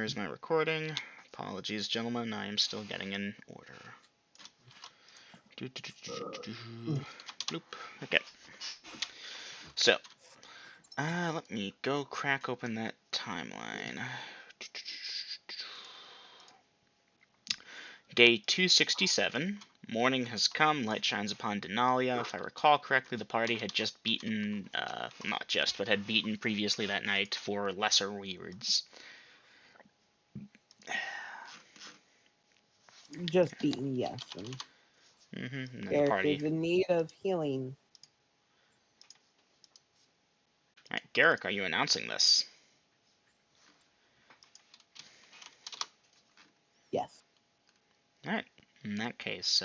where is my recording? Apologies, gentlemen, I am still getting in order. Bloop. Okay. So, let me go crack open that timeline. Day 267. Morning has come, light shines upon Denalia. If I recall correctly, the party had just beaten, not just, but had beaten previously that night for lesser weirds. Just beaten, yes. And then the Eric party... is in need of healing. Alright, Garrick, are you announcing this? Yes. Alright, in that case,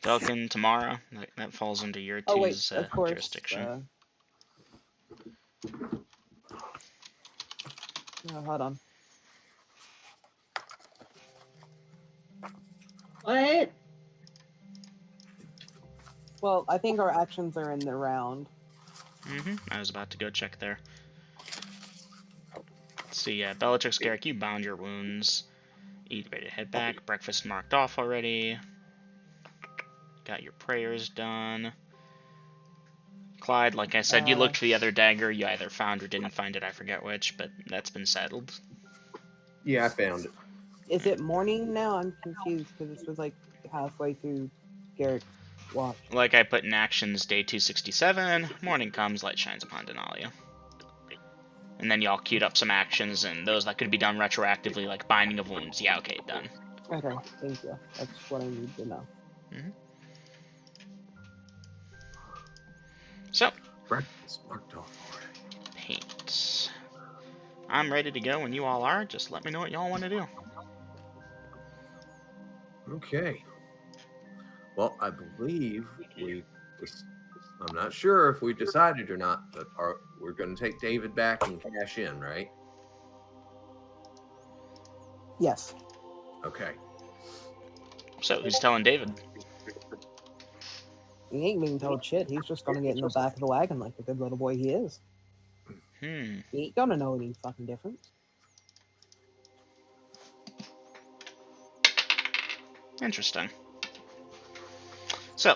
Falcon, Tamara, that falls under your two's Of course. jurisdiction. Hold on. What? Well, I think our actions are in the round. I was about to go check there. Let's see, Bellatrix, Garrick, you bound your wounds. Eat ready to head back. Breakfast marked off already. Got your prayers done. Clyde, like I said, you looked for the other dagger. You either found or didn't find it. I forget which, but that's been settled. Yeah, I found it. Is it morning now? I'm confused because this was like halfway through Garrick's watch. Like I put in actions, day 267. Morning comes, light shines upon Denalia. And then y'all queued up some actions, and those that could be done retroactively, like binding of wounds. Yeah, okay, done. Okay, thank you. That's what I need to know. So, Breakfast marked off already. Paint. I'm ready to go when you all are. Just let me know what y'all want to do. Okay. Well, I believe I'm not sure if we decided or not, but we're going to take David back and cash in, right? Yes. Okay. So, who's telling David? He ain't being told shit. He's just gonna get in the back of the wagon like the good little boy he is. He ain't gonna know any fucking difference. Interesting. So,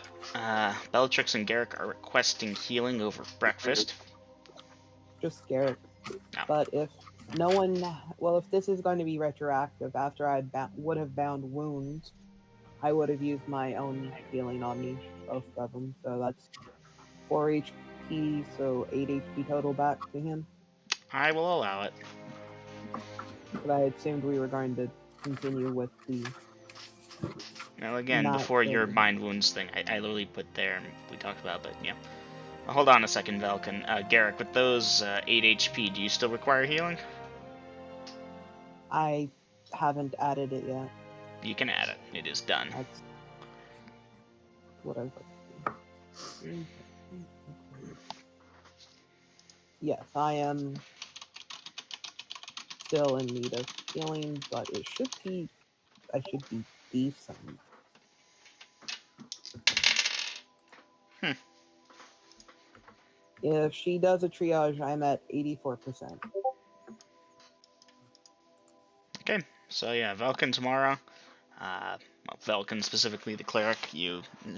Bellatrix and Garrick are requesting healing over breakfast. Just Garrick. No. But if no one... Well, if this is going to be retroactive, after I would have bound wounds, I would have used my own healing on me, both of them. So that's 4 HP, so 8 HP total back to him. I will allow it. But I assumed we were going to continue with the... Now, again, before your bind wounds thing, I literally put there, and we talked about, but yeah. Hold on a second, Velkin. Garrick, with those 8 HP, do you still require healing? I haven't added it yet. You can add it. It is done. That's what I was like. Yes, I am still in need of healing, but I should be decent. If she does a triage, I'm at 84%. Okay, so yeah, Velkin tomorrow. Velkin specifically, the cleric.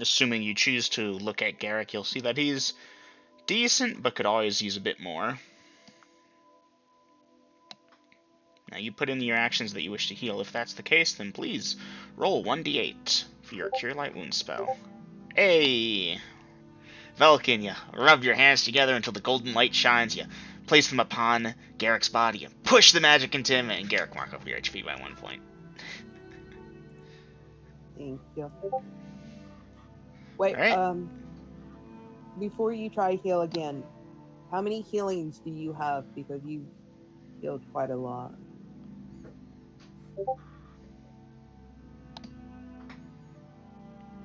Assuming you choose to look at Garrick, you'll see that he's decent, but could always use a bit more. Now you put in your actions that you wish to heal. If that's the case, then please roll 1d8 for your Cure Light Wound spell. Hey! Velkin, you rub your hands together until the golden light shines. You place them upon Garrick's body. You push the magic into him, and Garrick mark up your HP by 1 point. Thank you. Wait, right. Before you try heal again, how many healings do you have? Because you healed quite a lot.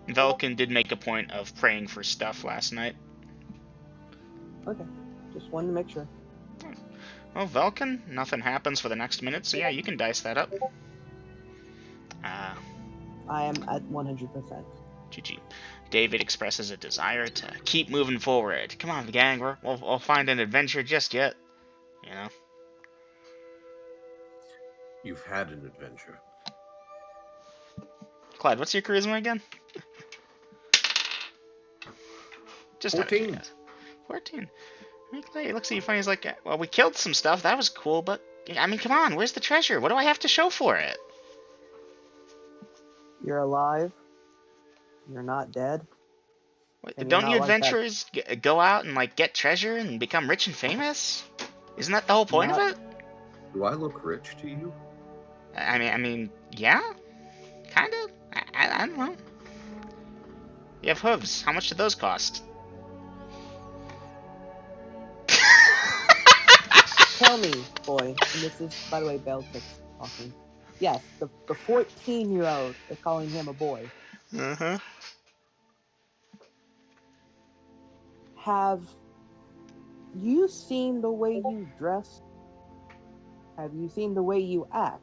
Velkin did make a point of praying for stuff last night. Okay, just wanted to make sure. Well, Velkin, nothing happens for the next minute, so yeah, you can dice that up. I am at 100%. GG. David expresses a desire to keep moving forward. Come on, gang, we'll find an adventure just yet. You know? You've had an adventure. Clyde, what's your charisma again? Just out of 14. curiosity. 14. He looks at you funny. He's like, well, we killed some stuff. That was cool, but I mean, come on. Where's the treasure? What do I have to show for it? You're alive. You're not dead. And you're Don't you not like that. adventurers go out and like get treasure and become rich and famous? Isn't that the whole point of Not- it? Do I look rich to you? I mean, yeah, kind of. I don't know. You have hooves. How much do those cost? Tell me, boy. And this is, by the way, Beltrix talking. Yes, the 14-year-old is calling him a boy. Uh-huh. Have you seen the way you dress? Have you seen the way you act?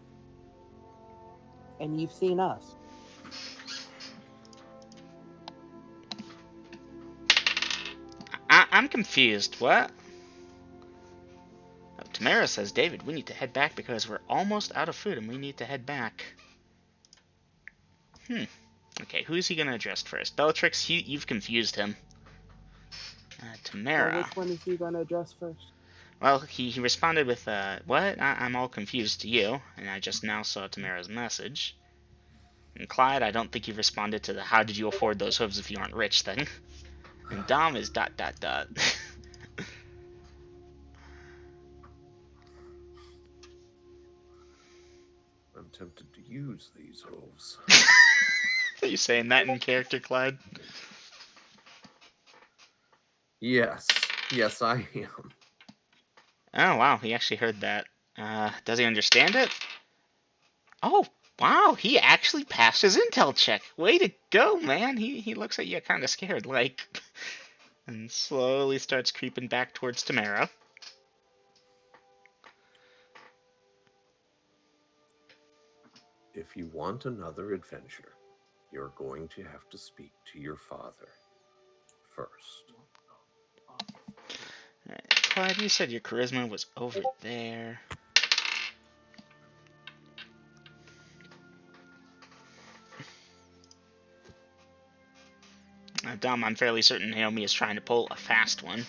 And you've seen us. I'm confused. What? Oh, Tamara says, David, we need to head back because we're almost out of food and we need to head back. Okay, who's he gonna address first? Bellatrix, you've confused him. So Tamara. which one is he going to address first? Well, he responded with, what? I'm all confused to you, and I just now saw Tamara's message. And Clyde, I don't think you responded to the how did you afford those hooves if you aren't rich thing. And Dom is ... I'm tempted to use these hooves. Are you saying that in character, Clyde? Yes. Yes, I am. Oh, wow, he actually heard that. Does he understand it? Oh, wow, he actually passed his intel check. Way to go, man. He looks at you kind of scared, like, and slowly starts creeping back towards Tamara. If you want another adventure, you're going to have to speak to your father first. Alright, Clyde, you said your charisma was over there. Dom, I'm fairly certain Naomi is trying to pull a fast one.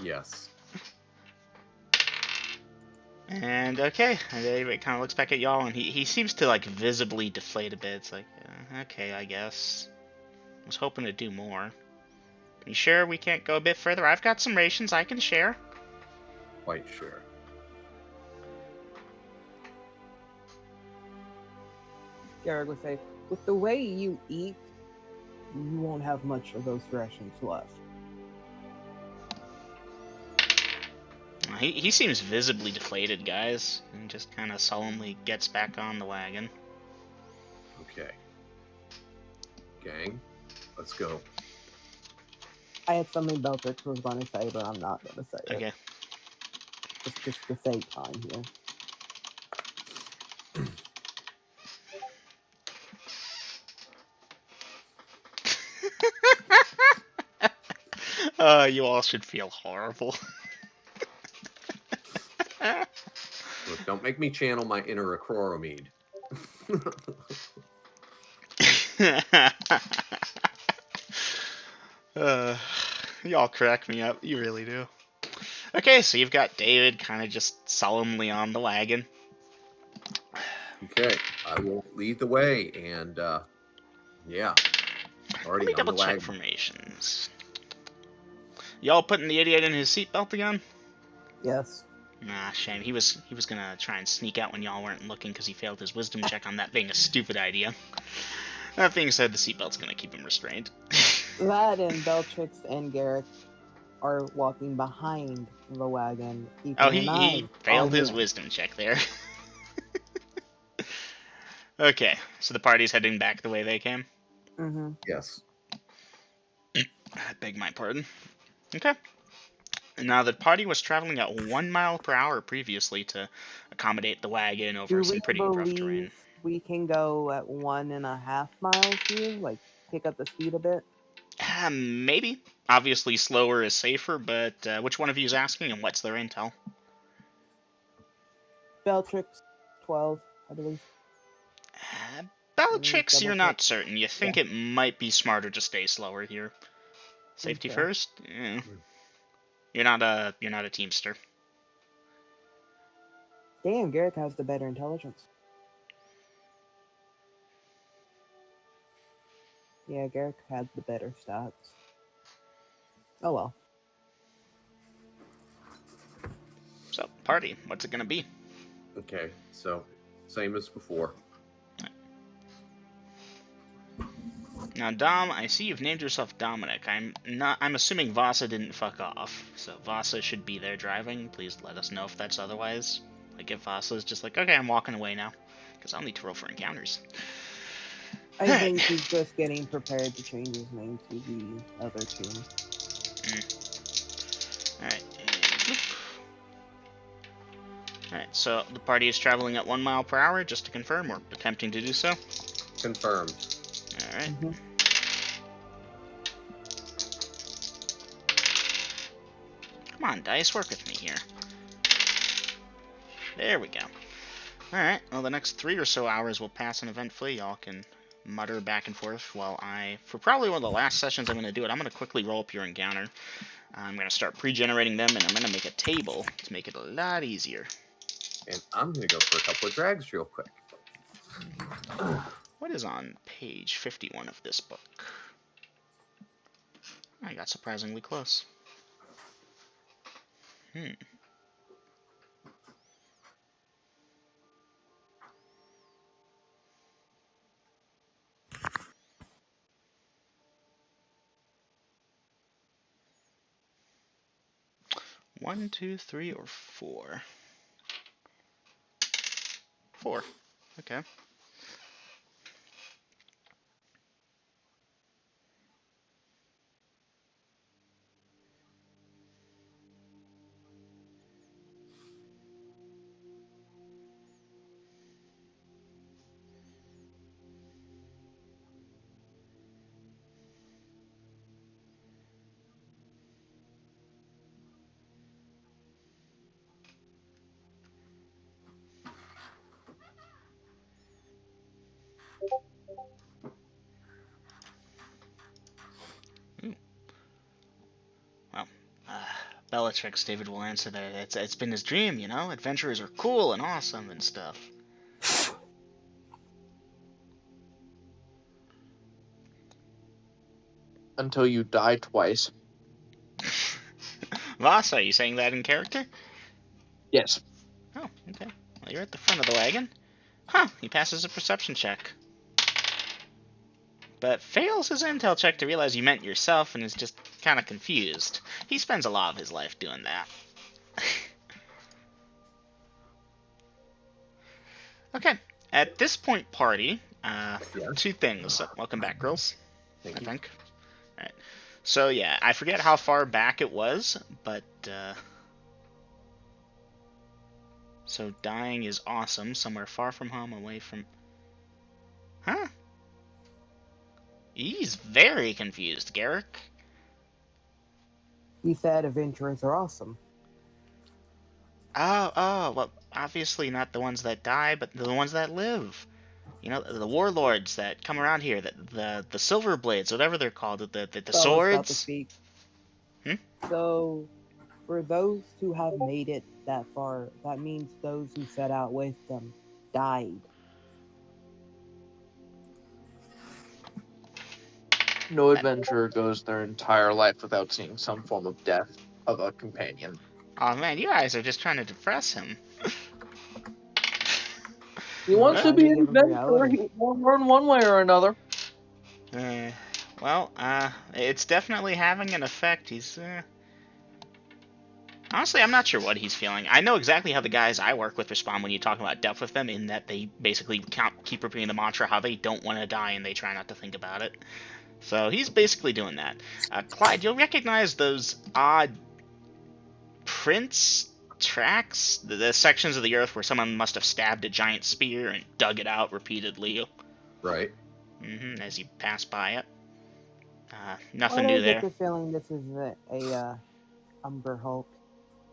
Yes. And okay, David kind of looks back at y'all, and he seems to like visibly deflate a bit. It's like, okay, I guess. I was hoping to do more. You sure we can't go a bit further? I've got some rations I can share. Quite sure. Garrett would say, with the way you eat, you won't have much of those rations left. He seems visibly deflated, guys, and just kind of sullenly gets back on the wagon. Okay. Gang, let's go. I had something Beltrix was going to say, but I'm not going to say Okay. it. Just to save time here. You all should feel horrible. Look, don't make me channel my inner Acroromede. Y'all crack me up. You really do. Okay, so you've got David kind of just solemnly on the wagon. Okay, I will lead the way, and yeah, already Let me on double the check wagon. formations. Y'all putting the idiot in his seatbelt again? Yes. Nah, shame. He was gonna try and sneak out when y'all weren't looking because he failed his wisdom check on that being a stupid idea. That being said, the seatbelt's gonna keep him restrained. That and Beltrix and Garrett are walking behind the wagon, keeping Oh, an eye he failed on his him. wisdom check there. Okay, so the party's heading back the way they came. Mm-hmm. Yes. I beg my pardon. Okay. Now, the party was traveling at 1 mile per hour previously to accommodate the wagon over Do some we pretty rough terrain. believe we can go at 1.5 miles here? Like, pick up the speed a bit? Maybe. Obviously, slower is safer, but which one of you is asking and what's their intel? Beltrix 12, I believe. Bellatrix, you're Double not check. certain. You think Yeah. it might be smarter to stay slower here. Safety Okay. first? Eh. You're not a teamster. Damn, Garrick has the better intelligence. Yeah, Garrick had the better stats. Oh well. So, party, what's it gonna be? Okay, so same as before. Now, Dom, I see you've named yourself Dominic. I'm assuming Vasa didn't fuck off. So Vasa should be there driving. Please let us know if that's otherwise. Like if Vasa's just like, okay, I'm walking away now. Because I'll need to roll for encounters. I Alright. think he's just getting prepared to change his name to the other team. Alright. Alright, so the party is traveling at 1 mile per hour, just to confirm, or attempting to do so. Confirmed. Alright. Mm-hmm. Come on, dice, work with me here. There we go. Alright, well, the next 3 or so hours will pass uneventfully. Y'all can mutter back and forth while for probably one of the last sessions I'm going to do it, I'm going to quickly roll up your encounter. I'm going to start pre-generating them, and I'm going to make a table to make it a lot easier. And I'm going to go for a couple of drags real quick. What is on page 51 of this book? I got surprisingly close. 1, 2, 3, or 4? 4. Okay. Ooh. Well, Bellatrix, David will answer that it's been his dream, you know? Adventurers are cool and awesome and stuff. Until you die twice. Voss, are you saying that in character? Yes. Oh, okay. Well, you're at the front of the wagon. Huh, he passes a perception check. But fails his intel check to realize you meant yourself and is just kind of confused. He spends a lot of his life doing that. Okay, at this point, party, two things. Welcome back, girls. Thank I you. think. Alright. So, yeah, I forget how far back it was, but, so dying is awesome. Somewhere far from home, away from... Huh? He's very confused, Garrick. He said adventurers are awesome. Oh, well, obviously not the ones that die, but the ones that live. You know, the warlords that come around here, the silver blades, whatever they're called, the So I was about to swords. speak. Hmm? So, for those who have made it that far, that means those who set out with them died. No adventurer goes their entire life without seeing some form of death of a companion. Oh man, you guys are just trying to depress him. He wants to Trying be to an give him adventurer. reality. He will learn one way or another. Well, it's definitely having an effect. He's, honestly, I'm not sure what he's feeling. I know exactly how the guys I work with respond when you talk about death with them, in that they basically keep repeating the mantra how they don't want to die and they try not to think about it. So he's basically doing that. Clyde, you'll recognize those odd prints, tracks, the sections of the earth where someone must have stabbed a giant spear and dug it out repeatedly. Right. As you pass by it. Nothing Why do new I there. get the feeling this is a Umber Hulk?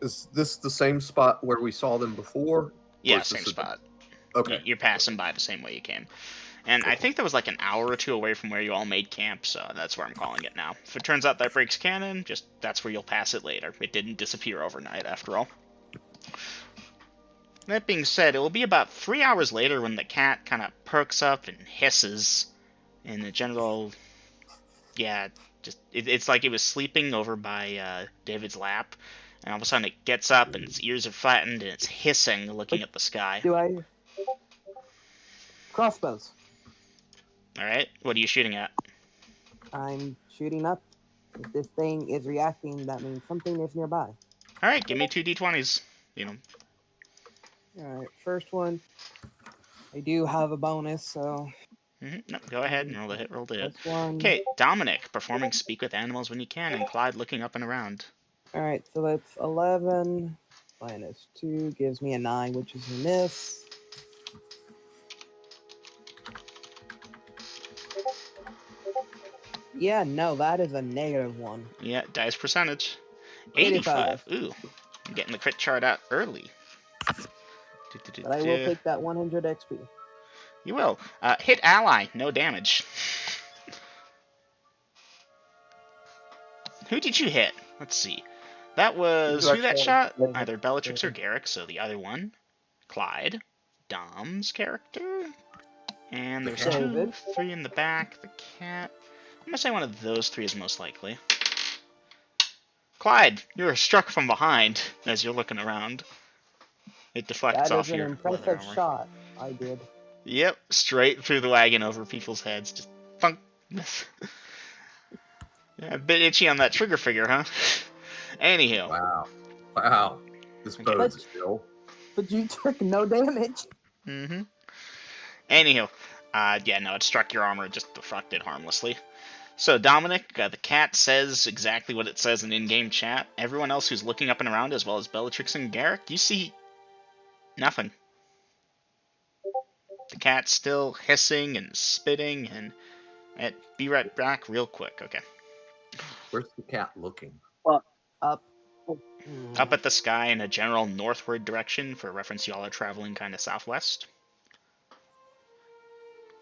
Is this the same spot where we saw them before? Yeah, Or is same this spot. Okay. You're passing by the same way you came. And I think that was like an hour or two away from where you all made camp, so that's where I'm calling it now. If it turns out that breaks canon, just that's where you'll pass it later. It didn't disappear overnight, after all. That being said, it will be about 3 hours later when the cat kind of perks up and hisses in the general... Yeah, just it's like it was sleeping over by David's lap, and all of a sudden it gets up and its ears are flattened and it's hissing, looking at the sky. Do I? Crossbows. Alright, what are you shooting at? I'm shooting up. If this thing is reacting, that means something is nearby. Alright, give me 2 d20s. Alright, first one. I do have a bonus, so. No, go ahead and roll the hit, roll the hit. This one. Okay, Dominic, performing Speak with Animals when you can, and Clyde looking up and around. Alright, so that's 11 minus 2 gives me a 9, which is a miss. Yeah, no, that is a -1. Yeah, dice percentage. 85. 85. Ooh, I'm getting the crit chart out early. But I will take that 100 XP. You will. Hit ally, no damage. Who did you hit? Let's see. That was who that shot? Either Bellatrix or Garrick, so the other one. Clyde. Dom's character. And there's David. 2, 3 in the back. The cat. I'm gonna say one of those 3 is most likely. Clyde, you're struck from behind as you're looking around. It deflects That off is an your impressive leather armor. shot. I did. Yep, straight through the wagon over people's heads. Just funk. Yeah, a bit itchy on that trigger figure, huh? Anyhow. Wow. This Okay. bodes ill. But you took no damage. Mm-hmm. Anyhow. Yeah, no, it struck your armor, just deflected harmlessly. So, Dominic, the cat says exactly what it says in in-game chat. Everyone else who's looking up and around, as well as Bellatrix and Garrick, you see nothing. The cat's still hissing and spitting, and be right back real quick, okay? Where's the cat looking? Up. Up at the sky in a general northward direction. For reference, y'all are traveling kind of southwest.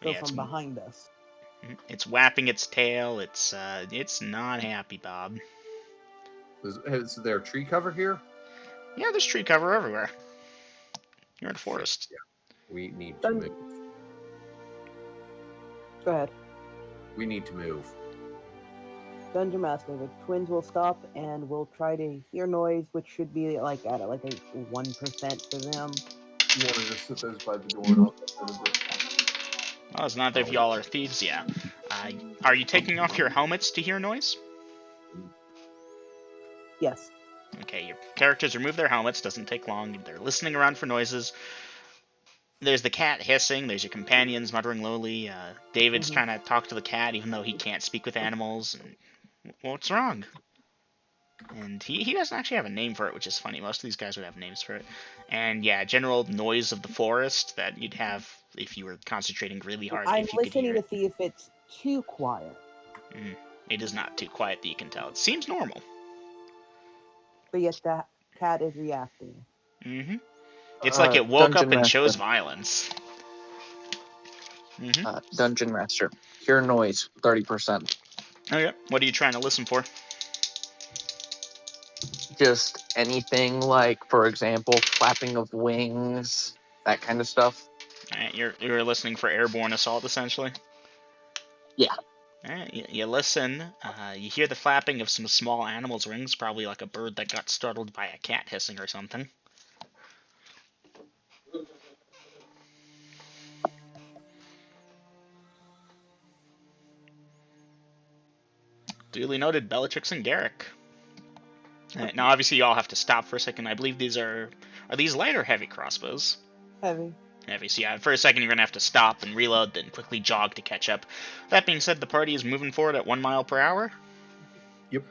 So Yeah, from behind us. it's whapping its tail. It's not happy, Bob. Is there tree cover here? Yeah, there's tree cover everywhere. You're in a forest. Yeah. We need to move. Go ahead. We need to move. Dungeon Master, the twins will stop and will try to hear noise, which should be like at a 1% for them. You want to just sit those by the door and I'll Well, it's not that if y'all are thieves, yeah. Are you taking off your helmets to hear noise? Yes. Okay, your characters remove their helmets. Doesn't take long. They're listening around for noises. There's the cat hissing. There's your companions muttering lowly. David's trying to talk to the cat, even though he can't speak with animals. And what's wrong? And he doesn't actually have a name for it, which is funny. Most of these guys would have names for it. And yeah, general noise of the forest that you'd have if you were concentrating really hard. I'm if you could listening hear to it. see if it's too quiet. It is not too quiet that you can tell. It seems normal. But yet that cat is reacting. It's like it woke Dungeon up and Master. chose violence. Dungeon Master. Hear noise, 30%. Okay, what are you trying to listen for? Just anything like, for example, flapping of wings, that kind of stuff. Alright, you're listening for airborne assault, essentially? Yeah. Alright, you listen. You hear the flapping of some small animal's wings, probably like a bird that got startled by a cat hissing or something. Duly noted, Bellatrix and Garrick. Alright, now obviously you all have to stop for a second. I believe these are these light or heavy crossbows? Heavy. Heavy. So yeah, for a second you're going to have to stop and reload, then quickly jog to catch up. That being said, the party is moving forward at 1 mile per hour. Yep.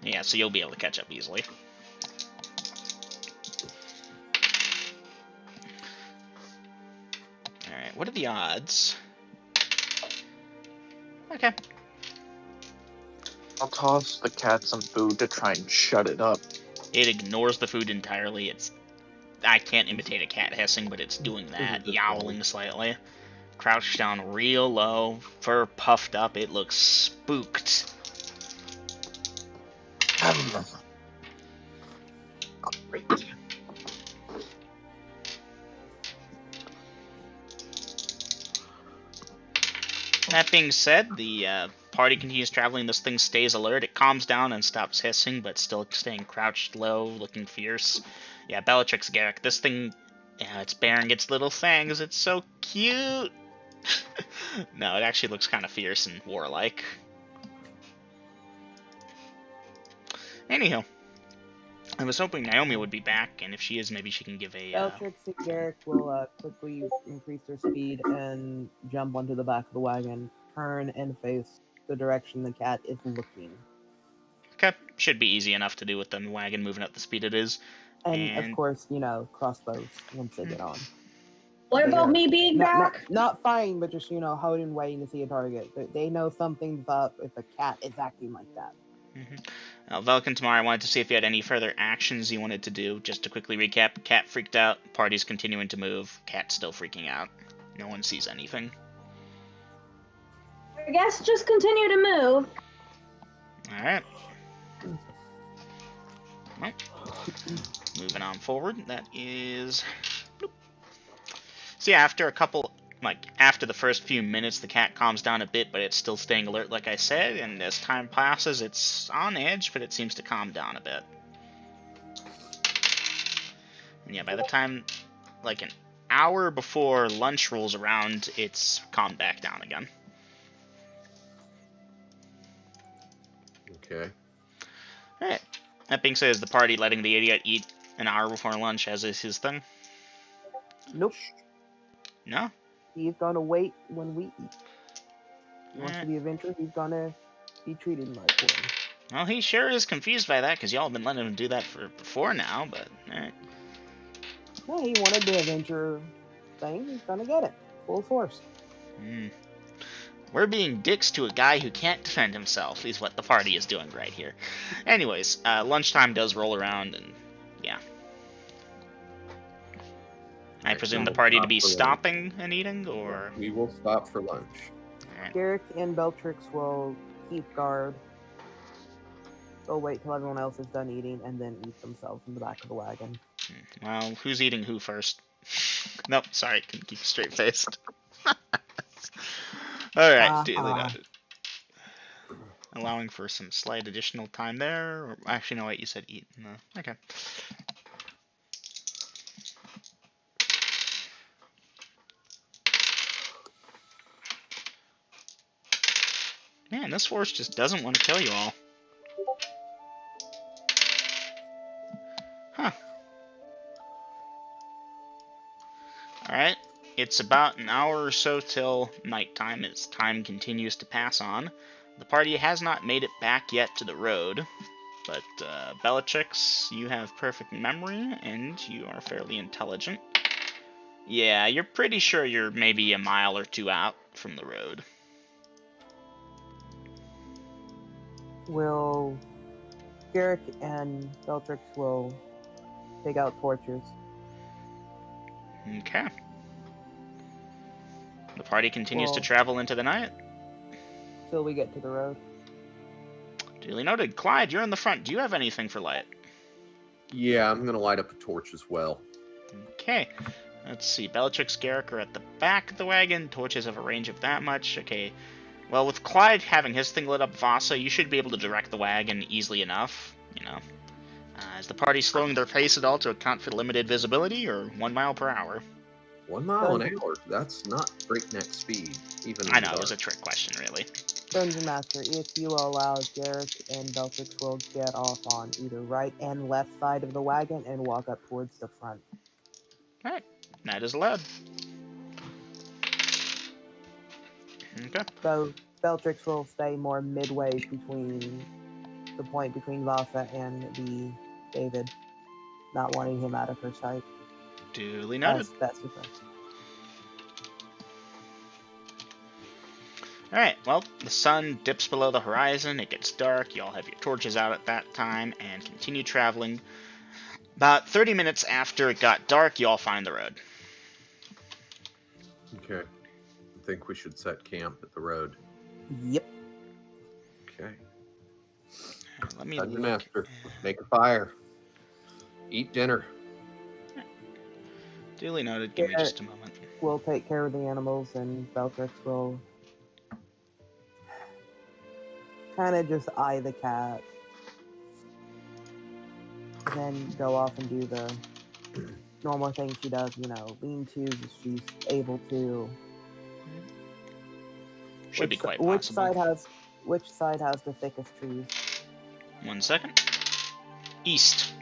Yeah, so you'll be able to catch up easily. Alright, what are the odds? Okay. I'll toss the cat some food to try and shut it up. It ignores the food entirely. It's I can't imitate a cat hissing, but it's doing that, yowling slightly. Crouched down real low, fur puffed up, it looks spooked. Great. That being said, the party continues traveling. This thing stays alert. It calms down and stops hissing, but still staying crouched low, looking fierce. Yeah, Bellatrix Garrick. This thing, yeah, it's baring its little fangs. It's so cute. No, it actually looks kind of fierce and warlike. Anyhow, I was hoping Naomi would be back, and if she is, maybe she can give a. Bellatrix and Garrick will quickly increase their speed and jump onto the back of the wagon, turn and face the direction the cat is looking. Okay, should be easy enough to do with the wagon moving at the speed it is. And of course, crossbows once they get on. What They about are me being back? Not fighting, but just, holding, waiting to see a target. They know something's up if a cat is acting like that. Velkin, tomorrow I wanted to see if you had any further actions you wanted to do. Just to quickly recap, cat freaked out, party's continuing to move, cat still freaking out. No one sees anything. I guess just continue to move. Alright. Well, moving on forward, that is... Bloop. So yeah, after the first few minutes, the cat calms down a bit, but it's still staying alert, like I said, and as time passes, it's on edge, but it seems to calm down a bit. And yeah, by the time, like an hour before lunch rolls around, it's calmed back down again. Okay. Alright. That being said, is the party letting the idiot eat an hour before lunch, as is his thing? Nope. No? He's gonna wait when we eat. He wants to be adventurous, he's gonna be treated like one. Well, he sure is confused by that, because y'all have been letting him do that before now, but alright. Yeah, he wanted the adventure thing, he's gonna get it. Full force. We're being dicks to a guy who can't defend himself, is what the party is doing right here. Anyways, lunchtime does roll around, and yeah. I presume the party to be stopping and eating, or... We will stop for lunch. Alright. Garrick and Bellatrix will keep guard. They'll wait till everyone else is done eating and then eat themselves in the back of the wagon. Well, who's eating who first? Nope, sorry, couldn't keep straight faced. Alright, duly noted. Allowing for some slight additional time there. Or, actually, no, wait, you said eat. No. Okay. Man, this force just doesn't want to kill you all. Huh. Alright. It's about an hour or so till nighttime as time continues to pass on. The party has not made it back yet to the road, but Bellatrix, you have perfect memory, and you are fairly intelligent. Yeah, you're pretty sure you're maybe a mile or two out from the road. Garrick and Bellatrix will take out torches. Okay. The party continues to travel into the night. Till we get to the road. Duly noted. Clyde, you're in the front. Do you have anything for light? Yeah, I'm gonna light up a torch as well. Okay. Let's see. Bellatrix, Garrick are at the back of the wagon. Torches have a range of that much. Okay. Well, with Clyde having his thing lit up, Vasa, you should be able to direct the wagon easily enough, you know. Is the party slowing their pace at all to account for limited visibility, or 1 mile per hour? 1 mile an hour. That's not breakneck speed. Even I know, it was a trick question, really. Dungeon Master, if you allow, Garrick and Bellatrix will get off on either right and left side of the wagon and walk up towards the front. Alright, that is allowed. Okay. So Bellatrix will stay more midway between the point between Vasa and the David, not wanting him out of her sight. Duly noted. That's the thing. Alright, well, the sun dips below the horizon, it gets dark, you all have your torches out at that time, and continue traveling. About 30 minutes after it got dark, you all find the road. Okay. I think we should set camp at the road. Yep. Okay. Let me Dungeon look. Master, make a fire. Eat dinner. Duly noted. Give me Yeah. just a moment. We'll take care of the animals, and Beltrix will kind of just eye the cat. Then go off and do the normal thing she does, lean-tos if she's able to. Should be quite Which possible. side has the thickest trees? 1 second. East.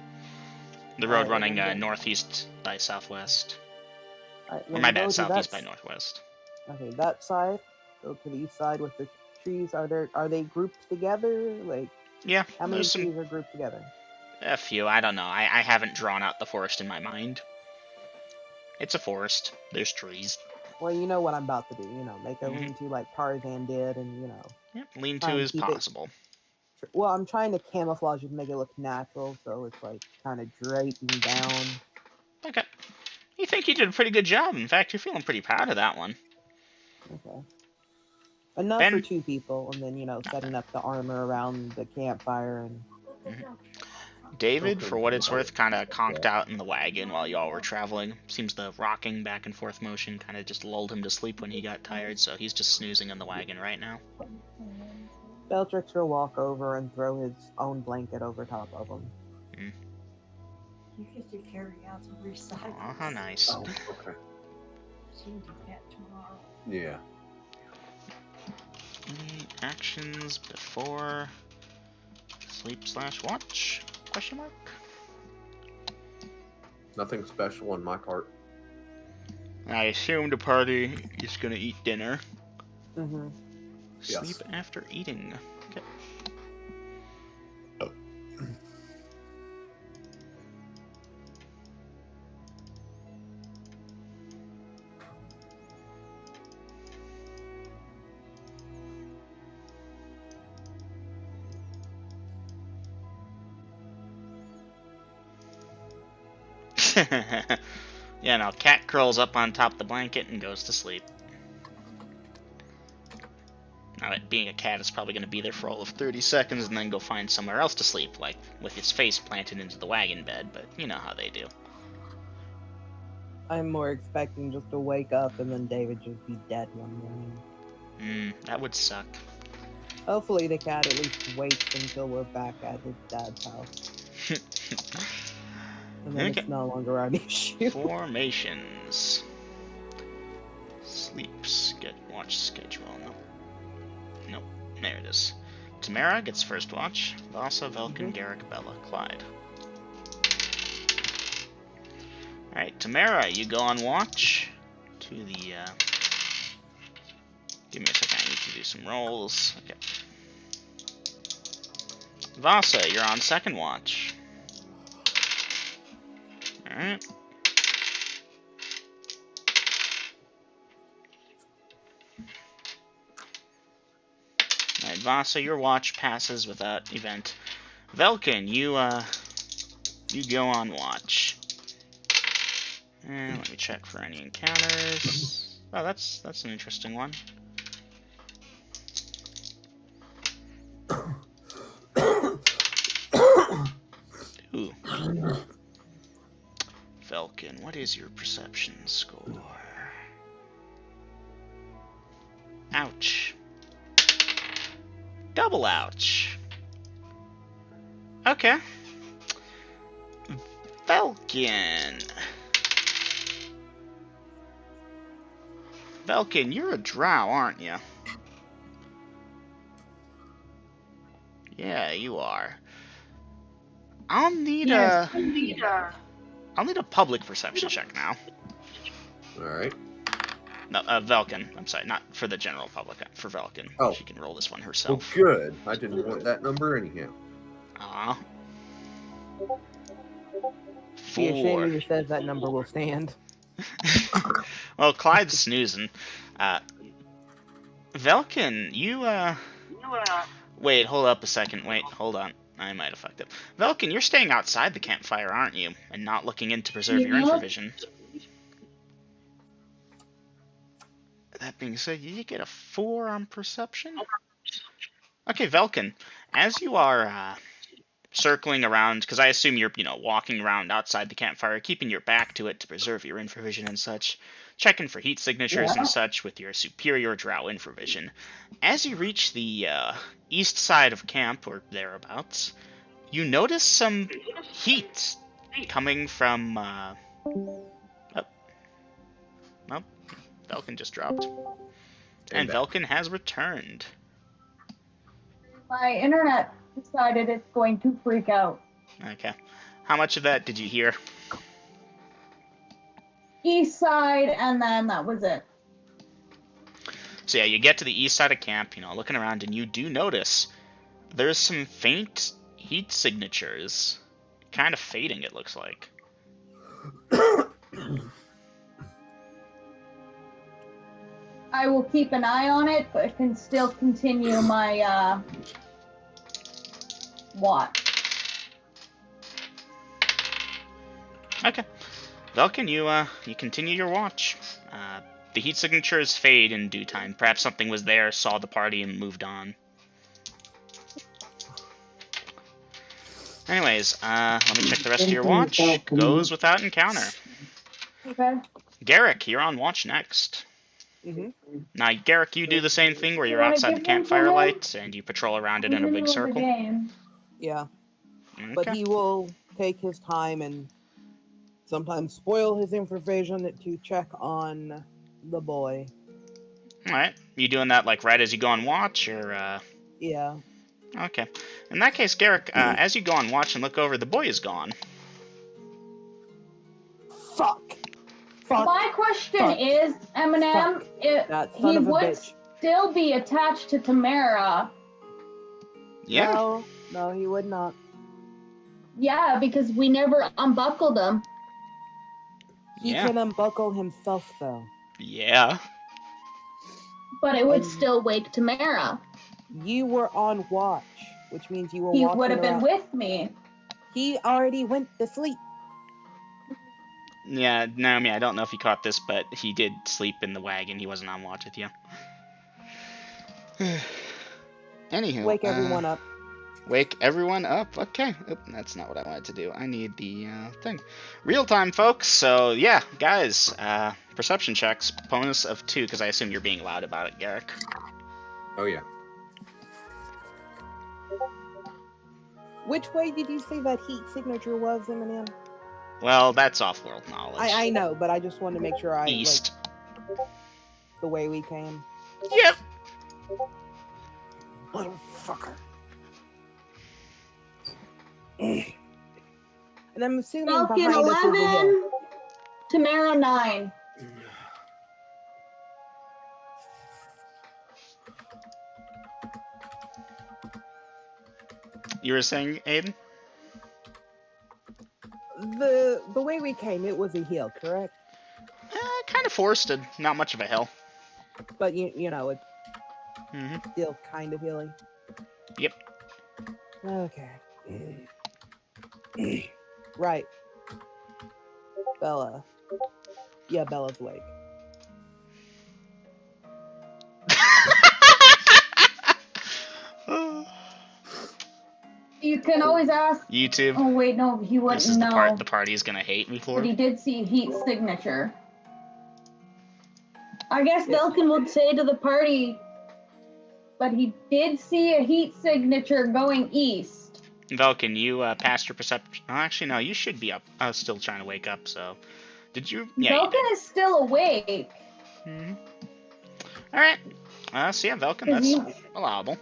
The road running then- northeast by southwest. Alright, Or then my go bad, to southeast that by northwest. Okay, that side. Go to the east side with the trees. Are they grouped together? Like, Yeah, how many there's some trees are grouped together? a few. I don't know. I haven't drawn out the forest in my mind. It's a forest. There's trees. Well, you know what I'm about to do. Make a Mhm. lean-to like Tarzan did, and Yep, lean try to and is keep it- possible. Well, I'm trying to camouflage it to make it look natural, so it's like kind of draping down. Okay. You think you did a pretty good job. In fact, you're feeling pretty proud of that one. Okay. Enough Ben? for 2 people, and then setting up the armor around the campfire and. David, Okay. for what it's worth, kind of conked out in the wagon while y'all were traveling. Seems the rocking back and forth motion kind of just lulled him to sleep when he got tired, so he's just snoozing in the wagon right now. Beltrix will walk over and throw his own blanket over top of him. You get to carry out some recycling. Aw, how nice. Oh, okay. She can do that tomorrow. Yeah. Any actions before sleep/watch? Question mark? Nothing special on my part. I assume the party is gonna eat dinner. Mm-hmm. Yes. Sleep after eating. Okay. Yeah, no, cat curls up on top of the blanket and goes to sleep. Now, it being a cat, it's probably going to be there for all of 30 seconds and then go find somewhere else to sleep, like with its face planted into the wagon bed, but you know how they do. I'm more expecting just to wake up and then David just be dead one morning. That would suck. Hopefully the cat at least waits until we're back at his dad's house. And then Okay. it's no longer an issue. Formations. Sleep, watch schedule. Nope. There it is. Tamara gets first watch. Vasa, Velkin, Garrick, Bella, Clyde. Alright, Tamara, you go on watch to the, give me a second, I need to do some rolls. Okay. Vasa, you're on second watch. Alright. Alright, Vasa, your watch passes without event. Velkin, you go on watch. And let me check for any encounters. Oh, that's an interesting one. Ooh. Velkin, what is your perception score? Ouch. Double ouch. Okay. Velkin. Velkin, you're a drow, aren't you? Yeah, you are. I'll need a public perception check now. All right. No, Velkin. I'm sorry, not for the general public. For Velkin. Oh. She can roll this one Well, herself. good. I didn't want that number anyhow. Aw. Be ashamed 4. if he says that number will stand. Well, Clyde's snoozing. Velkin, you, Wait, hold up a second. Wait, hold on. I might have fucked up. Velkin, you're staying outside the campfire, aren't you? And not looking in to preserve your Yeah. infravision. That being said, you get a 4 on perception? Okay, Velkin, as you are circling around, because I assume you're, walking around outside the campfire, keeping your back to it to preserve your infravision and such, checking for heat signatures and such with your superior drow infravision. As you reach the east side of camp, or thereabouts, you notice some heat coming from, Velkin just dropped. And back. Velkin has returned. My internet decided it's going to freak out. Okay. How much of that did you hear? East side, and then that was it. So yeah, you get to the east side of camp, looking around, and you do notice there's some faint heat signatures. Kind of fading, it looks like. I will keep an eye on it, but can still continue my watch. Okay. Velkin, you continue your watch. The heat signatures fade in due time. Perhaps something was there, saw the party, and moved on. Anyways, let me check the rest of your watch. Goes without encounter. Okay. Garrick, you're on watch next. Mm-hmm. Now, Garrick, you do the same thing where you're wanna outside the give them to campfire him? light and you patrol around it in a big circle. Game. Yeah, but Okay. he will take his time and sometimes spoil his infravision to check on the boy. Alright. You doing that like right as you go on watch, or Yeah. Okay. In that case, Garrick, as you go on watch and look over, the boy is gone. Fuck. My question Fuck. is, Eminem, if That son he of a would bitch. still be attached to Tamara. Yeah. No, he would not. Yeah, because we never unbuckled him. He Yeah. can unbuckle himself, though. Yeah. But it would And- still wake Tamara. You were on watch, which means you were He walking would have been around. with me. He already went to sleep. Yeah, Naomi, I don't know if you caught this, but he did sleep in the wagon. He wasn't on watch with you. Anywho. Wake everyone up. Wake everyone up. Okay. Oop, that's not what I wanted to do. I need the thing. Real time, folks. So, yeah, guys. Perception checks. Bonus of 2, because I assume you're being loud about it, Garrick. Oh yeah. Which way did you say that heat signature was, Eminem? Well, that's off-world knowledge. I know, but I just wanted to make sure East. the way we came. Yep. Little fucker. And I'm assuming Falcon behind us is the hill. 11, Tamara 9. You were saying, Aiden? The way we came, it was a hill, correct? Kind of forested. Not much of a hill. But you know, it's Mm-hmm. still kind of hilly. Yep. Okay. Right. Bella. Yeah, Bella's awake. You can always ask. YouTube. Oh wait, no, he wouldn't This is the know. part the party's gonna hate me for. But he did see heat signature. I guess Yeah. Velkin would say to the party, but he did see a heat signature going east. Velkin, you passed your perception. Oh, actually, no, you should be up. I was still trying to wake up, so. Did you? Yeah, you Velkin is still awake. did. Mm-hmm. Alright. So yeah, Velkin, 'Cause that's you- allowable.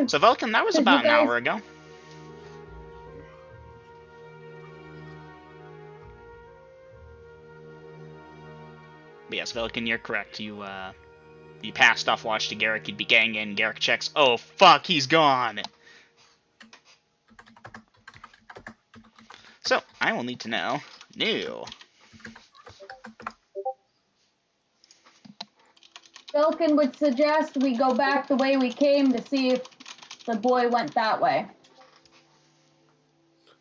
So Velkin, that was 'cause about you an guys- hour ago. But yes, Velkin, you're correct. You passed off watch to Garrick. You'd be gang in. Garrick checks. Oh, fuck, he's gone. So, I will need to know. New. Velkin would suggest we go back the way we came to see if the boy went that way.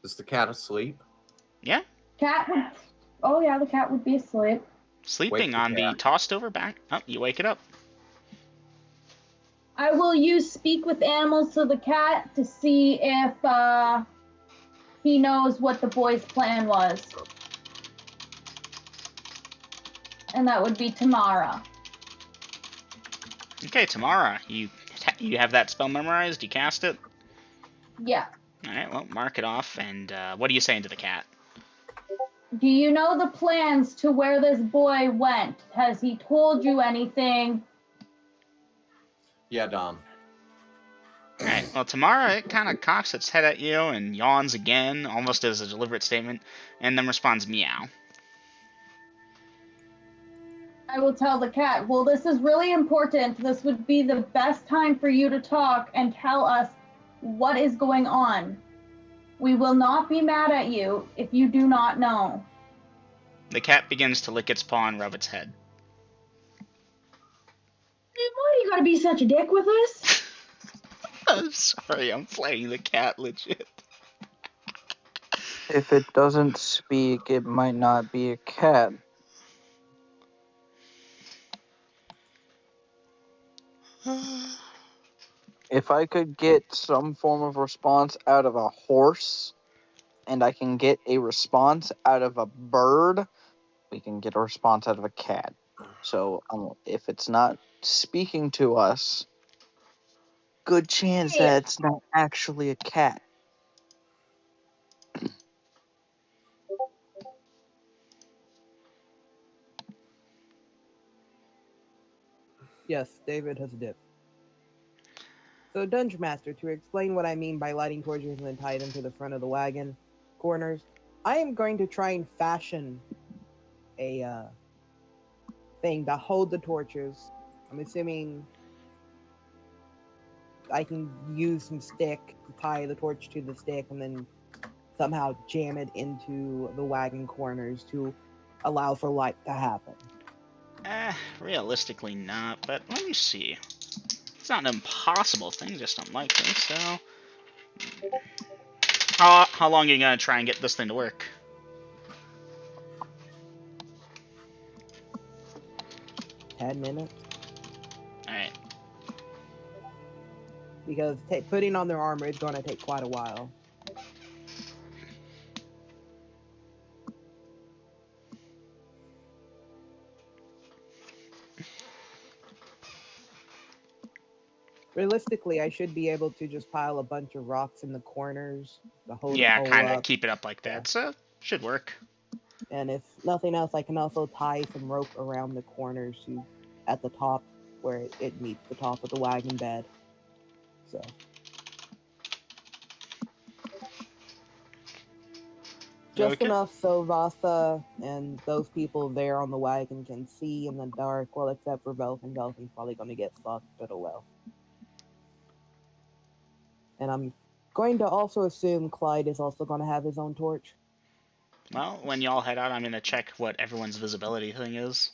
Is the cat asleep? Yeah, Cat would. Oh yeah, the cat would be asleep. sleeping the on the cat. tossed over back. Oh, you wake it up. I will use speak with animals to the cat to see if he knows what the boy's plan was. And that would be Tamara. Okay, Tamara, you have that spell memorized? You cast it? Yeah. Alright, well, mark it off, and what are you saying to the cat? Do you know the plans to where this boy went? Has he told you anything? Yeah, Dom. Alright, well, Tamara, it kind of cocks its head at you and yawns again, almost as a deliberate statement, and then responds meow. I will tell the cat, well, this is really important. This would be the best time for you to talk and tell us what is going on. We will not be mad at you if you do not know. The cat begins to lick its paw and rub its head. Why do you gotta be such a dick with us? I'm sorry, I'm playing the cat legit. If it doesn't speak, it might not be a cat. If I could get some form of response out of a horse, and I can get a response out of a bird, we can get a response out of a cat. So if it's not speaking to us, good chance that it's not actually a cat. Yes, David has a dip. So, Dungeon Master, to explain what I mean by lighting torches and then tie them to the front of the wagon corners, I am going to try and fashion a thing to hold the torches. I'm assuming I can use some stick to tie the torch to the stick and then somehow jam it into the wagon corners to allow for light to happen. Realistically not, but let me see. It's not an impossible thing, just unlikely, so... How long are you gonna try and get this thing to work? $10 Alright. because putting on their armor is going to take quite a while. Realistically, I should be able to just pile a bunch of rocks in the corners to hold the Yeah, pole kind of up. keep it up like that, Yeah. so should work. And if nothing else, I can also tie some rope around the corners at the top where it meets the top of the wagon bed. So. Just Okay. enough so Vasa and those people there on the wagon can see in the dark, well, except for Velkin. Velkin's probably going to get fucked, but oh well. And I'm going to also assume Clyde is also going to have his own torch. Well, when y'all head out, I'm gonna check what everyone's visibility thing is.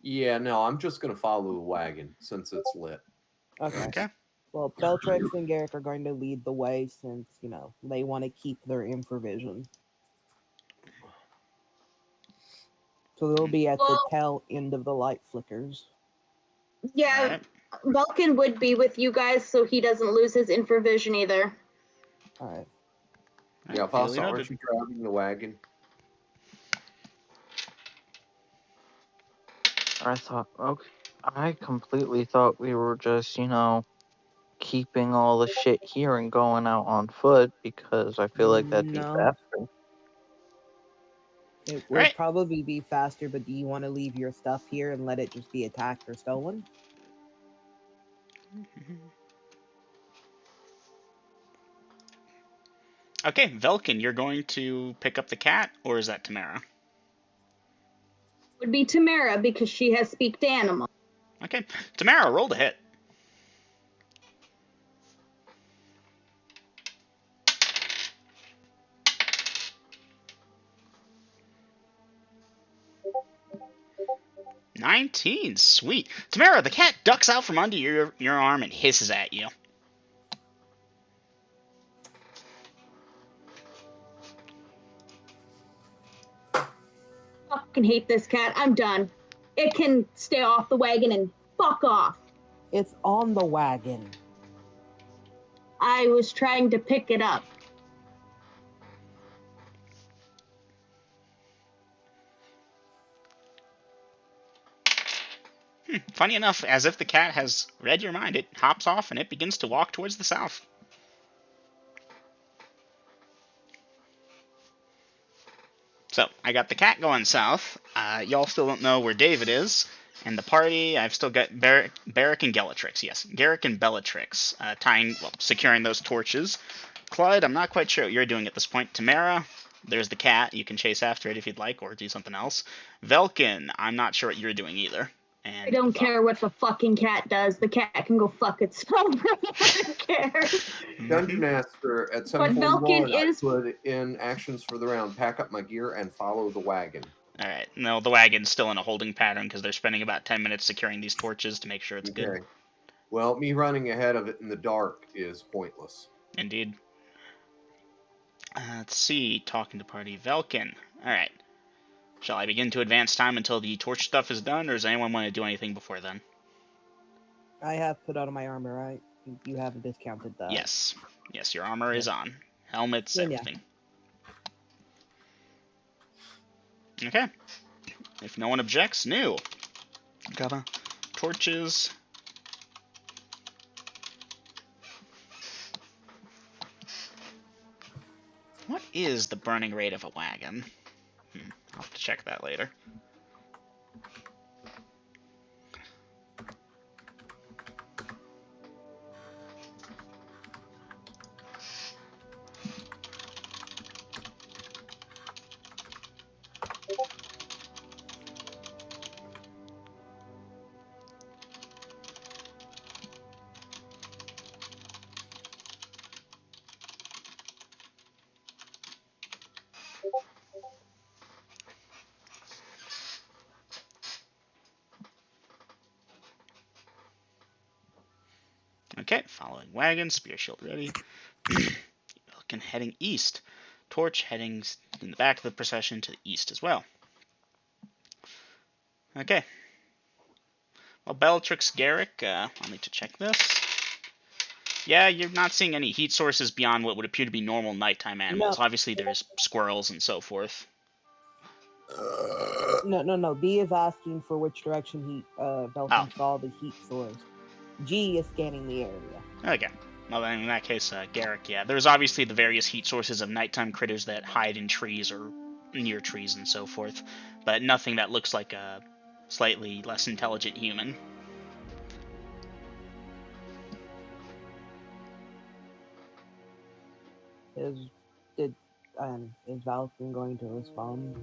Yeah, no, I'm just gonna follow the wagon since it's lit. Okay. Well, Beltrix and Garrick are going to lead the way since, they want to keep their infravision. So they'll be at the tail end of the light flickers. Yeah, Vulcan would be with you guys so he doesn't lose his infravision either. Alright. Yeah, Duly Vasa, noted. aren't you driving the wagon? I completely thought we were just, keeping all the shit here and going out on foot because I feel like that'd be No. faster. It would probably be faster, but do you want to leave your stuff here and let it just be attacked or stolen? Okay, Velkin, you're going to pick up the cat, or is that Tamara? Would be Tamara because she has speak to animal. Okay, Tamara, roll to hit. "19, sweet. Tamara, the cat ducks out from under your arm and hisses at you. fucking hate this cat. I'm done. It can stay off the wagon and fuck off. It's on the wagon. I was trying to pick it up. Funny enough, as if the cat has read your mind, it hops off and it begins to walk towards the south. So, I got the cat going south. Y'all still don't know where David is. And the party, I've still got Barrick and Bellatrix. Yes, Garrick and Bellatrix securing those torches. Clyde, I'm not quite sure what you're doing at this point. Tamara, there's the cat. You can chase after it if you'd like, or do something else. Velkin, I'm not sure what you're doing either. And I don't care what the fucking cat does. The cat can go fuck itself. I don't care. Dungeon Master, at But 741, Velkin is- I put in actions for the round, pack up my gear and follow the wagon. Alright, no, the wagon's still in a holding pattern because they're spending about 10 minutes securing these torches to make sure it's good. Well, me running ahead of it in the dark is pointless. Indeed. Let's see, talking to party. Velkin. Alright. Shall I begin to advance time until the torch stuff is done, or does anyone want to do anything before then? I have put on my armor, right? You haven't discounted that. Yes. Yes, your armor is on. Helmets, Yeah. everything. Okay. If no one objects, new. Cover. Torches. What is the burning rate of a wagon? I'll have to check that later. Okay, following wagon, spear shield ready. Looking heading east. Torch heading in the back of the procession to the east as well. Okay. Well, Bellatrix, Garrick, I'll need to check this. Yeah, you're not seeing any heat sources beyond what would appear to be normal nighttime animals. No. Obviously, there's squirrels and so forth. No. B is asking for which direction Belkin saw the heat source. G is scanning the area. Okay. Well, then in that case, Garrick, yeah. There's obviously the various heat sources of nighttime critters that hide in trees or near trees and so forth, but nothing that looks like a slightly less intelligent human. Is Valken going to respond?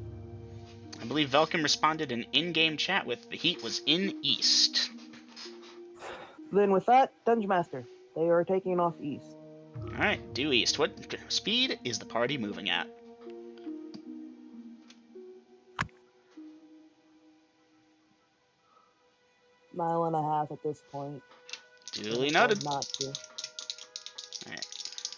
I believe Velkin responded in in-game chat with the heat was in east. Then with that, Dungeon Master, they are taking off east. Alright, due east. What speed is the party moving at? Mile and a half at this point. Duly noted. Not to. Alright.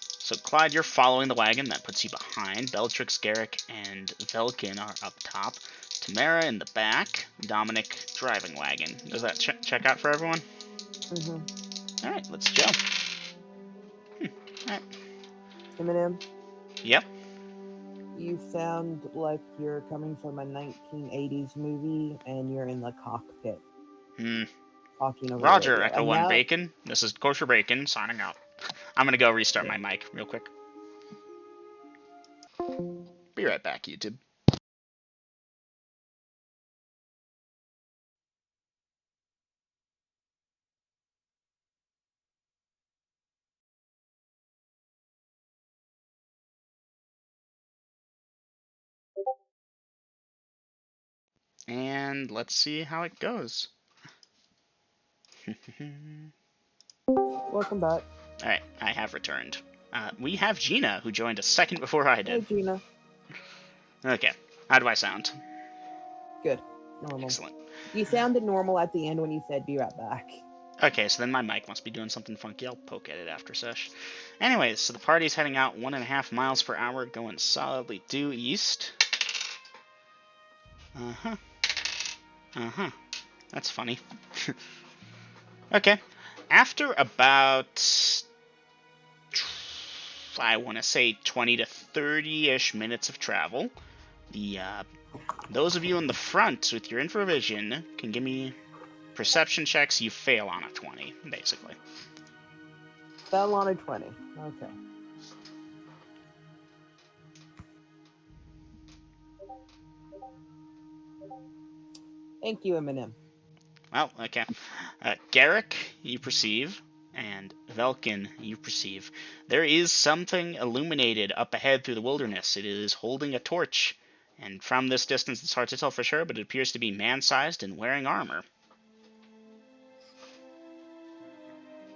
So, Clyde, you're following the wagon. That puts you behind. Bellatrix, Garrick, and Velkin are up top. Tamara in the back. Dominic driving wagon. Does that check out for everyone? Mm-hmm. Alright, let's go. Alright. Eminem, Yep. you sound like you're coming from a 1980s movie and you're in the cockpit. Talking over Roger, radio. Echo And 1 now- Bacon. This is Kosher Bacon signing out. I'm gonna go restart my mic real quick. Be right back, YouTube. And let's see how it goes. Welcome back. Alright, I have returned. We have Gina, who joined a second before I Hey, did. Gina. Okay, how do I sound? Good. Normal. Excellent. You sounded normal at the end when you said be right back. Okay, so then my mic must be doing something funky. I'll poke at it after sesh. Anyways, so the party's heading out 1.5 miles per hour, going solidly due east. Uh-huh. Uh-huh. That's funny. Okay. After about, I want to say 20 to 30-ish minutes of travel, those of you in the front with your infravision can give me perception checks. You fail on a 20, basically. Fell on a 20. Okay. Thank you, Eminem. Well, okay. Garrick, you perceive, and Velkin, you perceive. There is something illuminated up ahead through the wilderness. It is holding a torch, and from this distance it's hard to tell for sure, but it appears to be man-sized and wearing armor.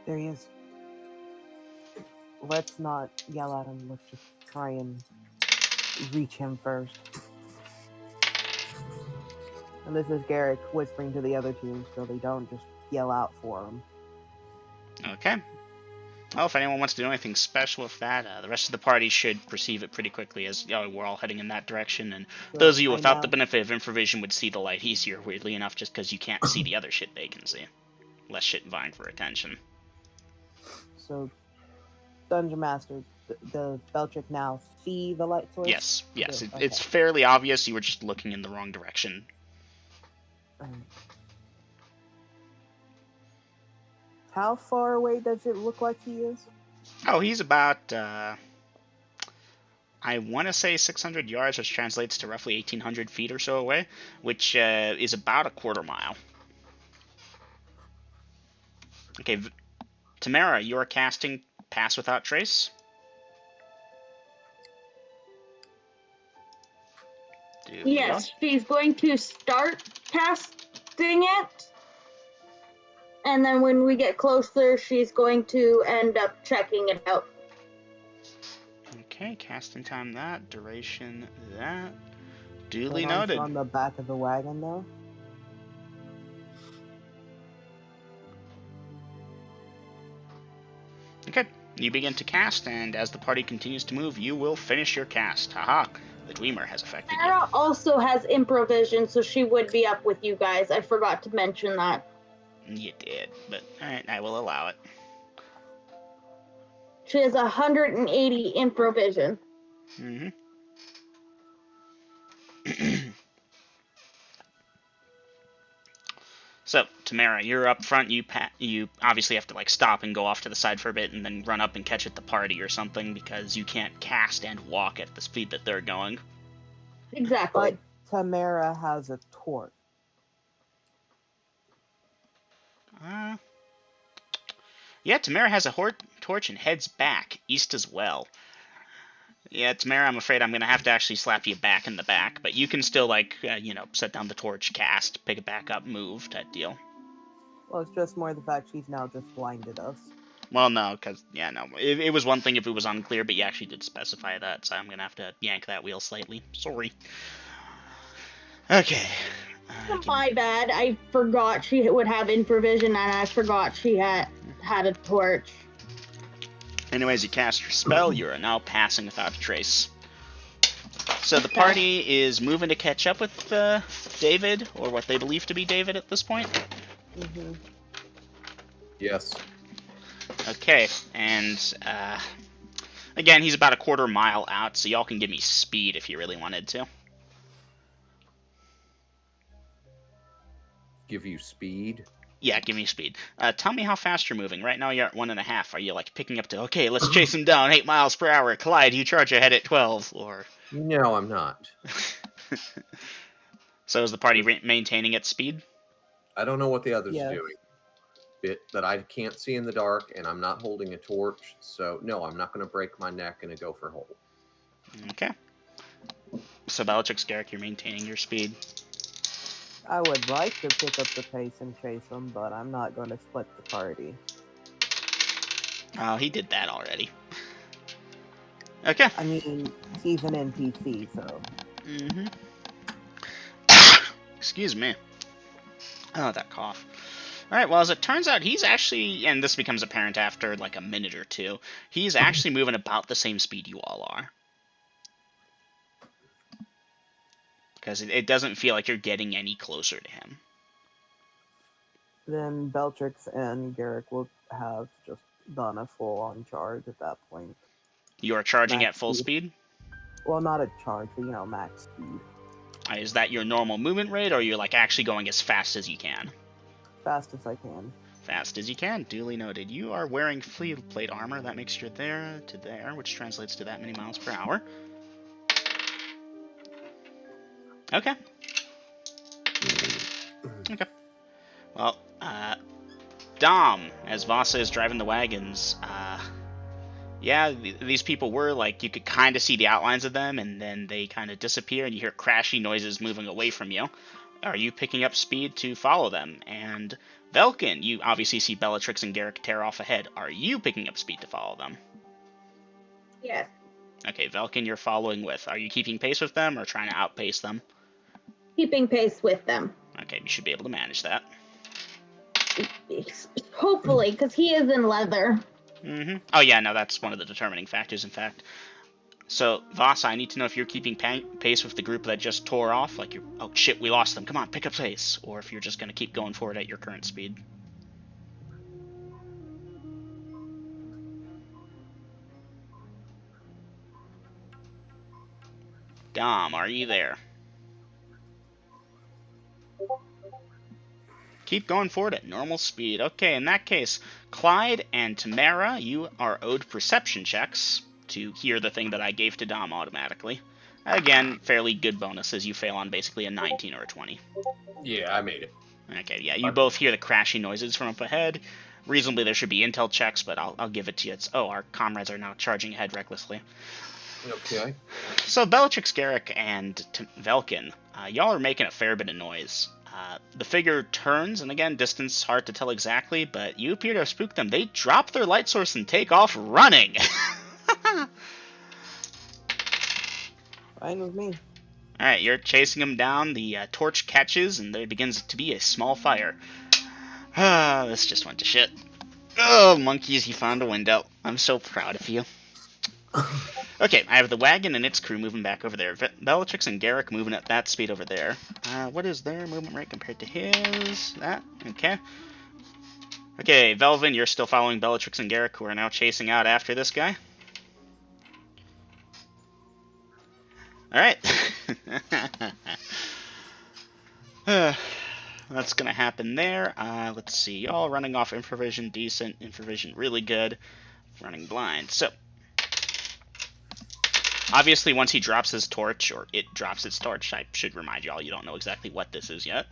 There he is. Let's not yell at him. Let's just try and reach him first. And this is Garrick whispering to the other two so they don't just yell out for him. Okay. Well, if anyone wants to do anything special with that, the rest of the party should perceive it pretty quickly, as we're all heading in that direction, and So those of you I without now- the benefit of infravision would see the light easier, weirdly enough, just because you can't see the other shit they can see. Less shit vying for attention. So, Dungeon Master, does Beltrick now see the light source? Yes, Okay. it's fairly obvious. You were just looking in the wrong direction. How far away does it look like he is? Oh, he's about, I want to say 600 yards, which translates to roughly 1,800 feet or so away, which is about a quarter mile. Okay, Tamara, you are casting Pass Without Trace. Yes, she's going to start casting it. And then when we get closer, she's going to end up checking it out. Okay, casting time that, duration that. Duly Put noted. on the back of the wagon, though. Okay, you begin to cast, and as the party continues to move, you will finish your cast. Haha, the Dreamer has affected you. Sarah also has improvision, so she would be up with you guys. I forgot to mention that. You did, but alright, I will allow it. She has 180 improvision. Mm-hmm. So, Tamara, you're up front. You obviously have to like stop and go off to the side for a bit, and then run up and catch at the party or something, because you can't cast and walk at the speed that they're going. Exactly. But Tamara has a torch. Yeah, Tamara has a torch and heads back east as well. Yeah, Tamara, I'm afraid I'm going to have to actually slap you back in the back, but you can still, like, set down the torch, cast, pick it back up, move, type deal. Well, it's just more the fact she's now just blinded us. Well, no, because, yeah, no. It was one thing if it was unclear, but you actually did specify that, so I'm going to have to yank that wheel slightly. Sorry. Okay. My bad. I forgot she would have improvision, and I forgot she had a torch. Anyways, you cast your spell. You are now passing without a trace. So the party is moving to catch up with David, or what they believe to be David at this point. Mm-hmm. Yes. Okay, and again, he's about a quarter mile out, so y'all can give me speed if you really wanted to. Give you speed. Yeah, give me speed. Tell me how fast you're moving. Right now you're at 1.5. Are you like picking up to, okay, let's chase him down, 8 miles per hour. Clyde, you charge ahead at 12, or... No, I'm not. So is the party maintaining its speed? I don't know what the others Yes. are doing. But I can't see in the dark, and I'm not holding a torch, so no, I'm not going to break my neck in a gopher hole. Okay. So Bellatrix, Garrick, you're maintaining your speed. I would like to pick up the pace and chase him, but I'm not going to split the party. Oh, he did that already. Okay. I mean, he's an NPC, so... Mm-hmm. Excuse me. Oh, that cough. Alright, well, as it turns out, he's actually, and this becomes apparent after, like, a minute or two, he's actually moving about the same speed you all are. because it doesn't feel like you're getting any closer to him. Then Beltrix and Garrick will have just done a full-on charge at that point. You are charging Max at full speed? Well, not a charge, but max speed. Is that your normal movement rate, or are you like actually going as fast as you can? Fast as I can. Fast as you can, duly noted. You are wearing fleet plate armor. That makes you there to there, which translates to that many miles per hour. Okay. Okay. Well, Dom, as Vasa is driving the wagons, yeah, these people were, like, you could kind of see the outlines of them, and then they kind of disappear, and you hear crashy noises moving away from you. Are you picking up speed to follow them? And Velkin, you obviously see Bellatrix and Garrick tear off ahead. Are you picking up speed to follow them? Yes. Okay, Velkin, you're following with. Are you keeping pace with them or trying to outpace them? Keeping pace with them. Okay, you should be able to manage that. Hopefully, because he is in leather. Mm-hmm. Oh, yeah, no, that's one of the determining factors, in fact. So, Vasa, I need to know if you're keeping pace with the group that just tore off. Like, you're, oh shit, we lost them. Come on, pick up pace. Or if you're just going to keep going forward at your current speed. Dom, are you there? Keep going forward at normal speed. Okay, in that case, Clyde and Tamara, you are owed perception checks to hear the thing that I gave to Dom automatically. Again, fairly good bonuses. You fail on basically a 19 or a 20. Yeah, I made it. Okay, yeah, you both hear the crashing noises from up ahead. Reasonably, there should be intel checks, but I'll give it to you. It's, oh, our comrades are now charging ahead recklessly. Okay. So, Bellatrix, Garrick, and Velkin, y'all are making a fair bit of noise. The figure turns, and again, distance hard to tell exactly, but you appear to have spooked them. They drop their light source and take off running. Fine with me. Alright, you're chasing them down. The torch catches, and there begins to be a small fire. This just went to shit. Oh, monkeys, you found a window. I'm so proud of you. Okay, I have the wagon and its crew moving back over there. Bellatrix and Garrick moving at that speed over there. What is their movement rate compared to his? That? Okay. Okay, Velvin, you're still following Bellatrix and Garrick, who are now chasing out after this guy. Alright. That's gonna happen there. Let's see. Y'all running off infravision, decent. Infravision, really good. Running blind. So, obviously, once he drops his torch, or it drops its torch, I should remind y'all, you don't know exactly what this is yet.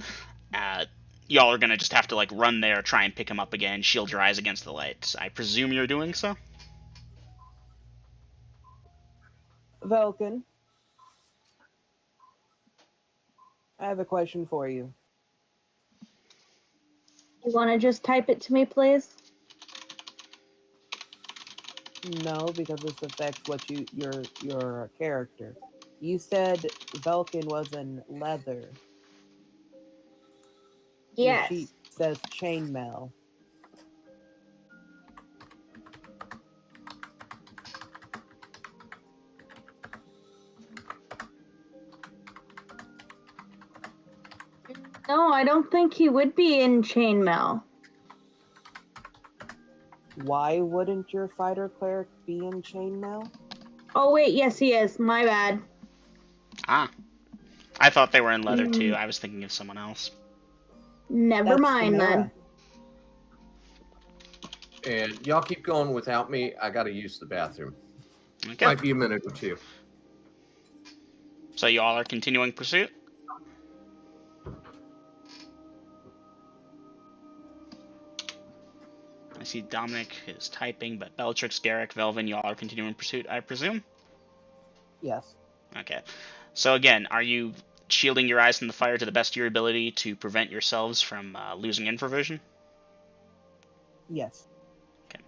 Y'all are gonna just have to, like, run there, try and pick him up again, shield your eyes against the lights. I presume you're doing so? Velkin, I have a question for you. You want to just type it to me, please? No, because this affects what your character. You said Velkin was in leather. Yes. Your sheet says chainmail. No, I don't think he would be in chainmail. Why wouldn't your fighter cleric be in chainmail? Oh, wait, yes, he is. My bad. Ah. I thought they were in leather, too. I was thinking of someone else. Never mind, then. And y'all keep going without me. I got to use the bathroom. Okay. Might be a minute or two. So you all are continuing pursuit? I see Dominic is typing, but Bellatrix, Garrick, Velvin, you all are continuing pursuit, I presume? Yes. Okay. So again, are you shielding your eyes from the fire to the best of your ability to prevent yourselves from losing infravision? Yes. Okay.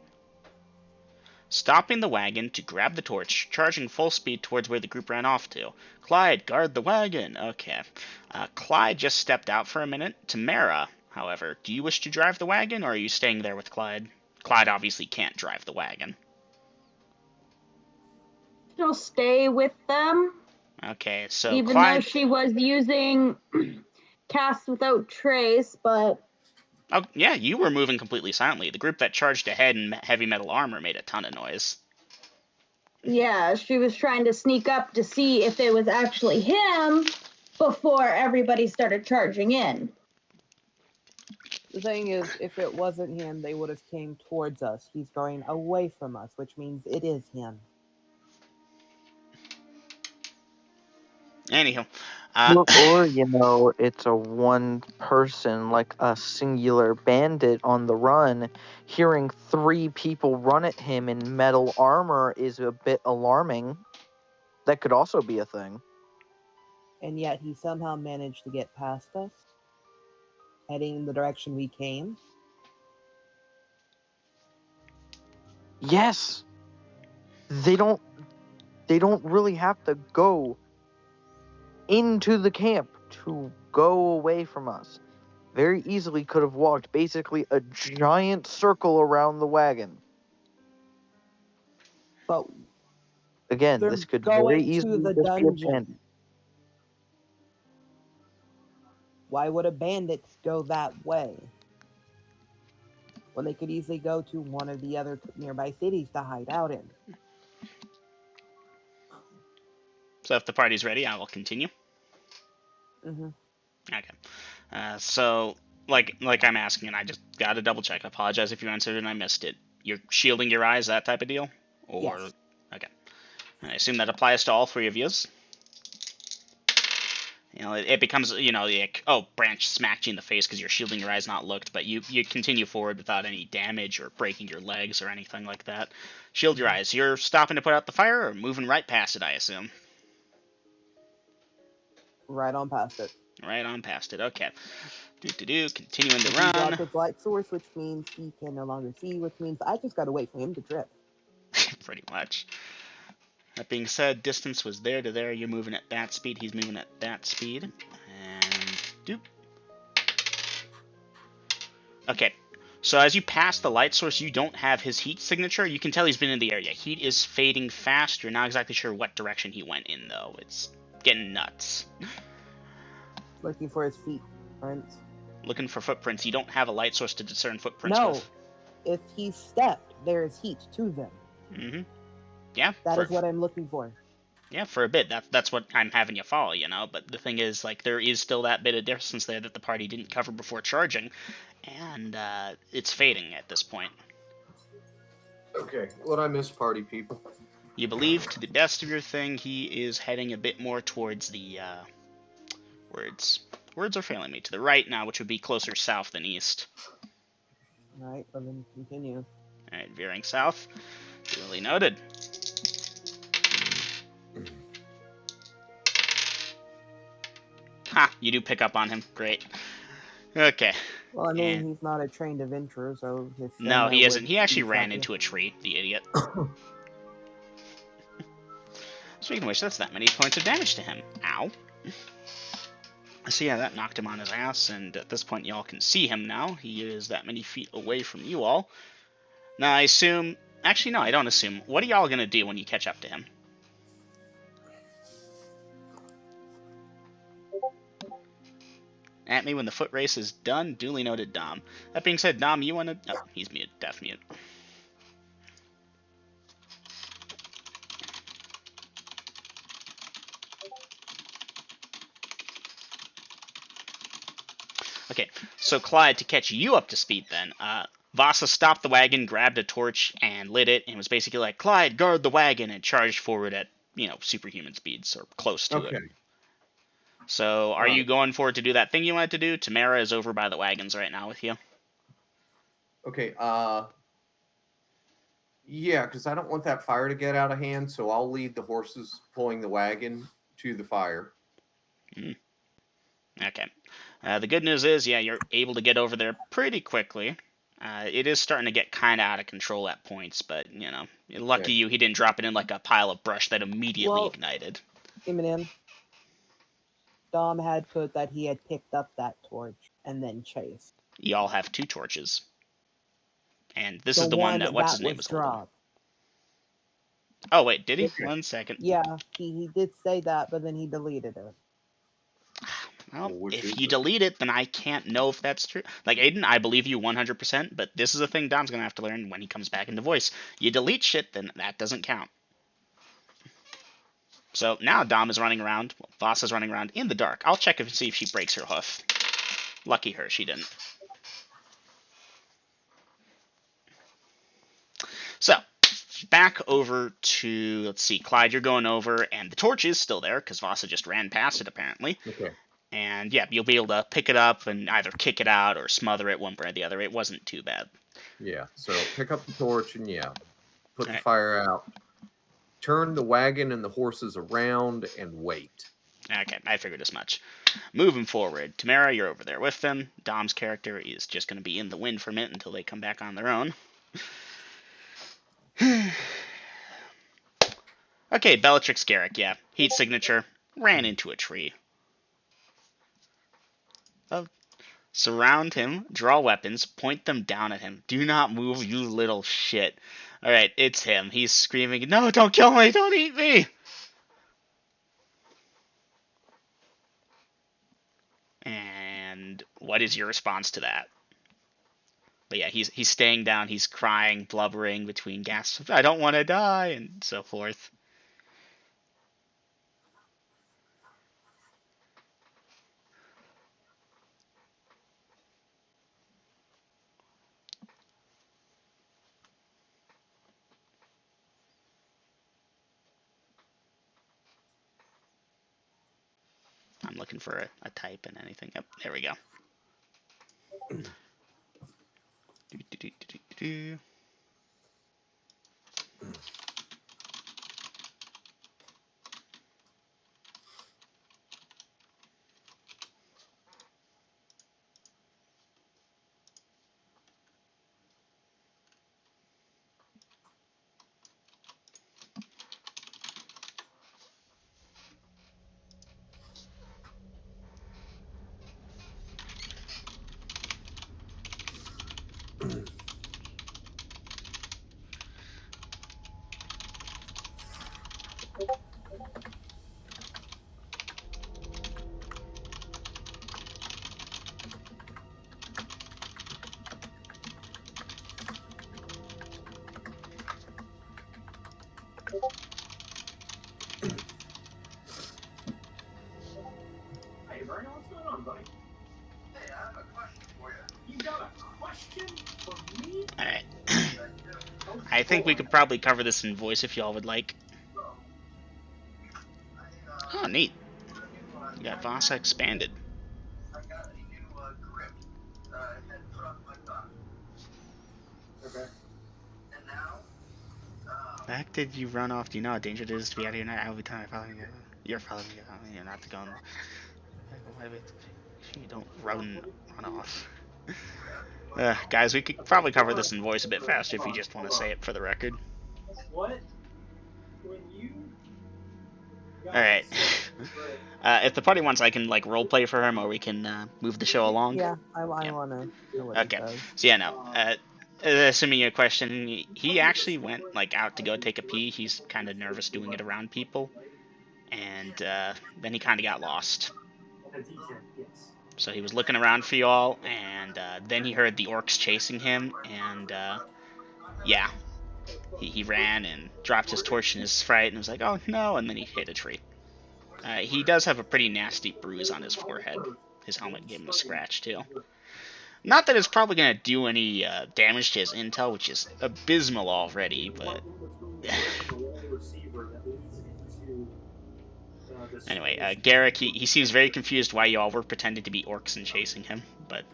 Stopping the wagon to grab the torch, charging full speed towards where the group ran off to. Clyde, guard the wagon. Okay. Clyde just stepped out for a minute. Tamara, however, do you wish to drive the wagon, or are you staying there with Clyde? Clyde obviously can't drive the wagon. She'll stay with them. Okay, so Even Clyde. though she was using cast without trace, but Oh, yeah, you were moving completely silently. The group that charged ahead in heavy metal armor made a ton of noise. yeah, she was trying to sneak up to see if it was actually him before everybody started charging in. The thing is, if it wasn't him, they would have came towards us. He's going away from us, which means it is him. Anywho, Or, it's a one person, like a singular bandit on the run. Hearing 3 people run at him in metal armor is a bit alarming. That could also be a thing. And yet he somehow managed to get past us, heading in the direction we came. Yes. They don't really have to go into the camp to go away from us. Very easily could have walked basically a giant circle around the wagon. But Again, they're this could very going to easily the just be a bandit. dungeon. Why would a bandit go that way? When they could easily go to one of the other nearby cities to hide out in. so if the party's ready, I will continue. Mm-hmm. Okay. So, like I'm asking, and I just got to double check. I apologize if you answered and I missed it. You're shielding your eyes, that type of deal? Or Yes. Okay. I assume that applies to all 3 of yous. It becomes, like, oh, branch smacked you in the face because you're shielding your eyes, not looked, but you continue forward without any damage or breaking your legs or anything like that. Shield your eyes. You're stopping to put out the fire or moving right past it, I assume? Right on past it. Right on past it. Okay. Continuing to He run. dropped his light source, which means he can no longer see, which means I just gotta wait for him to trip. Pretty much. That being said, distance was there to there. You're moving at that speed. He's moving at that speed. And doop. Okay. So as you pass the light source, you don't have his heat signature. You can tell he's been in the area. Heat is fading fast. You're not exactly sure what direction he went in, though. It's getting nuts. Looking for his feet prints. Looking for footprints. You don't have a light source to discern footprints No. with. If he stepped, there is heat to them. Mm-hmm. Yeah. That is what I'm looking for. Yeah, for a bit. That's what I'm having you follow, But the thing is, like, there is still that bit of distance there that the party didn't cover before charging, and it's fading at this point. Okay, what I miss, party people? You believe, to the best of your thing, he is heading a bit more towards the words are failing me, to the right now, which would be closer south than east. Alright, well then continue. Alright, veering south. Duly noted. Ha! You do pick up on him. Great. Okay. Well, I mean, he's not a trained adventurer, so his No, he stamina isn't. would He actually be ran shocking. into a tree, the idiot. Speaking of which, that's that many points of damage to him. Ow. So yeah, that knocked him on his ass, and at this point y'all can see him now. He is that many feet away from you all. Now I assume... Actually, no, I don't assume. What are y'all gonna do when you catch up to him? At me when the foot race is done. Duly noted, Dom. That being said, Dom, you wanna... Oh, he's mute. Deaf mute. Okay, so Clyde, to catch you up to speed then, Vasa stopped the wagon, grabbed a torch, and lit it, and was basically like, Clyde, guard the wagon, and charged forward at, superhuman speeds, or close to it. So, are you going forward to do that thing you wanted to do? Tamara is over by the wagons right now with you. Okay, yeah, because I don't want that fire to get out of hand, so I'll lead the horses pulling the wagon to the fire. Okay. The good news is, yeah, you're able to get over there pretty quickly. It is starting to get kind of out of control at points, but, lucky you, he didn't drop it in like a pile of brush that immediately ignited. Eminem. Dom had put that he had picked up that torch and then chased. Y'all have 2 torches. And this is the one that, what's his name was holding. Oh wait, did he? 1 second. Yeah, he did say that, but then he deleted it. Well, Which if is you delete it, then I can't know if that's true. Like, Aiden, I believe you 100%, but this is a thing Dom's gonna have to learn when he comes back into voice. You delete shit, then that doesn't count. So now Dom is running around, Voss is running around in the dark. I'll check and see if she breaks her hoof. Lucky her, she didn't. So, back over to, let's see, Clyde, you're going over, and the torch is still there, because Vossa just ran past it, apparently. okay. And yeah, you'll be able to pick it up and either kick it out or smother it one way or the other. It wasn't too bad. Yeah. So pick up the torch and put the Alright. fire out. Turn the wagon and the horses around and wait. Okay, I figured as much. Moving forward, Tamara, you're over there with them. Dom's character is just going to be in the wind for a minute until they come back on their own. Okay, Bellatrix Garrick, yeah. Heat signature. Ran into a tree. Surround him, draw weapons, point them down at him. Do not move, you little shit. Alright, it's him. He's screaming, no, don't kill me, don't eat me! And what is your response to that? But yeah, he's staying down, he's crying, blubbering between gasps, I don't want to die, and so forth. I'm looking for a type in anything. Yep, there we go. Hey, Vernon, what's going on, buddy? Hey, I have a question for you. You got a question for me? Alright. I think we could probably cover this in voice if y'all would like. Oh, neat. You got Vasa expanded. I got a new grip that I had put on my thigh. Okay. And now, Back did you run off? Do you know how dangerous it is to be out of your night? Every time I follow you, you're following me. You're not to go on. You don't run off. Guys, we could probably cover this in voice a bit faster if you just want to say it for the record. what? When you Alright. If the party wants, I can like roleplay for him, or we can move the show along. Yeah, I want to know what Okay. he says. So yeah, no. Assuming your question, he actually went like out to go take a pee. He's kind of nervous doing it around people, and then he kind of got lost. So he was looking around for y'all, and then he heard the orcs chasing him, and yeah, he ran and dropped his torch in his fright, and was like, oh no, and then he hit a tree. He does have a pretty nasty bruise on his forehead. His helmet gave him a scratch too. Not that it's probably going to do any damage to his intel, which is abysmal already, but... Anyway, Garrick, he seems very confused why y'all were pretending to be orcs and chasing him, but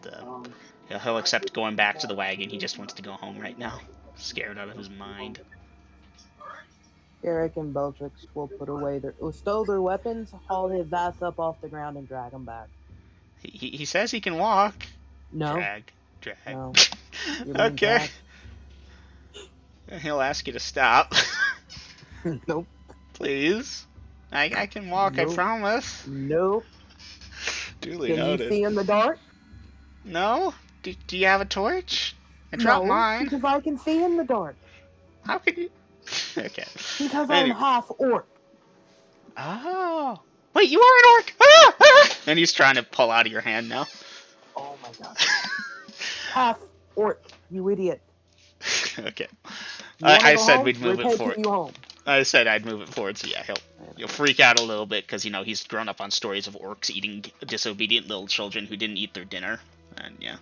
he'll accept going back to the wagon. He just wants to go home right now. Scared out of his mind. Eric and Bellatrix will put away stow their weapons, haul his ass up off the ground, and drag him back. He says he can walk. No. Drag. No. Okay. He'll ask you to stop. Nope. Please. I can walk, Nope. I promise. Nope. Duly Can noted. you see in the dark? No? Do you have a torch? I dropped No, mine. because I can see in the dark. How could you? Okay. Because I'm Anyway. half orc. Oh. Wait, you are an orc! Ah! Ah! And he's trying to pull out of your hand now. Oh my god. Half orc, you idiot. Okay. You want to I go said home? we'd move We're it taking forward. you home. I said I'd move it forward, so yeah, he'll freak out a little bit because he's grown up on stories of orcs eating disobedient little children who didn't eat their dinner, and yeah.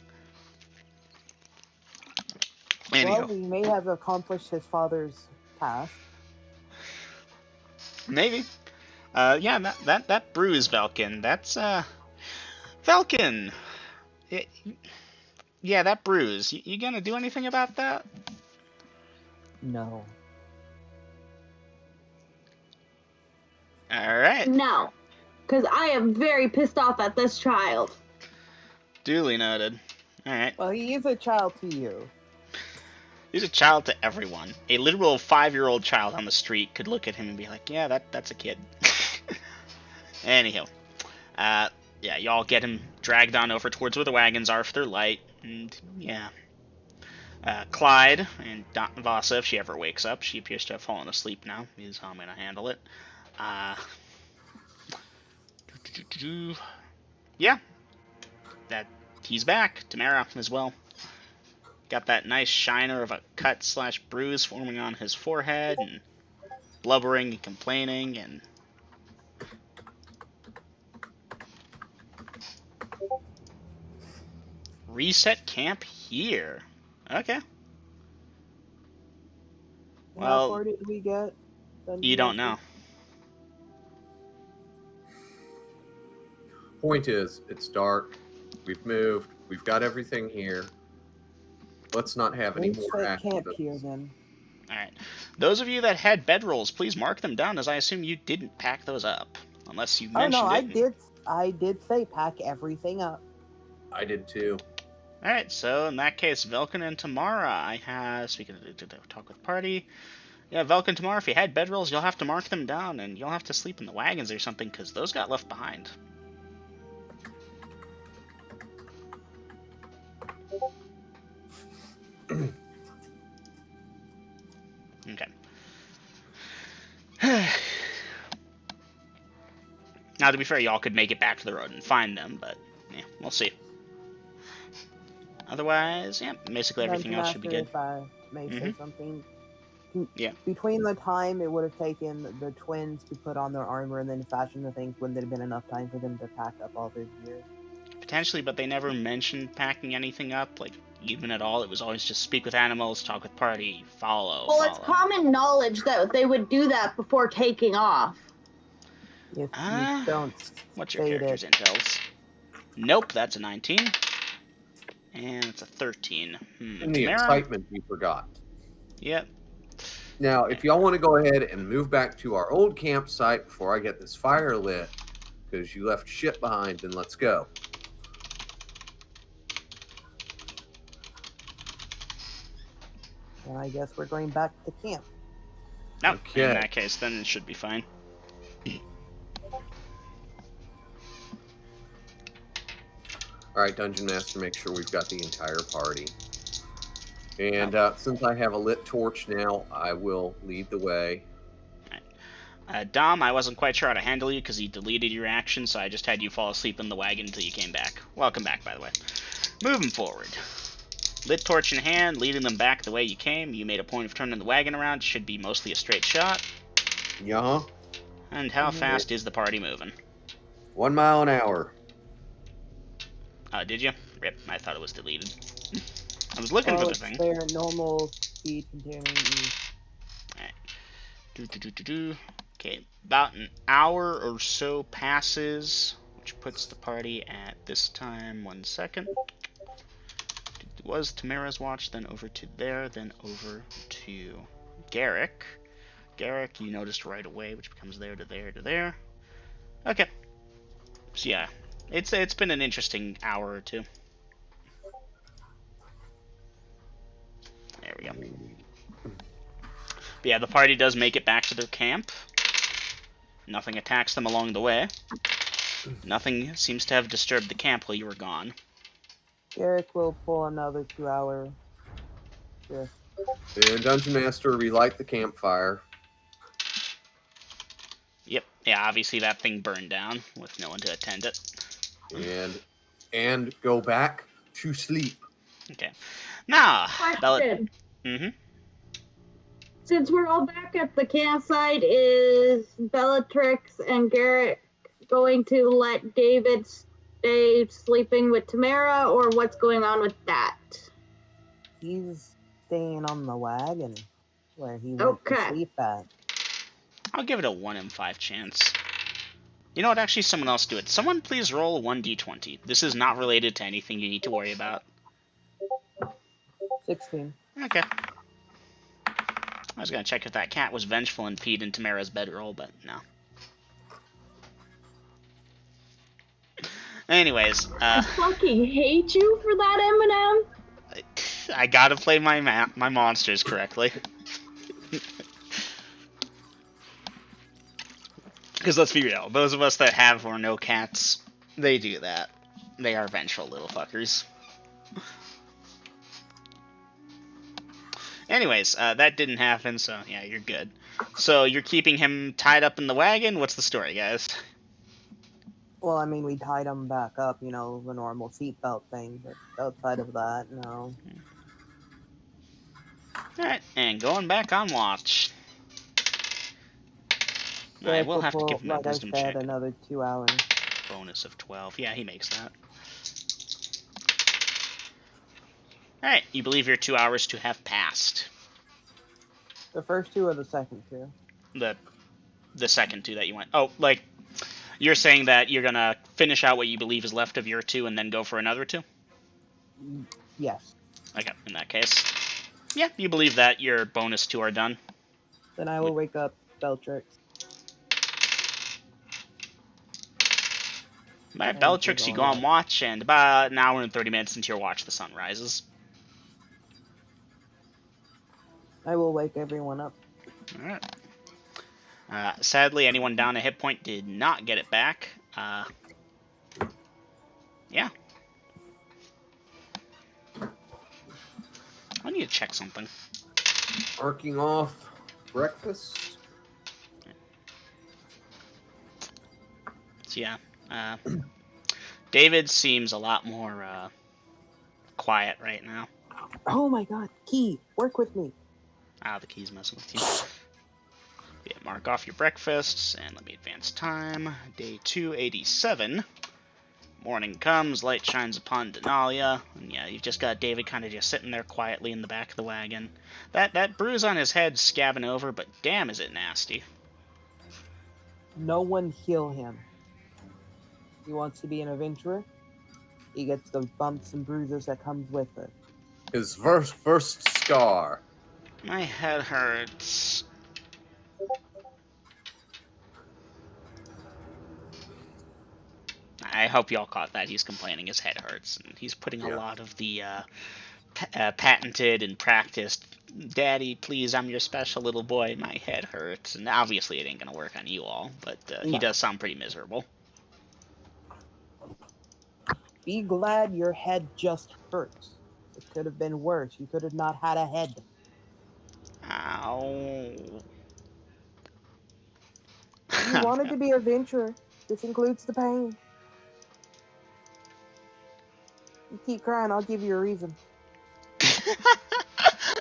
Anyhow, Well, we may have accomplished his father's task. maybe. Yeah, that bruise, Velkin. That's Velkin. Yeah, that bruise. You gonna do anything about that? No. All right. No, because I am very pissed off at this child. Duly noted. All right. Well, he is a child to you. He's a child to everyone. A literal 5-year-old child on the street could look at him and be like, "Yeah, that's a kid." Anyhow, yeah, y'all get him dragged on over towards where the wagons are for their light, and yeah. Clyde and Vasa, if she ever wakes up, she appears to have fallen asleep now, is how I'm going to handle it. Yeah, that he's back. Tamara as well. Got that nice shiner of a cut/bruise forming on his forehead, and blubbering and complaining, and reset camp here. Okay. Well, how far did we get? You don't know. Point is, it's dark. We've moved. We've got everything here. Let's not have any more Reset camp accidents. here then. Alright. Those of you that had bedrolls, please mark them down, as I assume you didn't pack those up. Unless you mentioned it. I did say pack everything up. I did too. Alright, so in that case, Velkin and Tamara, I have... Speaking of talk with party... Yeah, Velkin, Tamara, if you had bedrolls, you'll have to mark them down, and you'll have to sleep in the wagons or something, because those got left behind. Okay. Now, to be fair, y'all could make it back to the road and find them, but yeah, we'll see. Otherwise, yeah, basically everything else should be good. If I may say something. Yeah. Between the time it would have taken the twins to put on their armor and then fashion the things, wouldn't there have been enough time for them to pack up all their gear? Potentially, but they never mentioned packing anything up, like, even at all. It was always just speak with animals, talk with party, follow. It's common knowledge that they would do that before taking off. If you don't what's your character's intels? Nope, that's a 19. And it's a 13. In the excitement, you forgot. Yep. Now, if y'all want to go ahead and move back to our old campsite before I get this fire lit, because you left shit behind, then let's go. And I guess we're going back to camp. No, Okay. In that case, then it should be fine. All right, Dungeon Master, make sure we've got the entire party. And since I have a lit torch now, I will lead the way. Dom, I wasn't quite sure how to handle you because he deleted your action, so I just had you fall asleep in the wagon until you came back. Welcome back, by the way. Moving forward. Lit torch in hand, leading them back the way you came. You made a point of turning the wagon around. It should be mostly a straight shot. Yeah. And how fast is the party moving? 1 mile an hour. Did you? Rip, I thought it was deleted. I was looking for the thing. Their normal speed continuing. Alright. Okay, about an hour or so passes, which puts the party at this time. 1 second. It was Tamara's watch, then over to there, then over to Garrick. Garrick, you noticed right away, which becomes there to there to there. Okay. So yeah, it's been an interesting hour or two. There we go. But yeah, the party does make it back to their camp. Nothing attacks them along the way. Nothing seems to have disturbed the camp while you were gone. Garrick will pull another 2-hour shift. And Dungeon Master, relight the campfire. Yep. Yeah, obviously that thing burned down with no one to attend it. And go back to sleep. Okay. Now, Question. Mm-hmm. Since we're all back at the campsite, is Bellatrix and Garrett going to let David stay sleeping with Tamara, or what's going on with that? He's staying on the wagon where he went to Okay. sleep at. I'll give it a 1 in 5 chance. You know what? Actually, someone else do it. Someone please roll 1d20. This is not related to anything you need to worry about. 16. Okay. I was gonna check if that cat was vengeful and peed in Tamara's bedroll, but no. Anyways, I fucking hate you for that, Eminem. I gotta play my monsters correctly. Because let's be real, those of us that have or know cats, they do that. They are vengeful little fuckers. Anyways, that didn't happen, so yeah, you're good. So you're keeping him tied up in the wagon? What's the story, guys? Well, I mean, we tied him back up, you know, the normal seatbelt thing, but outside of that, no. Alright, and going back on watch. I will have to give him a like I wisdom said, check. another 2 hours. Bonus of 12. Yeah, he makes that. Alright, you believe your 2 hours to have passed. The first 2 or the second 2? The second 2 that you went. Oh, like, you're saying that you're gonna finish out what you believe is left of your 2 and then go for another 2? Yes. Okay, in that case. Yeah, you believe that your bonus 2 are done. Then I will wake up Bellatrix. Alright, Bellatrix, you go on watch, and about an hour and 30 minutes into your watch, the sun rises. I will wake everyone up. Alright. Sadly, anyone down a hit point did not get it back. Yeah. I need to check something. Marking off breakfast. So yeah, David seems a lot more quiet right now. Oh my god, Key, work with me. Ah, the key's messing with you. Yeah, mark off your breakfasts, and let me advance time. Day 287. Morning comes, light shines upon Denalia, and yeah, you've just got David kind of just sitting there quietly in the back of the wagon. That bruise on his head's scabbing over, but damn is it nasty. No one heal him. He wants to be an adventurer. He gets the bumps and bruises that comes with it. His first scar. My head hurts. I hope y'all caught that. He's complaining his head hurts, and he's putting a lot of the patented and practiced, "Daddy, please, I'm your special little boy, my head hurts." And obviously it ain't gonna work on you all, but he does sound pretty miserable. Be glad your head just hurts. It could have been worse. You could have not had a head. Ow. You wanted to be an adventurer. This includes the pain. You keep crying, I'll give you a reason.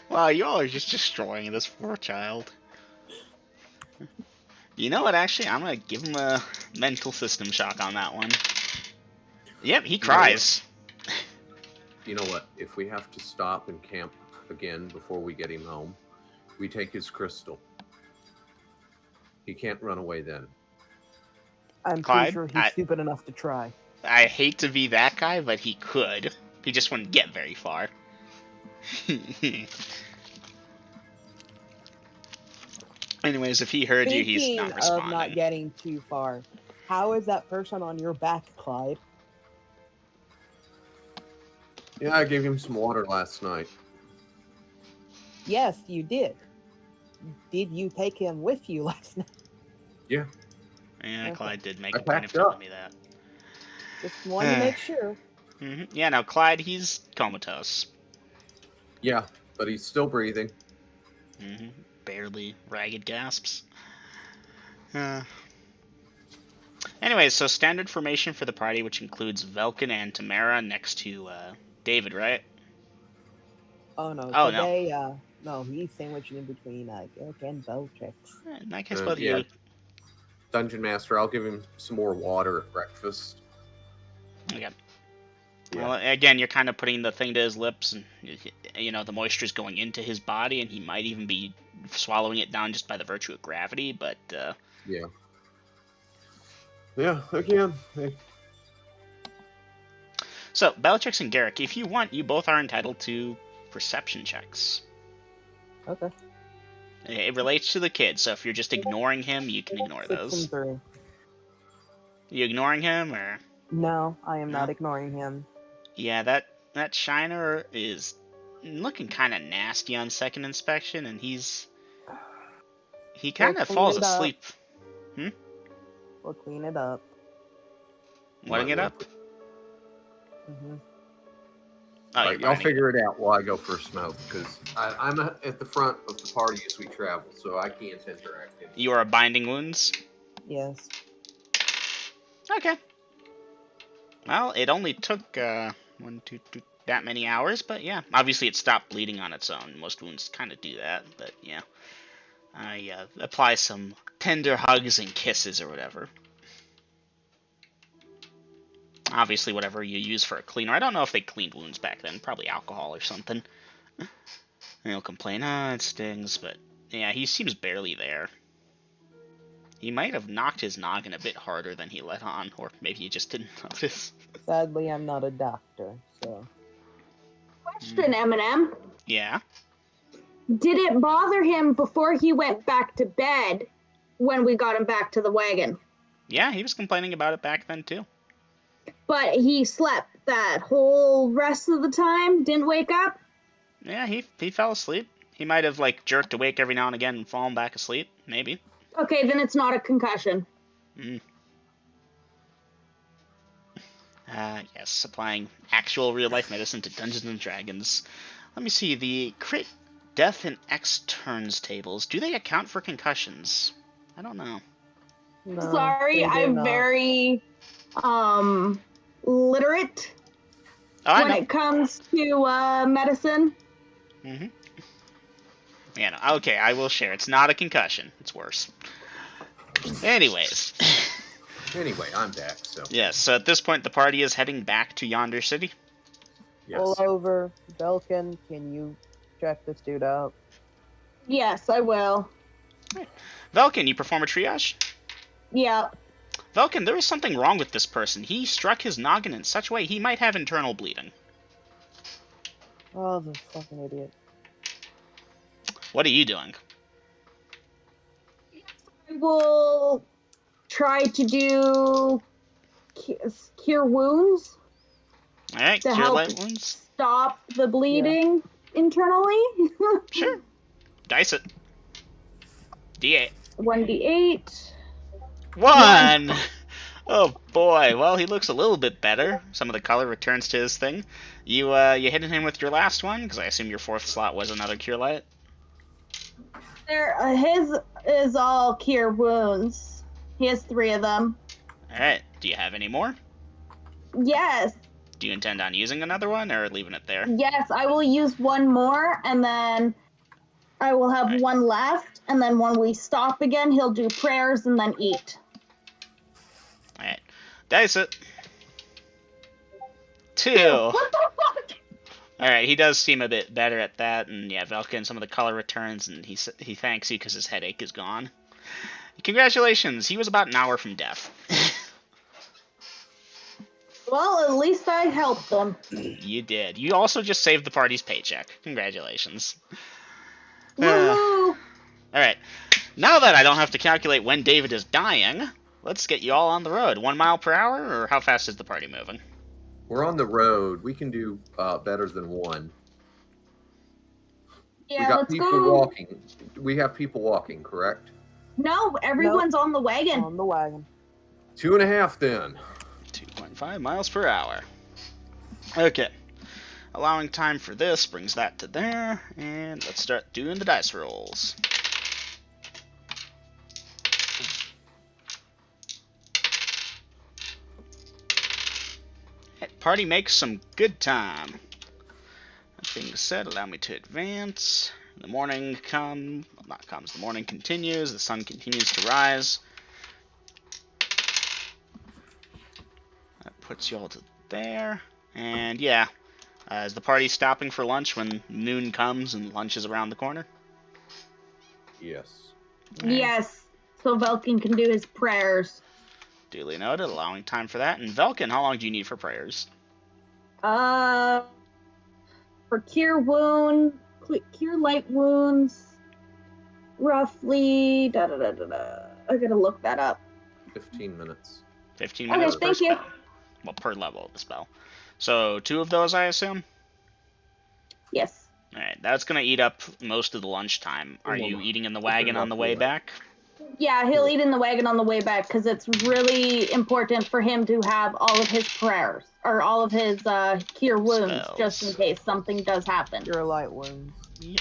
Wow, you all are just destroying this poor child. You know what, actually, I'm gonna give him a mental system shock on that one. Yep, he cries. You know what? If we have to stop and camp again before we get him home, we take his crystal. He can't run away then. I'm Clyde, pretty sure he's stupid enough to try. I hate to be that guy, but he could. He just wouldn't get very far. Anyways, if he heard you, he's not responding. Of not getting too far. How is that person on your back, Clyde? Yeah, I gave him some water last night. Yes, you did. Did you take him with you last night? Yeah. Yeah, Okay. Clyde did make a point of telling me that. Just wanted to make sure. Yeah, no, Clyde, he's comatose. Yeah, but he's still breathing. Barely ragged gasps. Anyway, so standard formation for the party, which includes Velkin and Tamara next to David, right? Oh no, Oh, no. today, no, he's sandwiched in between Garrick and Bellatrix. I guess both of Yeah. you. Dungeon Master, I'll give him some more water at breakfast. Okay. Yeah. Well, again, you're kind of putting the thing to his lips, and the moisture's going into his body, and he might even be swallowing it down just by the virtue of gravity. But Yeah. Yeah, again. So, Bellatrix and Garrick, if you want, you both are entitled to perception checks. Okay. It relates to the kid, so if you're just ignoring him, you can ignore 6 those. and 3. You ignoring him, or? No, I am No? not ignoring him. Yeah, that Shiner is looking kind of nasty on second inspection, and he kind of clean falls it up. asleep. We'll clean it up. Whatting it up? Mm-hmm. Oh, Right, y'all figure it out while I go for a smoke, because I'm at the front of the party as we travel, so I can't interact. You are binding wounds? Yes. Okay. Well, it only took 1, 2, 3, that many hours, but yeah. Obviously, it stopped bleeding on its own. Most wounds kind of do that, but yeah. I apply some tender hugs and kisses or whatever. Obviously, whatever you use for a cleaner. I don't know if they cleaned wounds back then. Probably alcohol or something. And he'll complain, it stings, but yeah, he seems barely there. He might have knocked his noggin a bit harder than he let on, or maybe he just didn't notice. Sadly, I'm not a doctor, so. Question, Eminem. Yeah? Did it bother him before he went back to bed when we got him back to the wagon? Yeah, he was complaining about it back then, too. But he slept that whole rest of the time? Didn't wake up? Yeah, he fell asleep. He might have, jerked awake every now and again and fallen back asleep, maybe. Okay, then it's not a concussion. Yes, applying actual real-life medicine to Dungeons & Dragons. Let me see, the crit, death, and X turns tables. Do they account for concussions? I don't know. No, Sorry, they do I'm not. very, literate Oh, when it comes to, medicine. Yeah, no, okay, I will share. It's not a concussion. It's worse. Anyways. Anyway, I'm back, so. Yes, so at this point, the party is heading back to Yonder City. Yes. Pull over. Belkin, can you check this dude out? Yes, I will. Velkin, you perform a triage? Yeah. Velkin, there is something wrong with this person. He struck his noggin in such a way he might have internal bleeding. Oh, this fucking idiot. What are you doing? I will try to do cure wounds Alright, to cure help light wounds. stop the bleeding internally. Sure. Dice it. D8. 1d8. 1! Oh boy, well he looks a little bit better. Some of the color returns to his thing. You hit him with your last one, because I assume your fourth slot was another cure light. His is all cure wounds. He has 3 of them. Alright, do you have any more? Yes. Do you intend on using another one, or leaving it there? Yes, I will use one more, and then I will have one left, and then when we stop again, he'll do prayers and then eat. Alright. Dice it. 2. What the fuck? Alright, he does seem a bit better at that, and yeah, Velkin, some of the color returns, and he thanks you because his headache is gone. Congratulations, he was about an hour from death. Well, at least I helped them. You did. You also just saved the party's paycheck. Congratulations. Woohoo! Alright, now that I don't have to calculate when David is dying, let's get you all on the road. 1 mile per hour, or how fast is the party moving? We're on the road. We can do better than 1. Yeah, we got let's people go. walking. We have people walking, correct? No, everyone's on the wagon. On the wagon. 2.5 then. 2.5 miles per hour. Okay. allowing time for this brings that to there, and let's start doing the dice rolls. Party makes some good time. That being said, allow me to advance. The morning the morning continues, the sun continues to rise. That puts you all to there. And yeah, is the party stopping for lunch when noon comes and lunch is around the corner? Yes. Yes, so Velkin can do his prayers. Duly noted, allowing time for that. And Velkin, how long do you need for prayers? For cure light wounds, roughly. I gotta look that up. 15 minutes. 15 Okay, minutes per thank you. spell. Well, per level of the spell. So 2 of those, I assume? Yes. Alright, that's gonna eat up most of the lunchtime. Are you eating in the wagon on the way back? Yeah, he'll eat in the wagon on the way back because it's really important for him to have all of his prayers or all of his cure wounds Spells. just in case something does happen. Cure light wounds. Yep.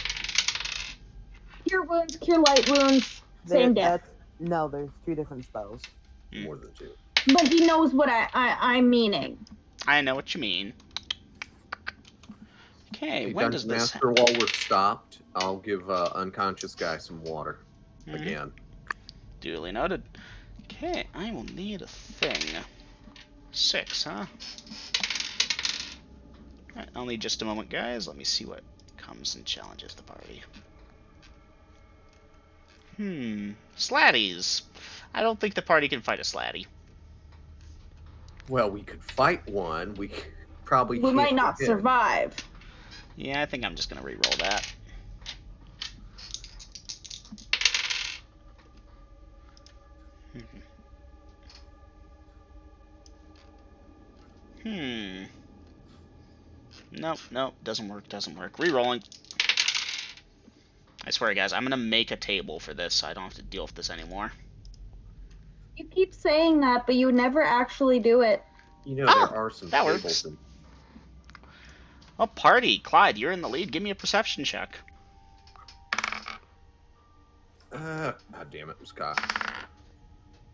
Cure wounds, cure light wounds, same death. No, there's 2 different spells. More than 2. But he knows what I'm meaning. I know what you mean. Okay, Hey, when does Dungeon this Master, while we're stopped, I'll give unconscious guy some water again. Duly noted. Okay, I will need a thing. 6, huh? Alright, I'll need just a moment, guys. Let me see what comes and challenges the party. Slatties. I don't think the party can fight a slatty. Well, we could fight one. We probably We can't might not get him. survive. Yeah, I think I'm just gonna re-roll that. Nope, doesn't work. Re-rolling. I swear, guys, I'm gonna make a table for this so I don't have to deal with this anymore. You keep saying that, but you never actually do it. You know, there are some that tables. works. Oh, party. Clyde, you're in the lead. Give me a perception check. God damn it, Scott.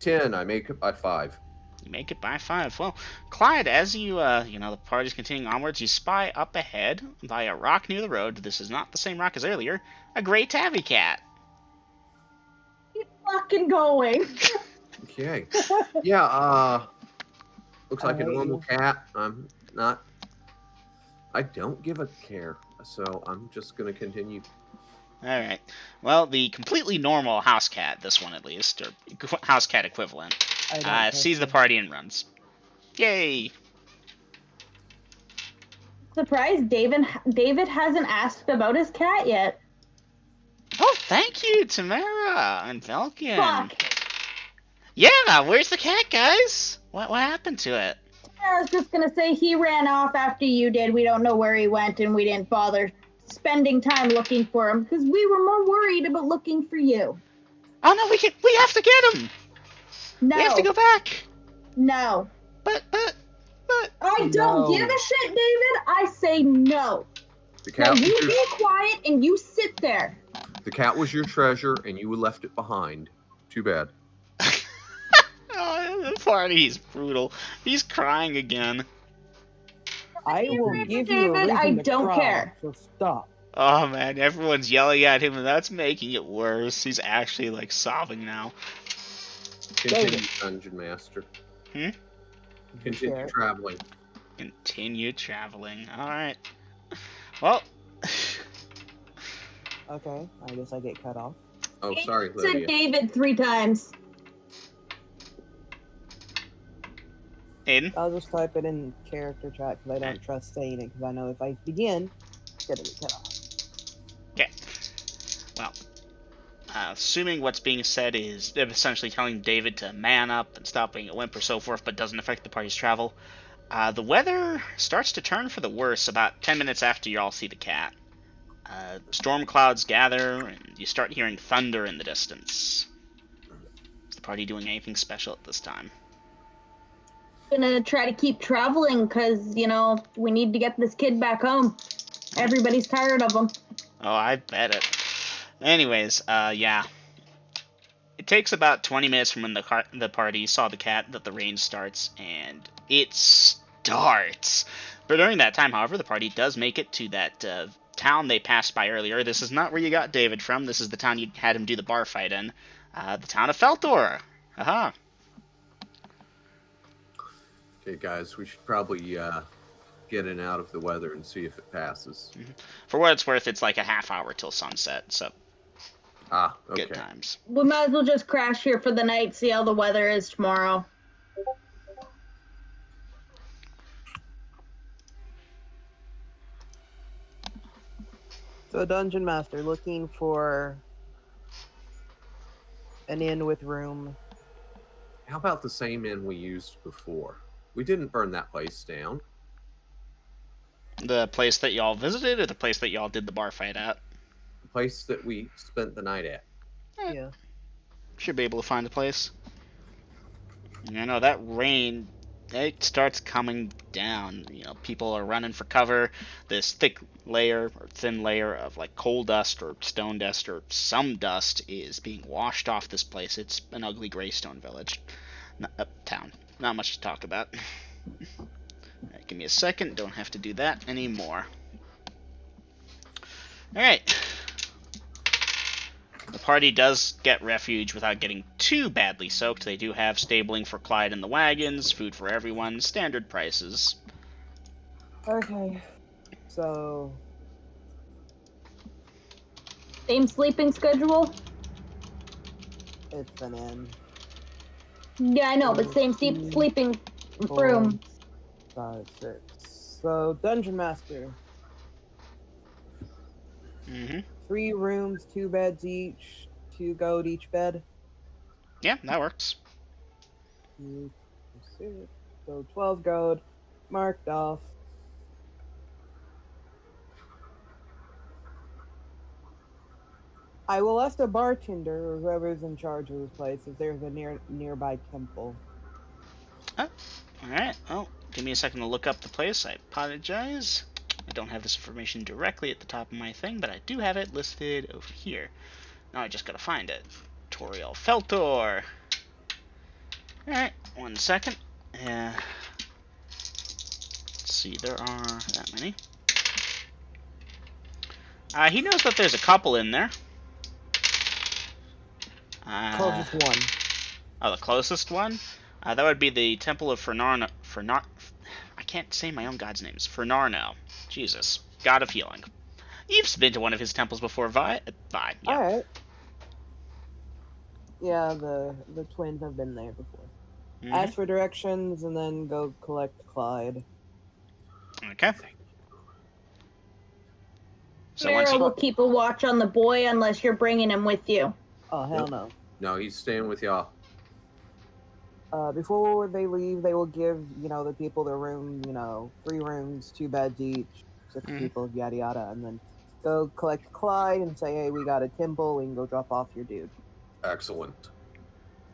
10. I make it by 5. You make it by 5. Well, Clyde, as you, the party's continuing onwards, you spy up ahead by a rock near the road. This is not the same rock as earlier. A gray tabby cat. Keep fucking going. Okay. Yeah, looks like a hate normal you. cat. I don't give a care, so I'm just gonna continue. Alright. Well, the completely normal house cat, this one at least, or house cat equivalent, sees the party and runs. Yay! Surprised David hasn't asked about his cat yet. Oh, thank you, Tamara and Velkin. Fuck. Yeah, where's the cat, guys? What happened to it? I was just gonna say he ran off after you did. We don't know where he went, and we didn't bother spending time looking for him because we were more worried about looking for you. Oh no, we have to get him. No. We have to go back. No. But. I don't give a shit, David. I say no. The Now cat. you be quiet and you sit there. The cat was your treasure, and you left it behind. Too bad. Oh, the party's brutal. He's crying again. I will give you a David, reason I to don't cry, care. So stop. Oh man, everyone's yelling at him, and that's making it worse. He's actually like sobbing now. Continue, Dungeon Master. Continue Sure. traveling. Continue traveling. All right. Well. Okay, I guess I get cut off. Oh, sorry, Said Lydia. David 3 times. Aiden. I'll just type it in character chat because I don't trust saying it because I know if I begin, it's gonna get cut off. Okay. Well, assuming what's being said is essentially telling David to man up and stop being a wimp or so forth, but doesn't affect the party's travel, the weather starts to turn for the worse about 10 minutes after you all see the cat. Storm clouds gather, and you start hearing thunder in the distance. Is the party doing anything special at this time? gonna try to keep traveling because, we need to get this kid back home. Everybody's tired of him. Oh, I bet it. Anyways, yeah. It takes about 20 minutes from when the party saw the cat that the rain starts, and it starts. But during that time, however, the party does make it to that town they passed by earlier. This is not where you got David from. This is the town you had him do the bar fight in. The town of Feltor. Aha. Okay, guys, we should probably get in out of the weather and see if it passes. For what it's worth, it's like a half hour till sunset, so Okay. good times. We might as well just crash here for the night, see how the weather is tomorrow. So, Dungeon Master, looking for an inn with room. How about the same inn we used before? We didn't burn that place down. The place that y'all visited, or the place that y'all did the bar fight at? The place that we spent the night at. Yeah. Should be able to find a place. You know, that rain, it starts coming down. People are running for cover. This thick layer or thin layer of like coal dust or stone dust or some dust is being washed off this place. It's an ugly gray stone village. Town. Not much to talk about. Alright, give me a second. Don't have to do that anymore. Alright. The party does get refuge without getting too badly soaked. They do have stabling for Clyde and the wagons, food for everyone, standard prices. Okay. So, Same sleeping schedule? it's an inn. Yeah, I know, but same sleeping room. 5, 6. So, Dungeon Master. 3 rooms, 2 beds each, 2 gold each bed. Yeah, that works. 2, 6. So 12 gold, marked off. I will ask the bartender or whoever's in charge of this place if there's a nearby temple. Oh, alright. Oh, give me a second to look up the place. I apologize. I don't have this information directly at the top of my thing, but I do have it listed over here. Now I just gotta find it. Toriel Feltor. Alright, 1 second. Let's see, there are that many. He knows that there's a couple in there. Closest one. Oh, the closest one? That would be the Temple of Fernarno. I can't say my own god's names. Fernarno. Jesus. God of healing. You've been to one of his temples before, Vi. Yeah. Alright. Yeah, the twins have been there before. Ask for directions and then go collect Clyde. Okay. So Mara will keep a watch on the boy unless you're bringing him with you. Oh, hell no. No, he's staying with y'all. Before they leave, they will give, the people their room, 3 rooms, 2 beds each, 6 people, yada yada, and then go collect Clyde and say, hey, we got a temple, we can go drop off your dude. Excellent.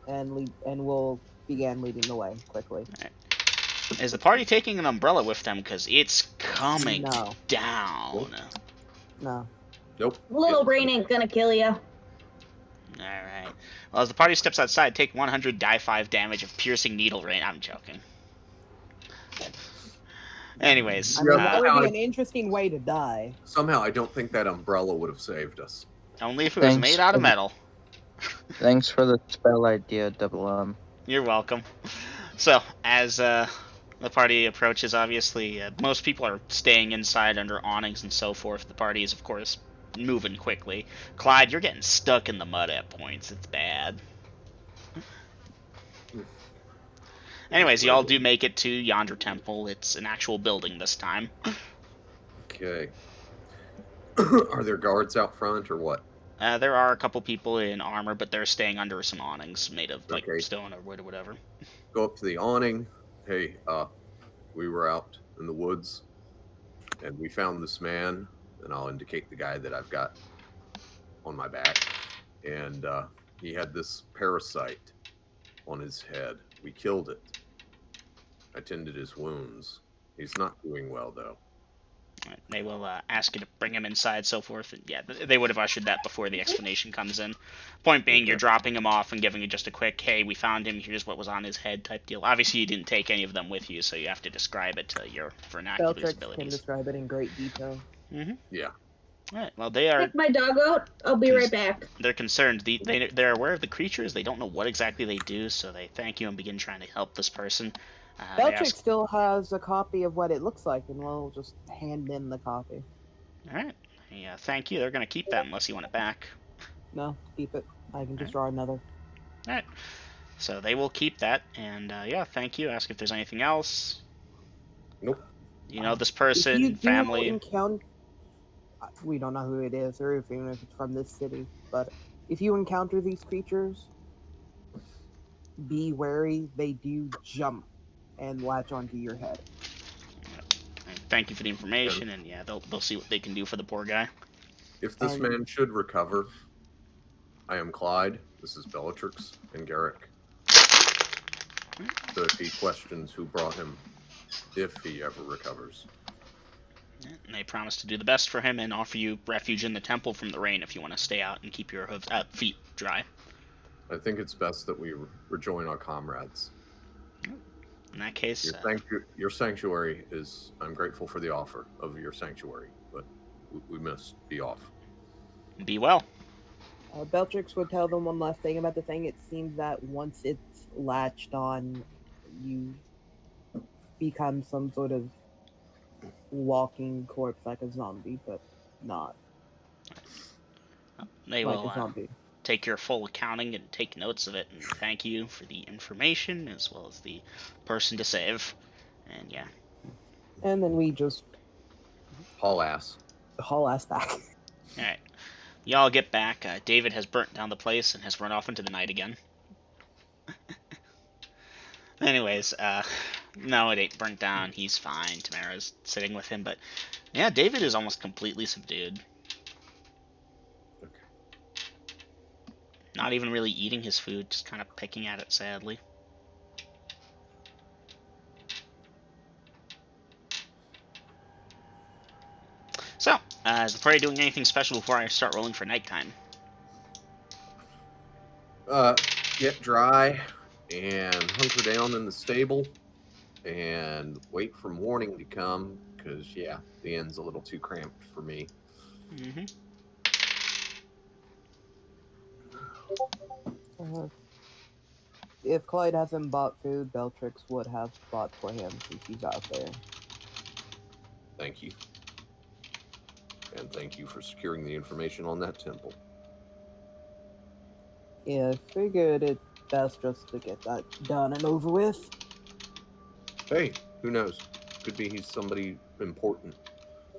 And we'll begin leading the way quickly. Right. Is the party taking an umbrella with them? Because it's coming down. No. Nope. Little rain ain't gonna kill you. Alright. Well, as the party steps outside, take 100 die 5 damage of piercing needle rain. I'm joking. Anyways. I mean, that would be an interesting way to die. Somehow, I don't think that umbrella would have saved us. Only if it was made out of metal. Thanks for the spell idea, Double M. You're welcome. So, as the party approaches, obviously, most people are staying inside under awnings and so forth. The party is, of course, moving quickly. Clyde, you're getting stuck in the mud at points. It's bad. Anyways, y'all do make it to yonder temple. It's an actual building this time. Okay. Are there guards out front or what? There are a couple people in armor, but they're staying under some awnings made of like stone or wood or whatever. Go up to the awning. Hey, we were out in the woods and we found this man, and I'll indicate the guy that I've got on my back. And he had this parasite on his head. We killed it. I tended his wounds. He's not doing well, though. They will ask you to bring him inside, so forth. And yeah, they would have ushered that before the explanation comes in. Point being, Okay. you're dropping him off and giving you just a quick, hey, we found him, here's what was on his head type deal. Obviously, you didn't take any of them with you, so you have to describe it to your vernacular Beltrix abilities. can describe it in great detail. Mm-hmm. Yeah. All right, well, they are... Take my dog out. I'll be right back. They're concerned. They're aware of the creatures. They don't know what exactly they do, so they thank you and begin trying to help this person. Beltrix still has a copy of what it looks like, and we'll just hand them the copy. All right. Yeah, thank you. They're going to keep that unless you want it back. No, keep it. I can just draw another. All right. So they will keep that, and yeah, thank you. Ask if there's anything else. Nope. You know this If person, you do family. encounter, we don't know who it is, or even if it's from this city, but if you encounter these creatures, be wary. They do jump and latch onto your head. Thank you for the information, and yeah, they'll see what they can do for the poor guy. If this man should recover, I am Clyde. This is Bellatrix and Garrick. So if he questions who brought him, if he ever recovers. And they promise to do the best for him and offer you refuge in the temple from the rain if you want to stay out and keep your feet dry. I think it's best that we rejoin our comrades. In that case, your sanctuary is... I'm grateful for the offer of your sanctuary, but we must be off. Be well. Beltrix would tell them one last thing about the thing. It seems that once it's latched on, you become some sort of walking corpse like a zombie, but not. They like will a zombie. Take your full accounting and take notes of it, and thank you for the information as well as the person to save. And yeah. And then we just haul ass back. All right. Y'all get back. David has burnt down the place and has run off into the night again. Anyways, no, it ain't burnt down. He's fine. Tamara's sitting with him, but yeah, David is almost completely subdued. Okay. Not even really eating his food, just kind of picking at it sadly. So, is the party doing anything special before I start rolling for nighttime? Get dry and hunker down in the stable and wait for morning to come, because, yeah, the end's a little too cramped for me. Mm-hmm. If Clyde hasn't bought food, Beltrix would have bought for him since he's out there. Thank you. And thank you for securing the information on that temple. Yeah, figured it best just to get that done and over with. Hey, who knows? Could be he's somebody important,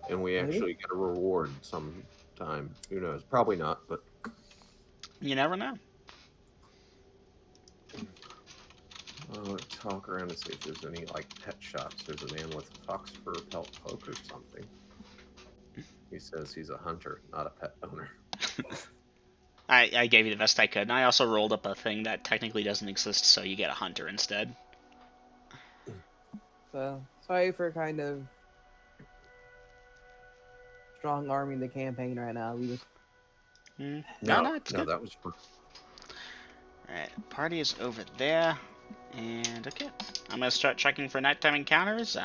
and we actually get a reward sometime. Who knows? Probably not, but... You never know. I'll talk around and see if there's any, like, pet shops. There's a man with a fox fur pelt cloak or something. He says he's a hunter, not a pet owner. I gave you the best I could, and I also rolled up a thing that technically doesn't exist, so you get a hunter instead. So, sorry for kind of strong-arming the campaign right now. We just... No, it's no, good. that was fun. Alright, party is over there. And okay, I'm gonna start checking for nighttime encounters.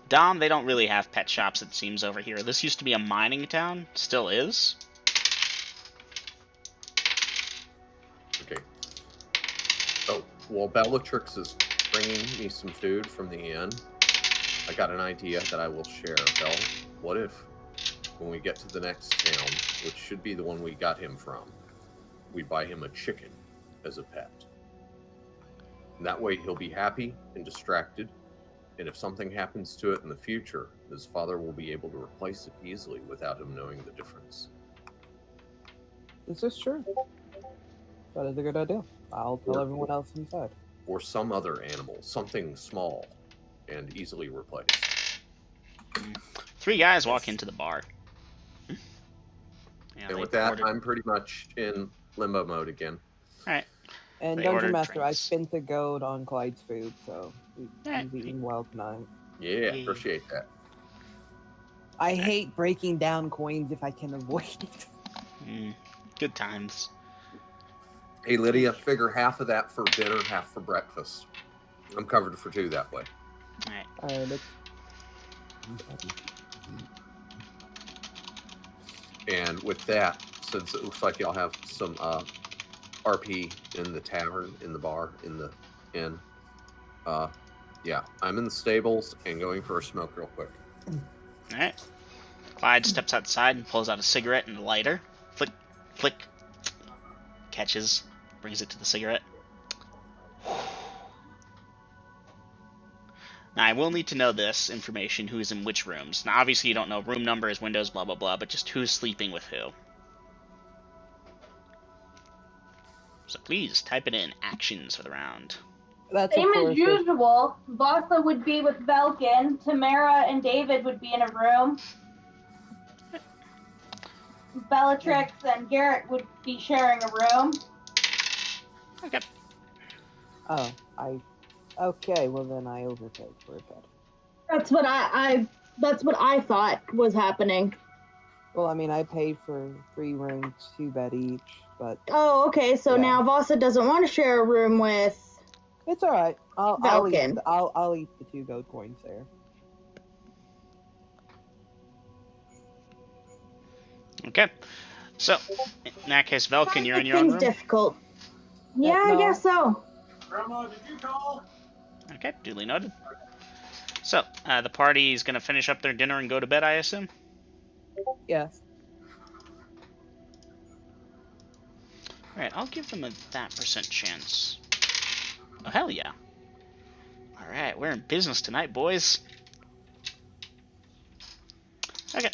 Dom, they don't really have pet shops, it seems, over here. This used to be a mining town, still is. Okay. Oh, while Bellatrix is bringing me some food from the inn, I got an idea that I will share. Belle, what if, when we get to the next town, which should be the one we got him from, we buy him a chicken as a pet? And that way he'll be happy and distracted, and if something happens to it in the future, his father will be able to replace it easily without him knowing the difference. This is true. That is a good idea. I'll tell everyone else inside. Or some other animal, something small and easily replaced. 3 guys walk into the bar. And with that, I'm pretty much in limbo mode again. Alright. And They Dungeon ordered Master, I drinks. spent the gold on Clyde's food, so Yeah. he's eating well tonight. Yeah, Yeah. appreciate that. I hate breaking down coins if I can avoid it. Good times. Hey, Lydia, figure half of that for dinner, half for breakfast. I'm covered for 2 that way. All right. Alright, let's... And with that, since it looks like y'all have some RP in the tavern, in the bar, in the inn, yeah, I'm in the stables and going for a smoke real quick. All right. Clyde steps outside and pulls out a cigarette and a lighter. Flick, flick. Catches, brings it to the cigarette. Now, I will need to know this information, who's in which rooms. Now, obviously, you don't know room numbers, windows, blah, blah, blah, but just who's sleeping with who. So please, type it in. Actions for the round. That's Same of as course usual. Vasa would be with Velkin. Tamara and David would be in a room. Bellatrix and Garrett would be sharing a room. Okay. Oh, okay, well then I overpaid for a bed. That's what that's what I thought was happening. Well, I mean, I paid for 3 rooms, 2 bed each, but Oh, okay. So Yeah. now Vasa doesn't want to share a room with. it's all right. I'll Velkin. eat the 2 gold coins there. Okay. So, in that case, Velkin, you're in your own Things room? difficult. Yeah, I no. guess so. Grandma, did you call? Okay, duly noted. So, the party is going to finish up their dinner and go to bed, I assume? Yes. Alright, I'll give them that % chance. Oh, hell yeah. Alright, we're in business tonight, boys. Okay.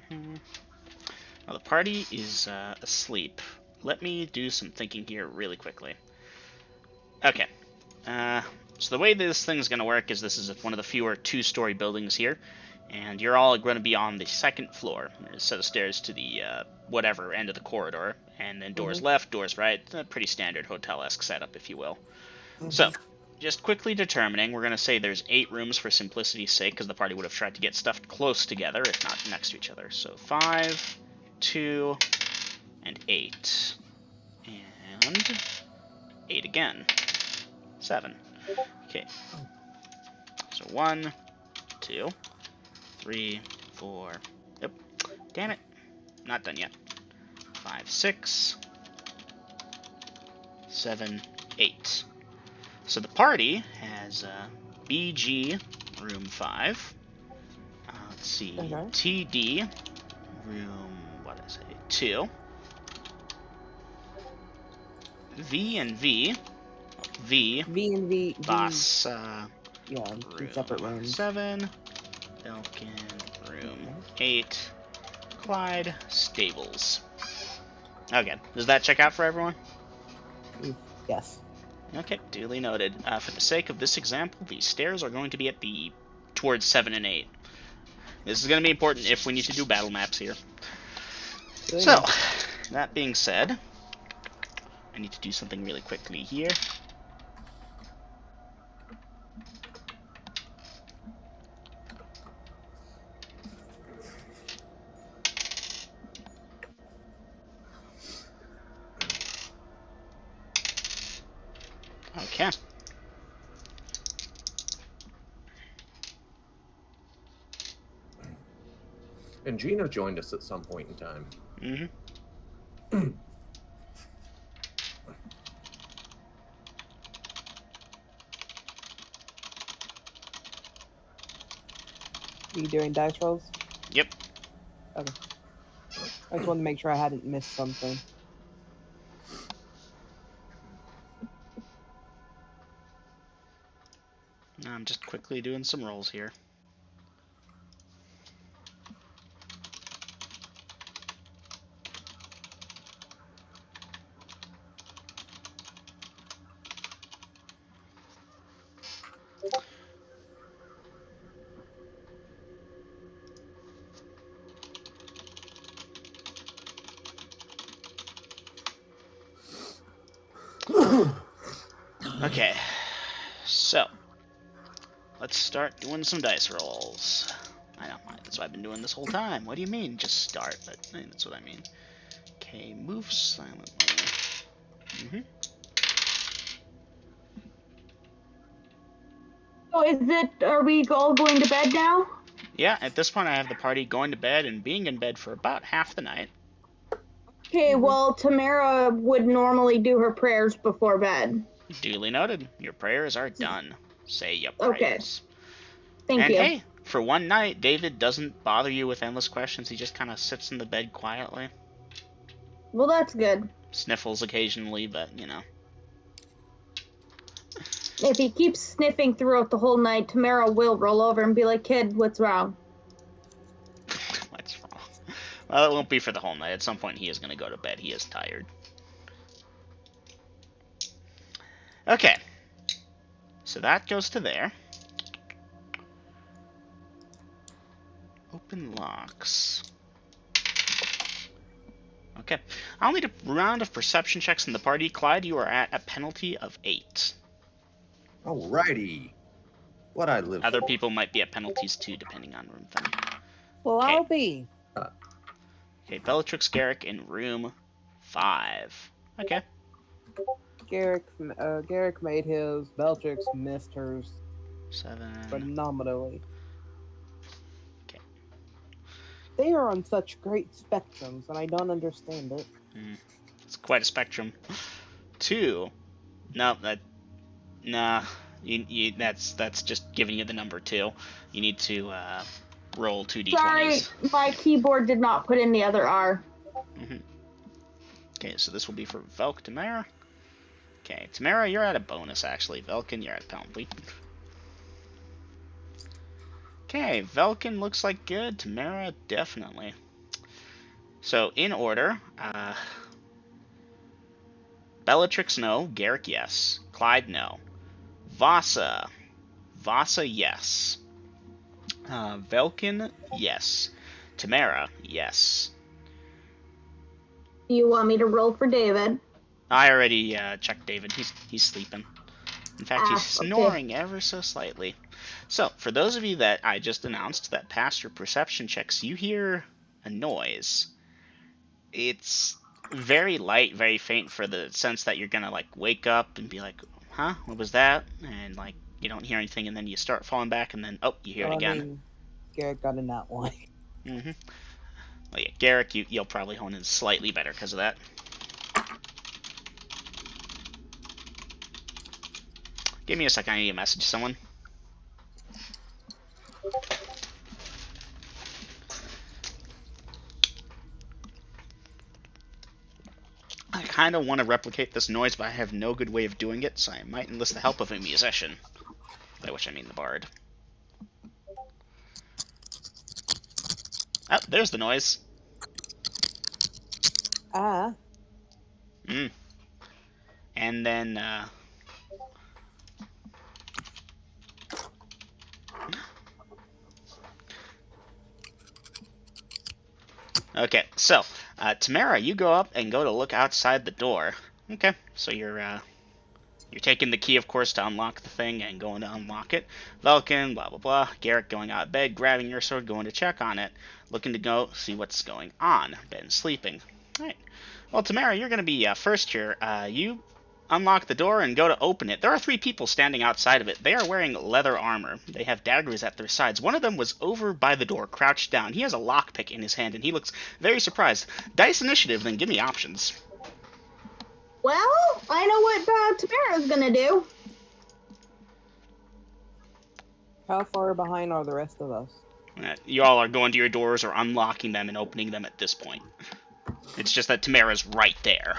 Well, the party is asleep. Let me do some thinking here really quickly. Okay. So the way this thing's going to work is this is one of the fewer 2-story buildings here, and you're all going to be on the 2nd floor. There's a set of stairs to the whatever end of the corridor, and then doors left, doors right. A pretty standard hotel-esque setup, if you will. So, just quickly determining, we're going to say there's 8 rooms for simplicity's sake, because the party would have tried to get stuffed close together, if not next to each other. So 5, 2, and 8. And 8 again. 7. Okay. So 1, 2, 3, 4. Yep. Damn it. Not done yet. 5, 6, 7, 8. So the party has BG room 5. Let's see. Okay. TD room, what did I say? 2. V and V. V. V and V. Boss. Yeah, 2 separate rooms. 7. Belkin room 8. Clyde stables. Okay, does that check out for everyone? Yes. Okay, duly noted. For the sake of this example, the stairs are going to be at towards 7 and 8. This is going to be important if we need to do battle maps here. So, that being said, I need to do something really quickly here. Okay. And Gina joined us at some point in time. Mm-hmm. Are you doing dice rolls? Yep. Okay. I just wanted to make sure I hadn't missed something. I'm just quickly doing some rolls here. Okay, so let's start doing some dice rolls. I know, that's what I've been doing this whole time. What do you mean, just start? But that's what I mean. Okay, move silently. So are we all going to bed now? Yeah, at this point I have the party going to bed and being in bed for about half the night. Okay, well, Tamara would normally do her prayers before bed. Duly noted. Your prayers are done. Say your Okay. prayers. Thank And you. hey, for one night, David doesn't bother you with endless questions. He just kind of sits in the bed quietly. Well, that's good. Sniffles occasionally, but you know. If he keeps sniffing throughout the whole night, Tamara will roll over and be like, "Kid, what's wrong?" What's wrong? Well, it won't be for the whole night. At some point, he is going to go to bed. He is tired. Okay. So that goes to there. Open locks. Okay. I'll need a round of perception checks in the party. Clyde, you are at a penalty of 8. Alrighty. What I live Other for. people might be at penalties too, depending on room thing. Well, Okay. I'll be. Okay, Bellatrix Garrick in room 5. Okay. Garrick made his. Bellatrix missed hers 7. phenomenally. Okay. They are on such great spectrums, and I don't understand it. It's quite a spectrum. 2. No, nah. That's just giving you the number 2. You need to roll 2 d20s. Sorry, my keyboard did not put in the other R. Okay, so this will be for Velk Tamara. Okay, Tamara, you're at a bonus actually. Velkin, you're at penalty. Okay, Velkin looks like good. Tamara, definitely. So, in order, Bellatrix, no. Garrick, yes. Clyde, no. Vasa, yes. Velkin, yes. Tamara, yes. Do you want me to roll for David? I already checked David. He's sleeping. In fact, he's okay. snoring ever so slightly. So, for those of you that I just announced that passed your perception checks, you hear a noise. It's very light, very faint for the sense that you're gonna, like, wake up and be like, huh, what was that? And, like, you don't hear anything, and then you start falling back, and then, oh, you hear it again. I mean, Garrick got in that one. Well, yeah, Garrick, you'll probably hone in slightly better because of that. Give me a second, I need to message someone. I kind of want to replicate this noise, but I have no good way of doing it, so I might enlist the help of a musician. By which I mean the bard. Oh, there's the noise. And then, okay, so, Tamara, you go up and go to look outside the door. Okay, so you're taking the key, of course, to unlock the thing and going to unlock it. Velkin, blah, blah, blah. Garrick going out of bed, grabbing your sword, going to check on it. Looking to go see what's going on. Ben sleeping. Alright. Well, Tamara, you're going to be first here. You unlock the door and go to open it. There are 3 people standing outside of it. They are wearing leather armor. They have daggers at their sides. One of them was over by the door, crouched down. He has a lockpick in his hand, and he looks very surprised. Dice initiative, then give me options. Well, I know what Tamara's gonna do. How far behind are the rest of us? You all are going to your doors or unlocking them and opening them at this point. It's just that Tamara's right there.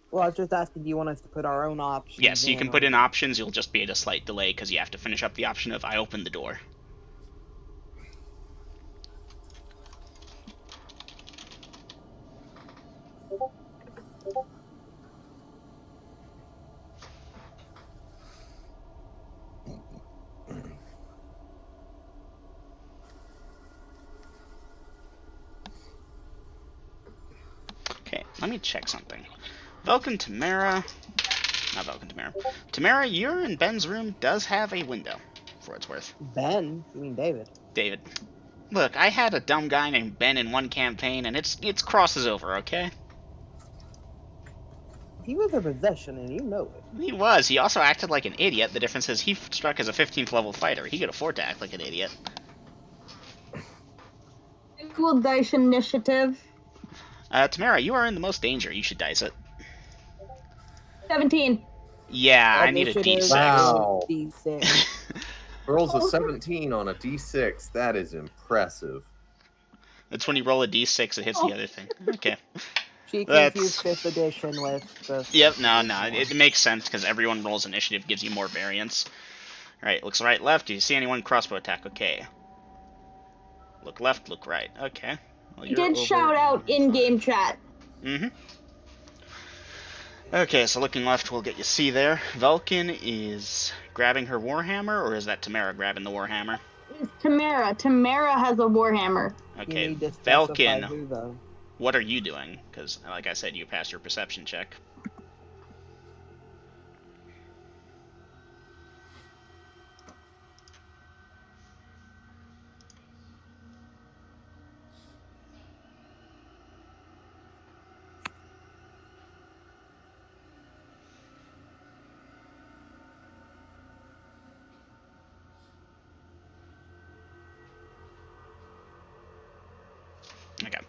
Well, I was just asking, do you want us to put our own options? Yes, you can put in options. You'll just be at a slight delay because you have to finish up the option of I open the door. Okay, let me check something. Velkin, Tamara... Not Velkin, Tamara. Tamara, your in Ben's room does have a window, for what it's worth. Ben? You mean David? David. Look, I had a dumb guy named Ben in one campaign, and it's crosses over, okay? He was a possession, and you know it. He was. He also acted like an idiot. The difference is he struck as a 15th level fighter. He could afford to act like an idiot. Will dice initiative. Tamara, you are in the most danger. You should dice it. 17. Yeah, I need a Initiative D6. Wow. D6. Rolls a 17 on a d6. That is impressive. That's when you roll a D6, it hits the other thing. Okay. She That's- confused 5th edition with the... Yep, no, it makes sense because everyone rolls initiative, gives you more variance. Alright, looks right, left. Do you see anyone crossbow attack? Okay. Look left, look right. Okay. Well, You did shout out in-game chat. Mm-hmm. Okay, so looking left will get you C there. Velkin is grabbing her warhammer, or is that Tamara grabbing the warhammer? It's Tamara. Tamara has a warhammer. Okay, You need to specify Velkin, who, though. what are you doing? Because, like I said, you passed your perception check. Okay.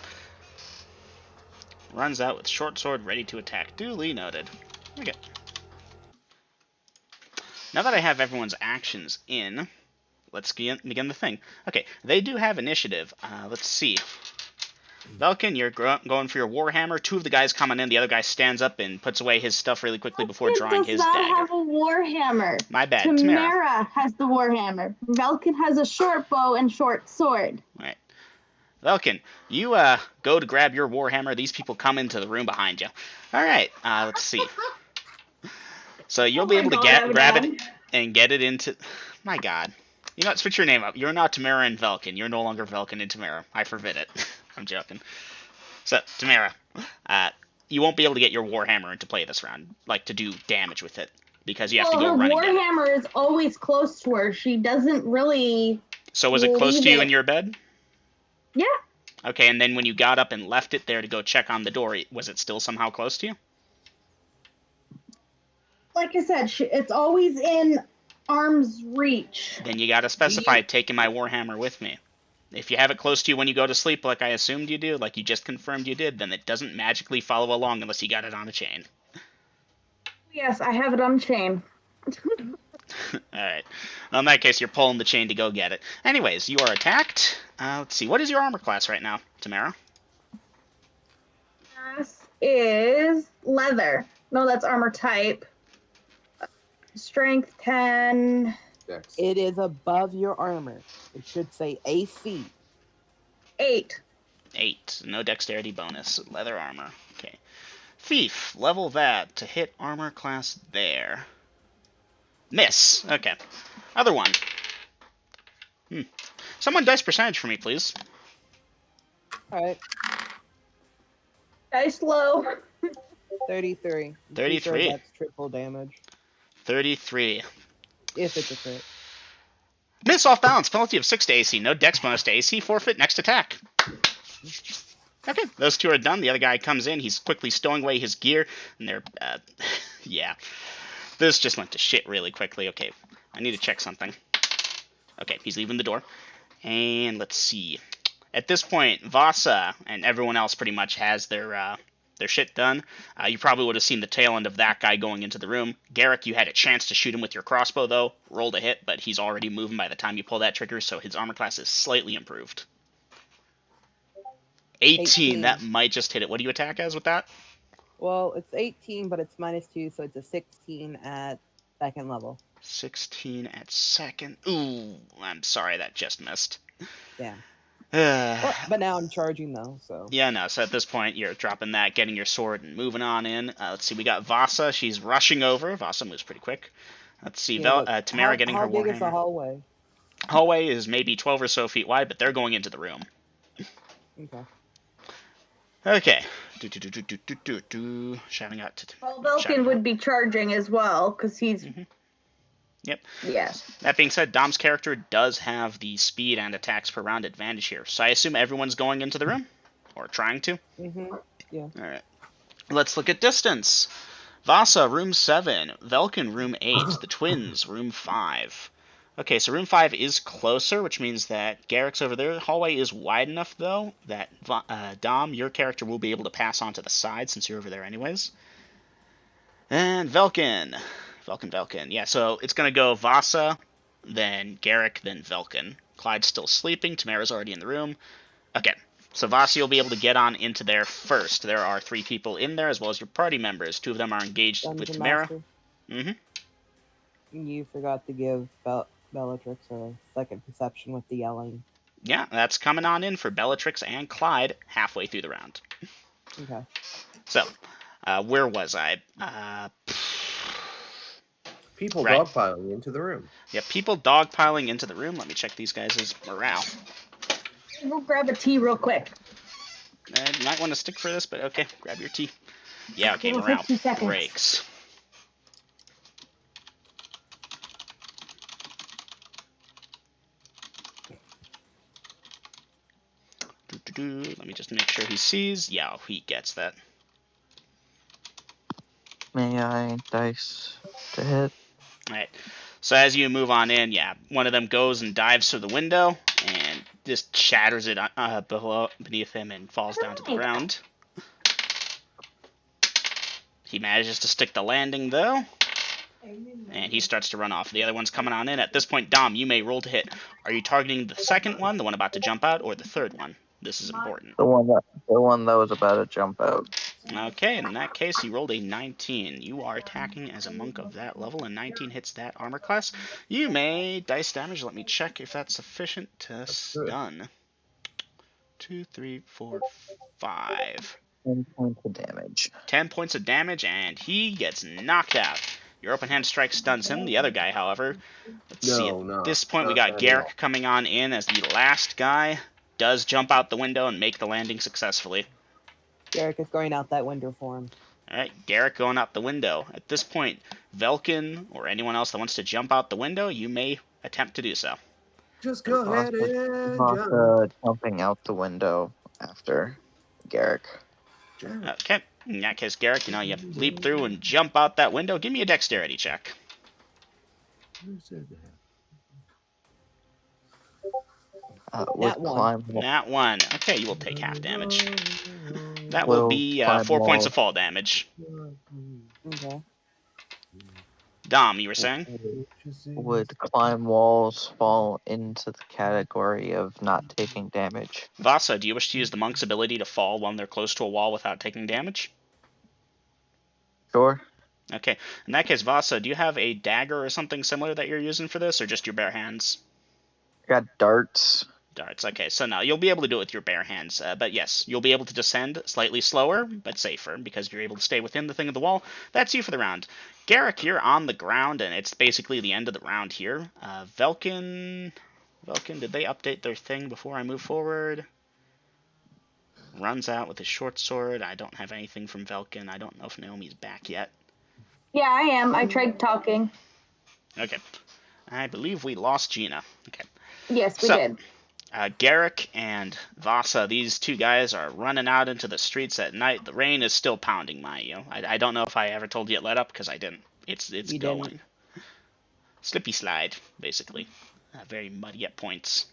Runs out with short sword ready to attack. Duly noted. Okay. Now that I have everyone's actions in, let's begin the thing. Okay, they do have initiative. Let's see. Velkin, you're going for your warhammer. Two of the guys coming in. The other guy stands up and puts away his stuff really quickly before drawing his does not dagger. have a warhammer. My bad, Tamara. Tamara has the warhammer. Velkin has a short bow and short sword. Right. Velkin, you go to grab your warhammer. These people come into the room behind you. All right. Let's see. So you'll be able to grab it and get it into. My God. You know what? Switch your name up. You're not Tamara and Velkin. You're no longer Velkin and Tamara. I forbid it. I'm joking. So Tamara, you won't be able to get your warhammer into play this round, like to do damage with it, because you have to go run and get it. Her warhammer is always close to her. She doesn't really. So was it close to you in your bed? Yeah. Okay, and then when you got up and left it there to go check on the door, was it still somehow close to you? Like I said, it's always in arm's reach. Then you gotta specify taking my warhammer with me. If you have it close to you when you go to sleep, like I assumed you do, like you just confirmed you did, then it doesn't magically follow along unless you got it on a chain. Yes, I have it on chain. Alright. Well, in that case, you're pulling the chain to go get it. Anyways, you are attacked. Let's see. What is your armor class right now, Tamara? This is leather. No, that's armor type. Strength 10. Dex. It is above your armor. It should say AC. 8. 8. No dexterity bonus. Leather armor. Okay. Thief. Level that to hit armor class there. Miss. Okay. Other one. Someone dice percentage for me, please. Alright. Dice low. 33. 33. Sure that's triple damage. 33. If it's a crit. Miss off balance. Penalty of 6 to AC. No dex bonus to AC. Forfeit next attack. Okay, those two are done. The other guy comes in. He's quickly stowing away his gear. And they're, yeah. This just went to shit really quickly. Okay, I need to check something. Okay, he's leaving the door. And let's see. At this point, Vasa and everyone else pretty much has their shit done. You probably would have seen the tail end of that guy going into the room. Garrick, you had a chance to shoot him with your crossbow, though. Rolled a hit, but he's already moving by the time you pull that trigger, so his armor class is slightly improved. 18, that might just hit it. What do you attack as with that? Well, it's 18, but it's -2, so it's a 16 at second level. 16 at second. Ooh, I'm sorry, that just missed. Yeah. But now I'm charging, though, so... Yeah, no, so at this point, you're dropping that, getting your sword, and moving on in. Let's see, we got Vasa. She's rushing over. Vasa moves pretty quick. Let's see, Tamara getting her warhammer. How big is the hallway? Hallway is maybe 12 or so feet wide, but they're going into the room. Okay. Okay, Shouting out to. Well, Velkin would be charging as well, because he's. Yep. Yeah. That being said, Dom's character does have the speed and attacks per round advantage here, so I assume everyone's going into the room, or trying to. Yeah. All right. Let's look at distance. Vasa, room 7. Velkin, room 8. The twins, room 5. Okay, so room 5 is closer, which means that Garrick's over there. The hallway is wide enough, though, that Dom, your character, will be able to pass on to the side since you're over there anyways. And Velkin. Velkin. Yeah, so it's going to go Vasa, then Garrick, then Velkin. Clyde's still sleeping. Tamara's already in the room. Okay, so Vasa will be able to get on into there first. There are 3 people in there, as well as your party members. 2 of them are engaged with Tamara. You forgot to give Bellatrix a second perception with the yelling. Yeah, that's coming on in for Bellatrix and Clyde halfway through the round. Okay. So, where was I? People Right. dogpiling into the room. Yeah, people dogpiling into the room. Let me check these guys' morale. We'll grab a tea real quick. You might want to stick for this, but okay, grab your tea. Yeah, okay, It'll morale take 2 seconds. breaks. Let me just make sure he sees. Yeah, he gets that. May I dice to hit? Alright, so as you move on in, yeah, one of them goes and dives through the window and just shatters it beneath him and falls down to the ground. He manages to stick the landing, though, and he starts to run off. The other one's coming on in. At this point, Dom, you may roll to hit. Are you targeting the second one, the one about to jump out, or the third one? This is important. The one that was about to jump out. Okay, in that case, you rolled a 19. You are attacking as a monk of that level, and 19 hits that armor class. You may dice damage. Let me check if that's sufficient to stun. 2, 3, 4, 5. 10 points of damage. 10 points of damage, and he gets knocked out. Your open hand strike stuns him. The other guy, however, let's see. At this point, we got Garrick coming on in as the last guy. Does jump out the window and make the landing successfully. Garrick is going out that window for him. Alright, Garrick going out the window. At this point, Velkin or anyone else that wants to jump out the window, you may attempt to do so. Just go ahead and jump. Jumping out the window after Garrick. Okay, in that case, Garrick, you have to leap through and jump out that window. Give me a dexterity check. Who said that? Nat 1. Nat 1. Okay, you will take half damage. That will be 4 points of fall damage. Okay. Dom, you were saying? Would climb walls fall into the category of not taking damage? Vasa, do you wish to use the monk's ability to fall when they're close to a wall without taking damage? Sure. Okay. In that case, Vasa, do you have a dagger or something similar that you're using for this, or just your bare hands? Got darts. Darts. Okay, so no, you'll be able to do it with your bare hands. But yes, you'll be able to descend slightly slower, but safer, because you're able to stay within the thing of the wall. That's you for the round. Garrick, you're on the ground, and it's basically the end of the round here. Velkin, did they update their thing before I move forward? Runs out with his short sword. I don't have anything from Velkin. I don't know if Naomi's back yet. Yeah, I am. I tried talking. Okay. I believe we lost Gina. Okay. Yes, we did. Garrick and Vasa, these 2 guys are running out into the streets at night. The rain is still pounding, mind you. I don't know if I ever told you it let up, because I didn't. It's You going. didn't. Slippy slide, basically. Very muddy at points.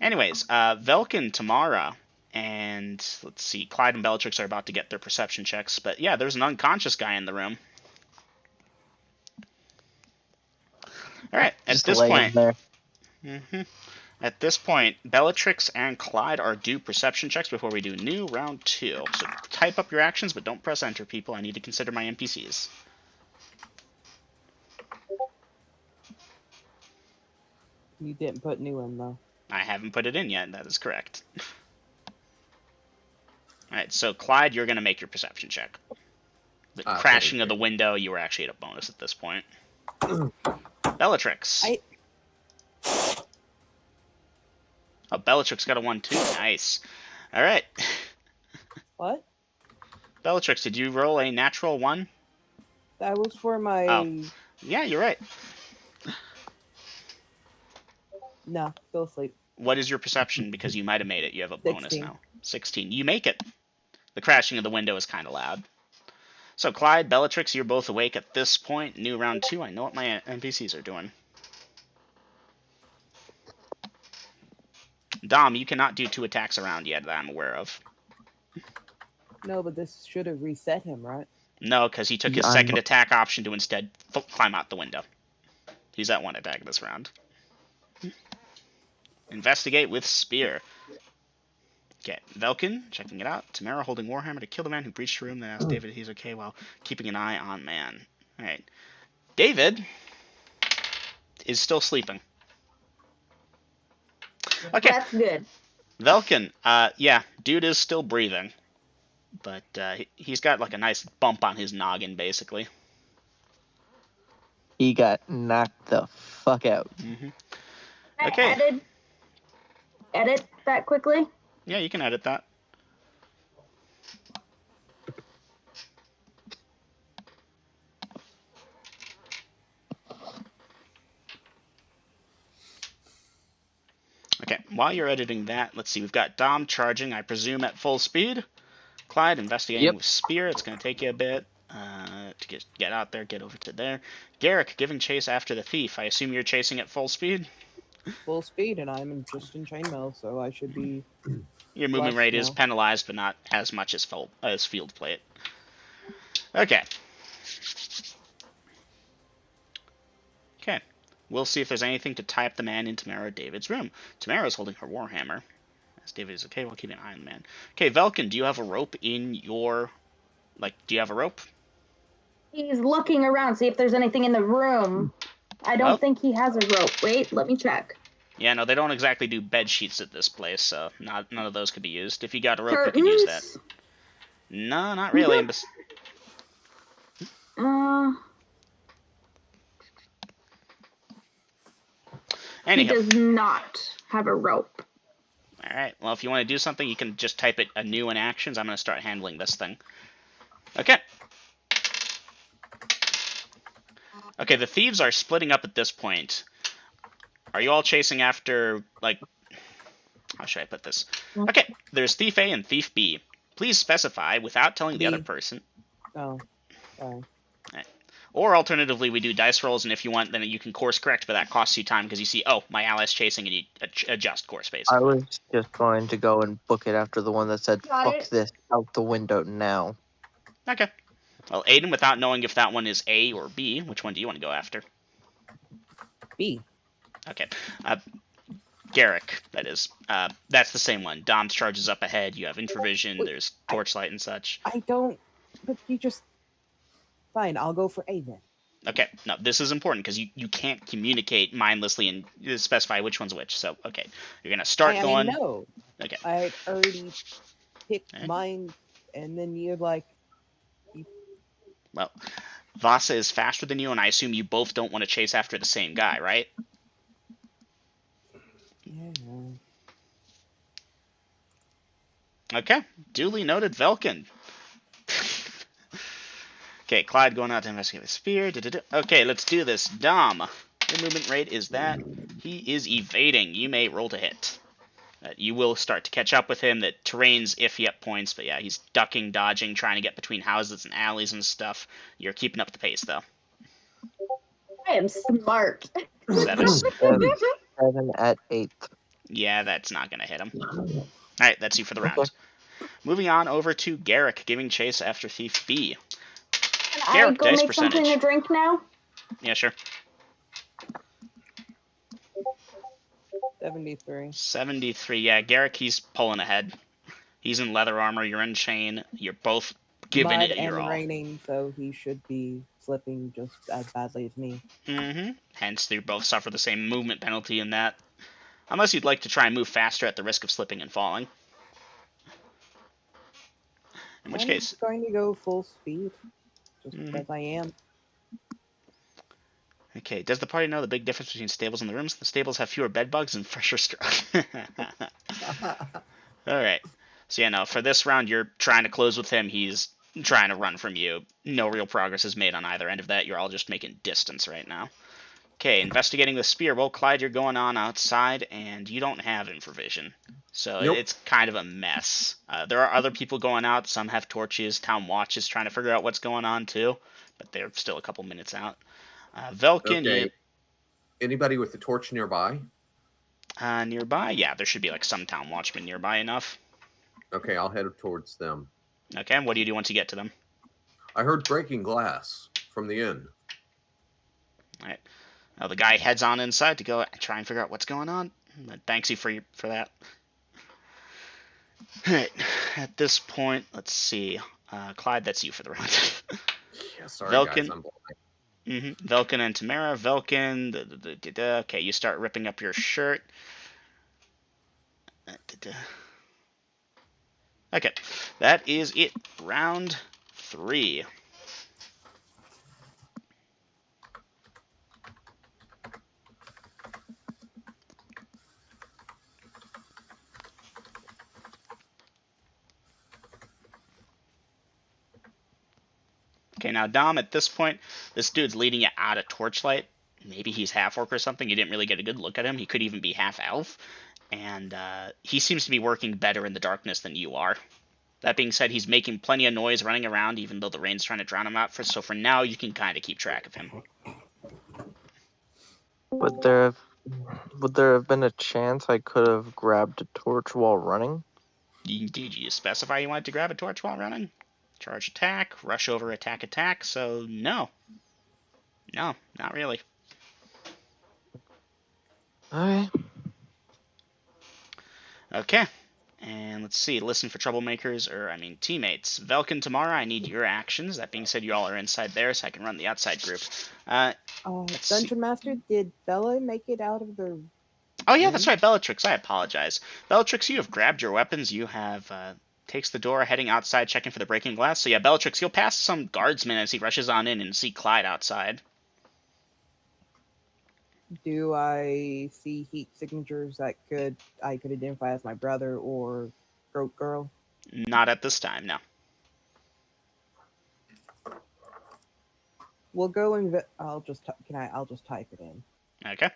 Anyways, Velkin, Tamara, and let's see, Clyde and Bellatrix are about to get their perception checks. But yeah, there's an unconscious guy in the room. Alright, at this point... At this point, Bellatrix and Clyde are due perception checks before we do new round 2. So type up your actions, but don't press enter, people. I need to consider my NPCs. You didn't put new in, though. I haven't put it in yet. That is correct. Alright, so Clyde, you're going to make your perception check. The crashing of the window, you were actually at a bonus at this point. Bellatrix. Oh, Bellatrix got a 1 too. Nice. All right. What? Bellatrix, did you roll a natural 1? That was for my. Oh. Yeah, you're right. No, still asleep. What is your perception? Because you might have made it. You have a bonus 16. now. 16. You make it. The crashing of the window is kind of loud. So, Clyde, Bellatrix, you're both awake at this point. New round 2. I know what my NPCs are doing. Dom, you cannot do 2 attacks around yet that I'm aware of. No, but this should have reset him, right? No, because he took his second attack option to instead climb out the window. He's at 1 attack this round. Investigate with spear. Okay, Velkin, checking it out. Tamara holding Warhammer to kill the man who breached the room, then asked David if he's okay while keeping an eye on man. Alright. David is still sleeping. Okay. That's good. Velkin, yeah, dude is still breathing. But he's got like a nice bump on his noggin, basically. He got knocked the fuck out. Mm-hmm. Can Okay. I edit that quickly? Yeah, you can edit that. Okay, while you're editing that, let's see. We've got Dom charging, I presume, at full speed. Clyde investigating with spear. It's going to take you a bit to get out there, get over to there. Garrick giving chase after the thief. I assume you're chasing at full speed? Full speed, and I'm just in chainmail, so I should be. Your movement rate is now. penalized, but not as much as field plate. Okay. Okay. We'll see if there's anything to tie up the man in Tamara David's room. Tamara's holding her warhammer. As David is okay, we'll keep an eye on the man. Okay, Velkin, do you have a rope in your... do you have a rope? He's looking around, see if there's anything in the room. I don't think he has a rope. Wait, let me check. Yeah, no, they don't exactly do bed sheets at this place, so none of those could be used. If you got a rope, Curtains? you could use that. No, not really. He does not have a rope. Alright, well, if you want to do something, you can just type it anew in actions. I'm going to start handling this thing. Okay. Okay, the thieves are splitting up at this point. Are you all chasing after, how should I put this? Okay, there's Thief A and Thief B. Please specify without telling the other person. Oh, sorry. Right. Or alternatively, we do dice rolls, and if you want, then you can course correct, but that costs you time because you see, oh, my ally's chasing, and you adjust course, basically. I was just going to go and book it after the one that said, fuck this, out the window now. Okay. Well, Aiden, without knowing if that one is A or B, which one do you want to go after? B. Okay. Garrick, that is. That's the same one. Dom charges up ahead, you have infravision, there's torchlight and such. I don't... But you just... Fine, I'll go for A then. Okay, no, this is important because you can't communicate mindlessly and specify which one's which. So, okay, you're gonna start going. No. Okay. I already picked mine, and then you're like. Well, Vasa is faster than you, and I assume you both don't want to chase after the same guy, right? Yeah. Okay, duly noted, Velkin. Okay, Clyde going out to investigate the spear. Okay, let's do this. Dom, your movement rate is that. He is evading. You may roll to hit. You will start to catch up with him. The terrain's iffy at points, but yeah, he's ducking, dodging, trying to get between houses and alleys and stuff. You're keeping up the pace, though. I am smart. 7. 7 at 8th. Yeah, that's not going to hit him. Alright, that's you for the round. Moving on over to Garrick, giving chase after Thief B. Can Garrick, I go dice make percentage. something to drink now? Yeah, sure. 73. 73, yeah, Garrick, he's pulling ahead. He's in leather armor, you're in chain, you're both giving Mud it your and all. raining, so he should be slipping just as badly as me. Mm-hmm. Hence, they both suffer the same movement penalty in that. Unless you'd like to try and move faster at the risk of slipping and falling. In which case... I'm going to go full speed, just because I am. Okay, does the party know the big difference between stables and the rooms? The stables have fewer bed bugs and fresher straw. Alright. So yeah, no, for this round, you're trying to close with him. He's trying to run from you. No real progress is made on either end of that. You're all just making distance right now. Okay, investigating the spear. Well, Clyde, you're going on outside, and you don't have infravision. So Nope. it's kind of a mess. There are other people going out. Some have torches. Town Watch is trying to figure out what's going on, too. But they're still a couple minutes out. Velkin, Okay. Anybody with the torch nearby? nearby? Yeah, there should be like some Town Watchmen nearby enough. Okay, I'll head towards them. Okay, what do you do once you get to them? I heard breaking glass from the inn. All right. The guy heads on inside to go try and figure out what's going on. Thanks you for that. Alright, at this point, let's see. Clyde, that's you for the round. Yeah, sorry Velkin. guys, I'm blind. Velkin and Tamara. Velkin, okay, you start ripping up your shirt. Okay, that is it. Round 3. Okay, now Dom, at this point, this dude's leading you out of Torchlight. Maybe he's half orc or something. You didn't really get a good look at him. He could even be half elf. And he seems to be working better in the darkness than you are. That being said, he's making plenty of noise running around, even though the rain's trying to drown him out. So for now, you can kind of keep track of him. Would there have been a chance I could have grabbed a torch while running? Did you specify you wanted to grab a torch while running? Charge attack, rush over attack, so no. No, not really. Alright. Okay. And let's see, listen for troublemakers, teammates. Velkin, Tamara, I need your actions. That being said, you all are inside there, so I can run the outside group. Dungeon Master, did Bella make it out of the... Oh yeah, that's right, Bellatrix, I apologize. Bellatrix, you have grabbed your weapons, you have... takes the door, heading outside, checking for the breaking glass. So yeah, Bellatrix, you'll pass some guardsman as he rushes on in and see Clyde outside. Do I see heat signatures that I could identify as my brother or Throat Girl? Not at this time, no. We'll go and I'll just type it in. Okay.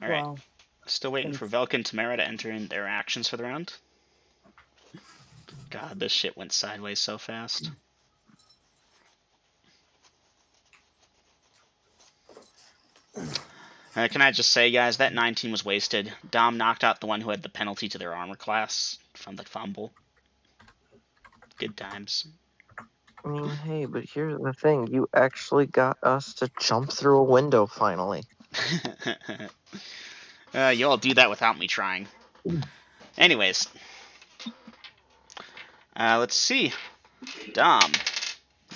All right. Well, Still waiting for Velkin and Tamara to enter in their actions for the round. God, this shit went sideways so fast. Can I just say, guys, that 19 was wasted. Dom knocked out the one who had the penalty to their armor class from the fumble. Good times. I mean, hey, but here's the thing. You actually got us to jump through a window, finally. You all do that without me trying. Anyways. Let's see. Dom,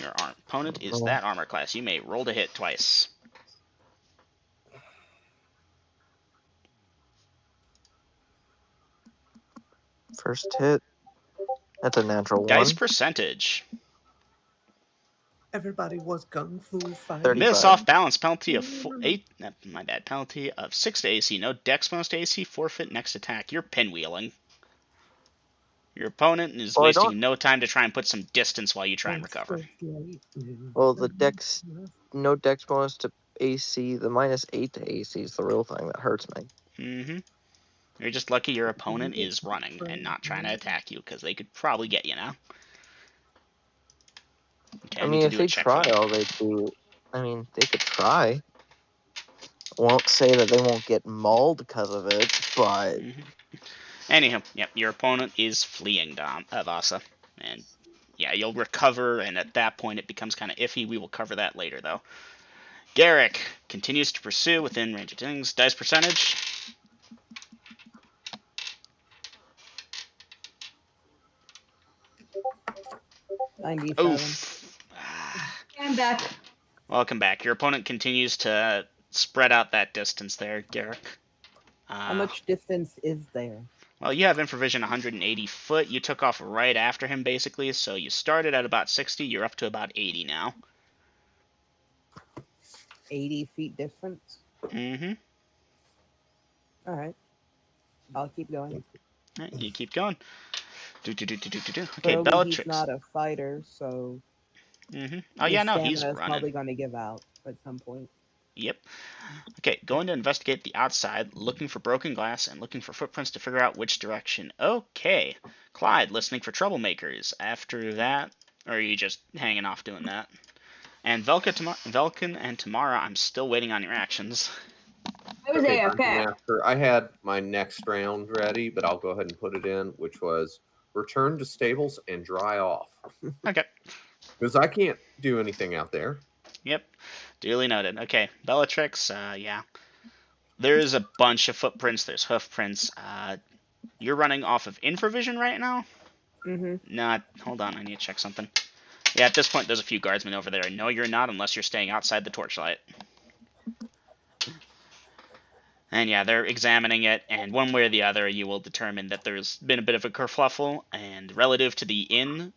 your opponent is that armor class. You may roll to hit twice. First hit. That's a natural Dice 1. percentage. Everybody was kung fu fighting. 35. Miss off balance penalty of 8. My bad. Penalty of 6 to AC. No dex bonus to AC. Forfeit next attack. You're pinwheeling. Your opponent is wasting no time to try and put some distance while you try and recover. Well, the dex, no dex bonus to AC. The -8 to AC is the real thing that hurts me. You're just lucky your opponent is running and not trying to attack you, because they could probably get you now. Okay, I mean, if they try all they do, I mean, they could try. Won't say that they won't get mauled because of it, but... Anyhow, yep, your opponent is fleeing Vasa. And yeah, you'll recover, and at that point it becomes kind of iffy. We will cover that later, though. Garrick continues to pursue within range of things. Dice percentage. Oof. I'm back. Welcome back. Your opponent continues to spread out that distance there, Garrick. How much distance is there? Well, you have infravision 180 foot. You took off right after him, basically, so you started at about 60. You're up to about 80 now. 80 feet difference? Alright. I'll keep going. Right, you keep going. Okay, Clearly, Bellatrix. he's not a fighter, so Oh his yeah, no, he's stamina is running. probably going to give out at some point. Yep. Okay, going to investigate the outside, looking for broken glass, and looking for footprints to figure out which direction. Okay. Clyde, listening for troublemakers. After that, or are you just hanging off doing that? And Velkin and Tamara, I'm still waiting on your actions. I was Okay, Dungeon AFK. Master. I had my next round ready, but I'll go ahead and put it in, which was return to stables and dry off. Okay. Because I can't do anything out there. Yep. Duly noted. Okay, Bellatrix, yeah. There's a bunch of footprints. There's hoof prints. You're running off of infravision right now? Not. Hold on, I need to check something. Yeah, at this point, there's a few guardsmen over there. No, you're not unless you're staying outside the torchlight. And yeah, they're examining it, and one way or the other, you will determine that there's been a bit of a kerfluffle, and relative to the inn,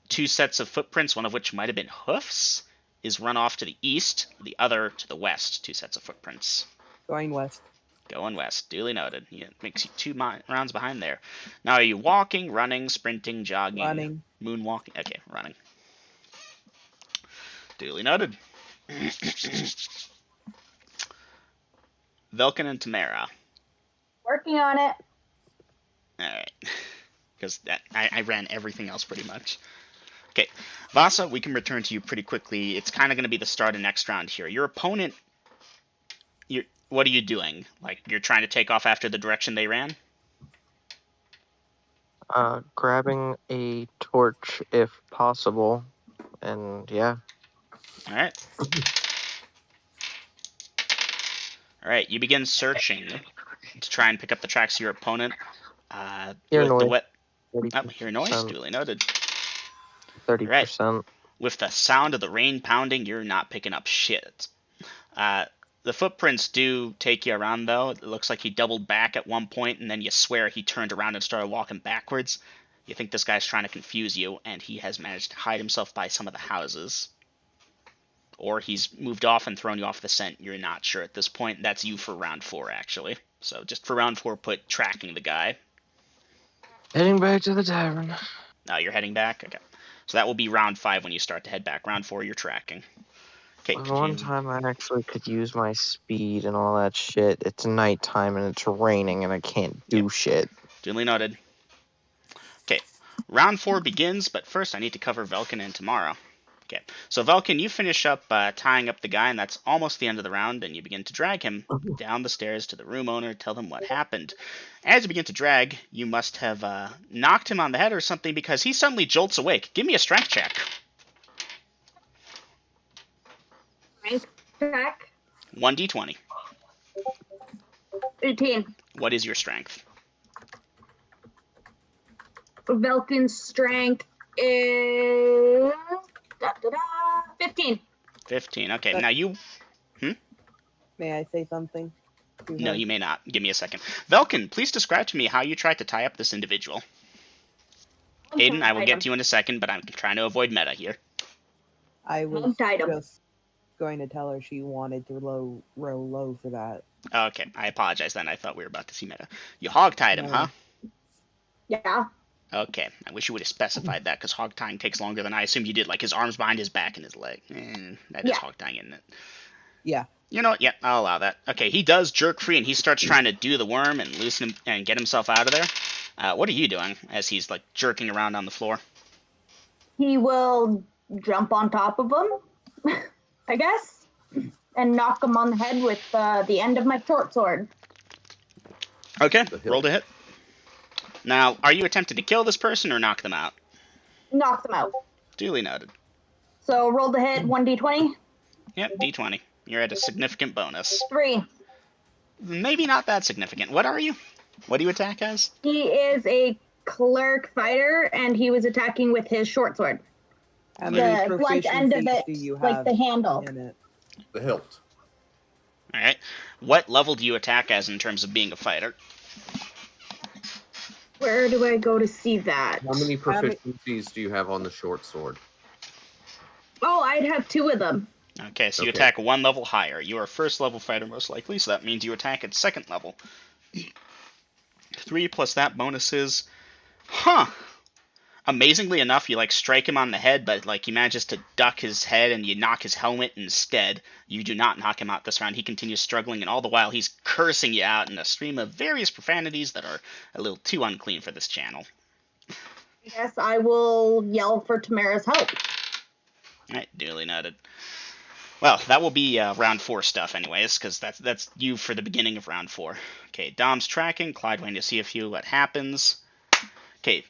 2 sets of footprints, one of which might have been hoofs, is run off to the east, the other to the west, 2 sets of footprints. Going west. Going west. Duly noted. Yeah, makes you 2 rounds behind there. Now, are you walking, running, sprinting, jogging, Running. moonwalking? Okay, running. Duly noted. Velkin and Tamara. Working on it. Alright. Because I ran everything else pretty much. Okay. Vasa, we can return to you pretty quickly. It's kind of going to be the start of next round here. Your opponent... What are you doing? Like, you're trying to take off after the direction they ran? Grabbing a torch if possible, and yeah. Alright. Alright, you begin searching to try and pick up the tracks of your opponent. Hear With the noise. wet... 30%. Oh, hear noise. Duly noted. 30%. With the sound of the rain pounding, you're not picking up shit. The footprints do take you around, though. It looks like he doubled back at one point, and then you swear he turned around and started walking backwards. You think this guy's trying to confuse you, and he has managed to hide himself by some of the houses. Or he's moved off and thrown you off the scent. You're not sure at this point. That's you for round 4, actually. So just for round 4, put tracking the guy. Heading back to the tavern. Now you're heading back? Okay. So that will be round 5 when you start to head back. Round 4, you're tracking. Okay, One time I actually could use my speed and all that shit. It's nighttime and it's raining and I can't do shit. Duly noted. Okay, round 4 begins, but first I need to cover Velkin and Tamara. Okay, so Velkin, you finish up tying up the guy, and that's almost the end of the round, and you begin to drag him down the stairs to the room owner, tell them what happened. As you begin to drag, you must have knocked him on the head or something, because he suddenly jolts awake. Give me a strength check. Strength check. 1d20. 18. What is your strength? Velkin's strength is 15. 15. Okay, now you... May I say something? No, you may not. Give me a second. Velkin, please describe to me how you tried to tie up this individual. Aiden, I will get to you in a second, but I'm trying to avoid meta here. I was tied him. just going to tell her she wanted to row low for that. Okay, I apologize then. I thought we were about to see meta. You hog-tied him, No. huh? Yeah. Okay, I wish you would have specified that, because hog-tying takes longer than I assumed you did. Like his arms behind his back and his leg. That is Yeah. hog-tying, isn't it? Yeah. You know what? Yeah, I'll allow that. Okay, he does jerk free, and he starts trying to do the worm and loosen him and get himself out of there. What are you doing as he's like jerking around on the floor? He will jump on top of him, I guess, and knock him on the head with the end of my short sword. Okay, roll to hit. Now, are you attempting to kill this person or knock them out? Knock them out. Duly noted. So roll the hit, 1d20. Yep, d20. You're at a significant bonus. 3. Maybe not that significant. What are you? What do you attack as? He is a cleric fighter, and he was attacking with his short sword. How many The blunt end of proficiencies it, do you have like the handle. in it? The hilt. Alright. What level do you attack as in terms of being a fighter? Where do I go to see that? How many proficiencies do you have on the short sword? Oh, I'd have 2 of them. Okay, so you Okay. attack 1 level higher. You are a first level fighter most likely, so that means you attack at 2nd level. 3 plus that bonus is... Huh! Amazingly enough, you like strike him on the head, but like he manages to duck his head and you knock his helmet instead. You do not knock him out this round. He continues struggling, and all the while he's cursing you out in a stream of various profanities that are a little too unclean for this channel. I guess I will yell for Tamara's help. Alright, duly noted. Well, that will be round 4 stuff anyways, because that's you for the beginning of round 4. Okay, Dom's tracking. Clyde waiting to see a few what happens. Okay,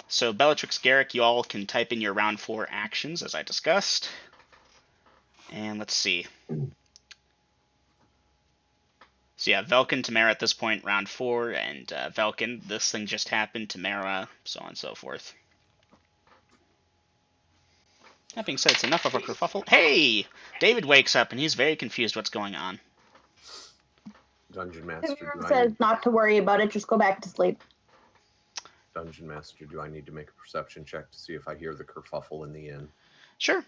so Bellatrix, Garrick, you all can type in your round 4 actions as I discussed. And let's see. So yeah, Velkin, Tamara at this point, round 4, and Velkin, this thing just happened, Tamara, so on and so forth. That being said, it's enough of a kerfuffle. Hey! David wakes up and he's very confused what's going on. Dungeon Master, Tamara says not to worry about it, just go back to sleep. Dungeon Master, do I need to make a perception check to see if I hear the kerfuffle in the inn? Sure.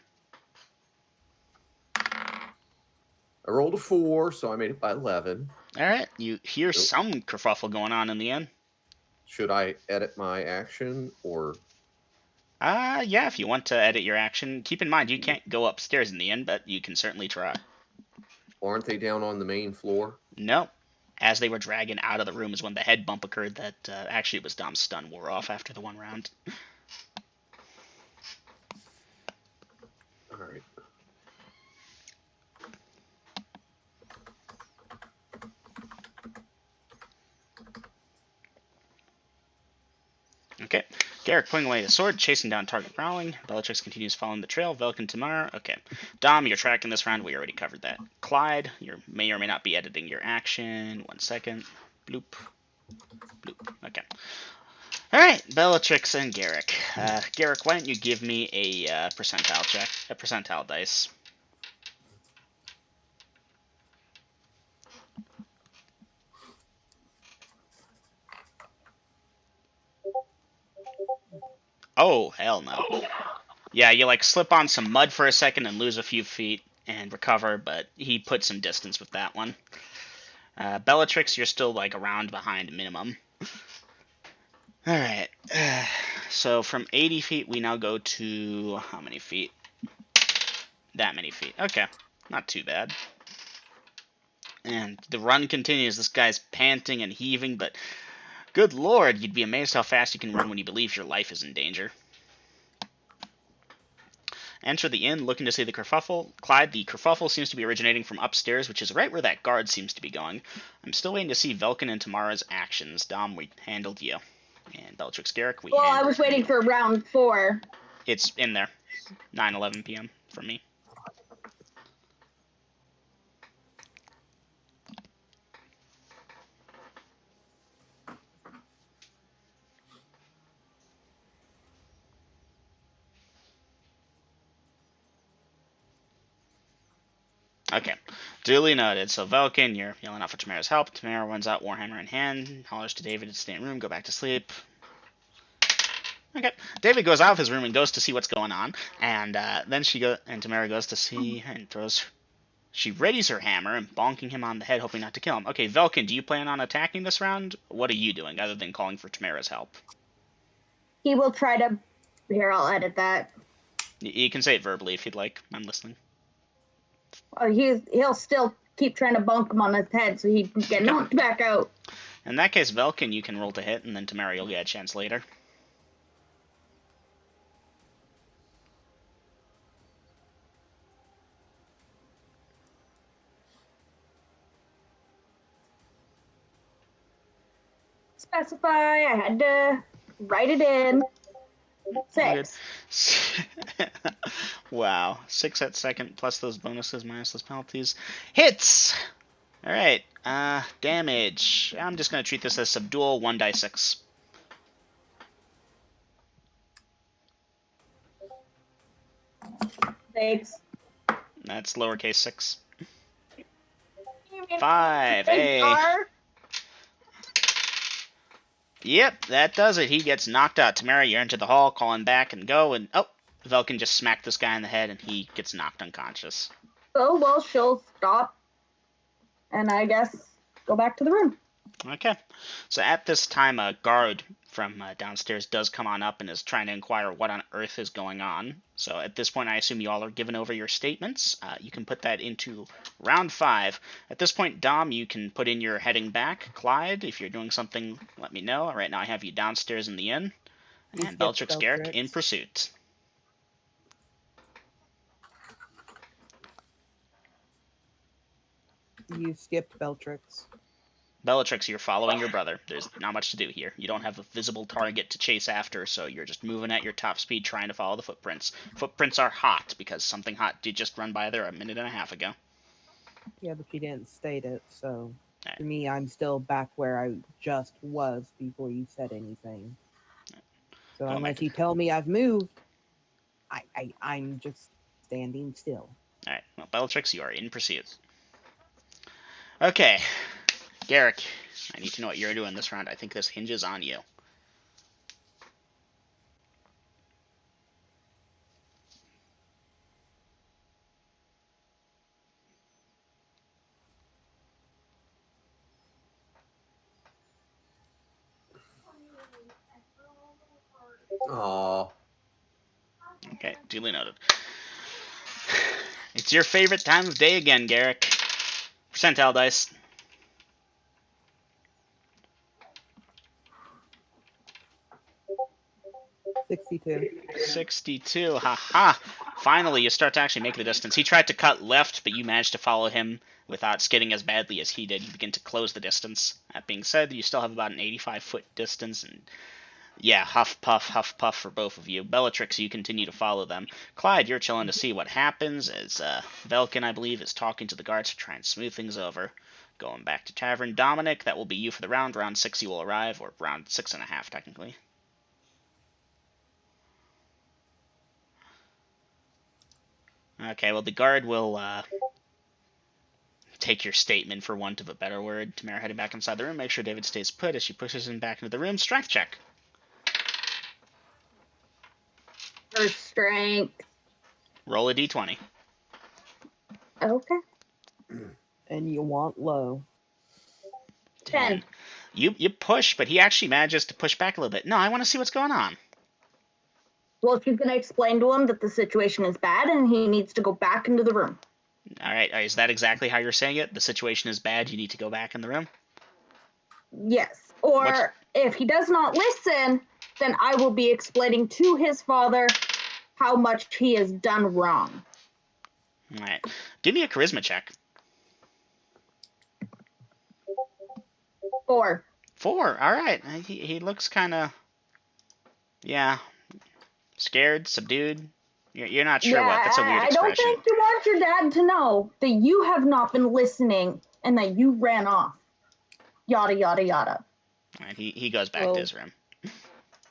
I rolled a 4, so I made it by 11. Alright, you hear some kerfuffle going on in the inn. Should I edit my action, or... Yeah, if you want to edit your action. Keep in mind, you can't go upstairs in the inn, but you can certainly try. Aren't they down on the main floor? No. As they were dragging out of the room is when the head bump occurred that actually it was Dom's stun wore off after the 1 round. Alright. Okay. Garrick pulling away his sword, chasing down target growling. Bellatrix continues following the trail. Velkin, Tamara. Okay. Dom, you're tracking this round. We already covered that. Clyde, you may or may not be editing your action. 1 second. Bloop. Bloop. Okay. Alright, Bellatrix and Garrick. Garrick, why don't you give me a percentile check? A percentile dice. Oh, hell no. Yeah, you like slip on some mud for a second and lose a few feet and recover, but he put some distance with that one. Bellatrix, you're still like around behind minimum. Alright, so from 80 feet we now go to how many feet? That many feet. Okay, not too bad. And the run continues. This guy's panting and heaving, but good lord, you'd be amazed how fast you can run when you believe your life is in danger. Enter the inn, looking to see the kerfuffle. Clyde, the kerfuffle seems to be originating from upstairs, which is right where that guard seems to be going. I'm still waiting to see Velkin and Tamara's actions. Dom, we handled you. And Bellatrix, Garrick, we handled I was waiting for round 4. It's in there. 9:11 p.m. for me. Okay, duly noted. So Velkin, you're yelling out for Tamara's help. Tamara runs out, Warhammer in hand, hollers to David to stay in room, go back to sleep. Okay, David goes out of his room and goes to see what's going on, and then Tamara goes to see and throws. She readies her hammer and bonking him on the head, hoping not to kill him. Okay, Velkin, do you plan on attacking this round? What are you doing other than calling for Tamara's help? He will try to. Here, I'll edit that. You can say it verbally if you'd like. I'm listening. He'll still keep trying to bonk him on his head so he can get knocked back out. In that case, Velkin, you can roll to hit, and then Tamara, you'll get a chance later. Specify, I had to write it in. 6. Wow. 6 at second, plus those bonuses, minus those penalties. Hits! Alright, damage. I'm just going to treat this as subdual, 1d6. Thanks. That's lowercase 6. 5, hey. Yep, that does it. He gets knocked out. Tamara, you're into the hall, calling back and go, and oh, Velkin just smacked this guy in the head, and he gets knocked unconscious. Oh, well, she'll stop, and I guess go back to the room. Okay. So at this time, a guard from downstairs does come on up and is trying to inquire what on earth is going on. So at this point, I assume you all are giving over your statements. You can put that into round 5. At this point, Dom, you can put in your heading back. Clyde, if you're doing something, let me know. Right now I have you downstairs in the inn. And Bellatrix Garrick in pursuit. You skipped Bellatrix. Bellatrix, you're following your brother. There's not much to do here. You don't have a visible target to chase after, so you're just moving at your top speed trying to follow the footprints. Footprints are hot because something hot did just run by there a minute and a half ago. Yeah, but you didn't state it, so Right. to me, I'm still back where I just was before you said anything. So Going unless back. you tell me I've moved, I'm just standing still. Alright, well, Bellatrix, you are in pursuit. Okay, Garrick, I need to know what you're doing this round. I think this hinges on you. Aw. Okay, duly noted. It's your favorite time of day again, Garrick. Percentile dice. 62, haha. Finally, you start to actually make the distance. He tried to cut left, but you managed to follow him without skidding as badly as he did. You begin to close the distance. That being said, you still have about an 85-foot distance, and yeah, huff puff for both of you. Bellatrix, you continue to follow them. Clyde, you're chilling to see what happens as Velkin, I believe, is talking to the guards to try and smooth things over. Going back to Tavern. Dominic, that will be you for the round. Round 6 you will arrive, or round 6.5 technically. Okay, well, the guard will take your statement for want of a better word. Tamara heading back inside the room. Make sure David stays put as she pushes him back into the room. Strength check. Her strength. Roll a d20. Okay. And you want low. 10. You push, but he actually manages to push back a little bit. No, I want to see what's going on. Well, she's going to explain to him that the situation is bad and he needs to go back into the room. All right, is that exactly how you're saying it? The situation is bad, you need to go back in the room? Yes. Or if he does not listen, then I will be explaining to his father how much he has done wrong. All right. Give me a charisma check. 4. 4. All right. He looks kind of, yeah, scared, subdued. You're not sure what. That's a weird expression. I don't think you want your dad to know that you have not been listening and that you ran off. Yada, yada, yada. All right, he goes back to his room.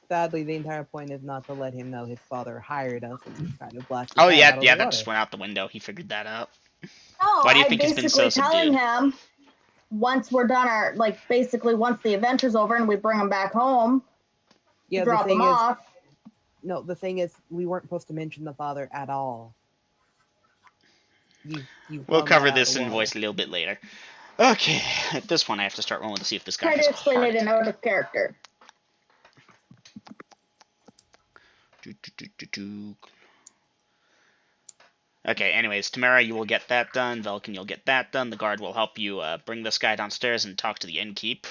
Sadly, the entire point is not to let him know his father hired us and he's kind of blacked Oh, yeah, that just went out the window. He figured that out. No, Why do you think he's been so telling subdued? him once we're done once the adventure's over and we bring him back home, drop him off. No, the thing is, we weren't supposed to mention the father at all. We'll cover this invoice a little bit later. Okay, at this point I have to start rolling to see if this guy Try has to a explain heart it in attack. out of character. Okay, anyways, Tamara, you will get that done. Velkin, you'll get that done. The guard will help you bring this guy downstairs and talk to the innkeep.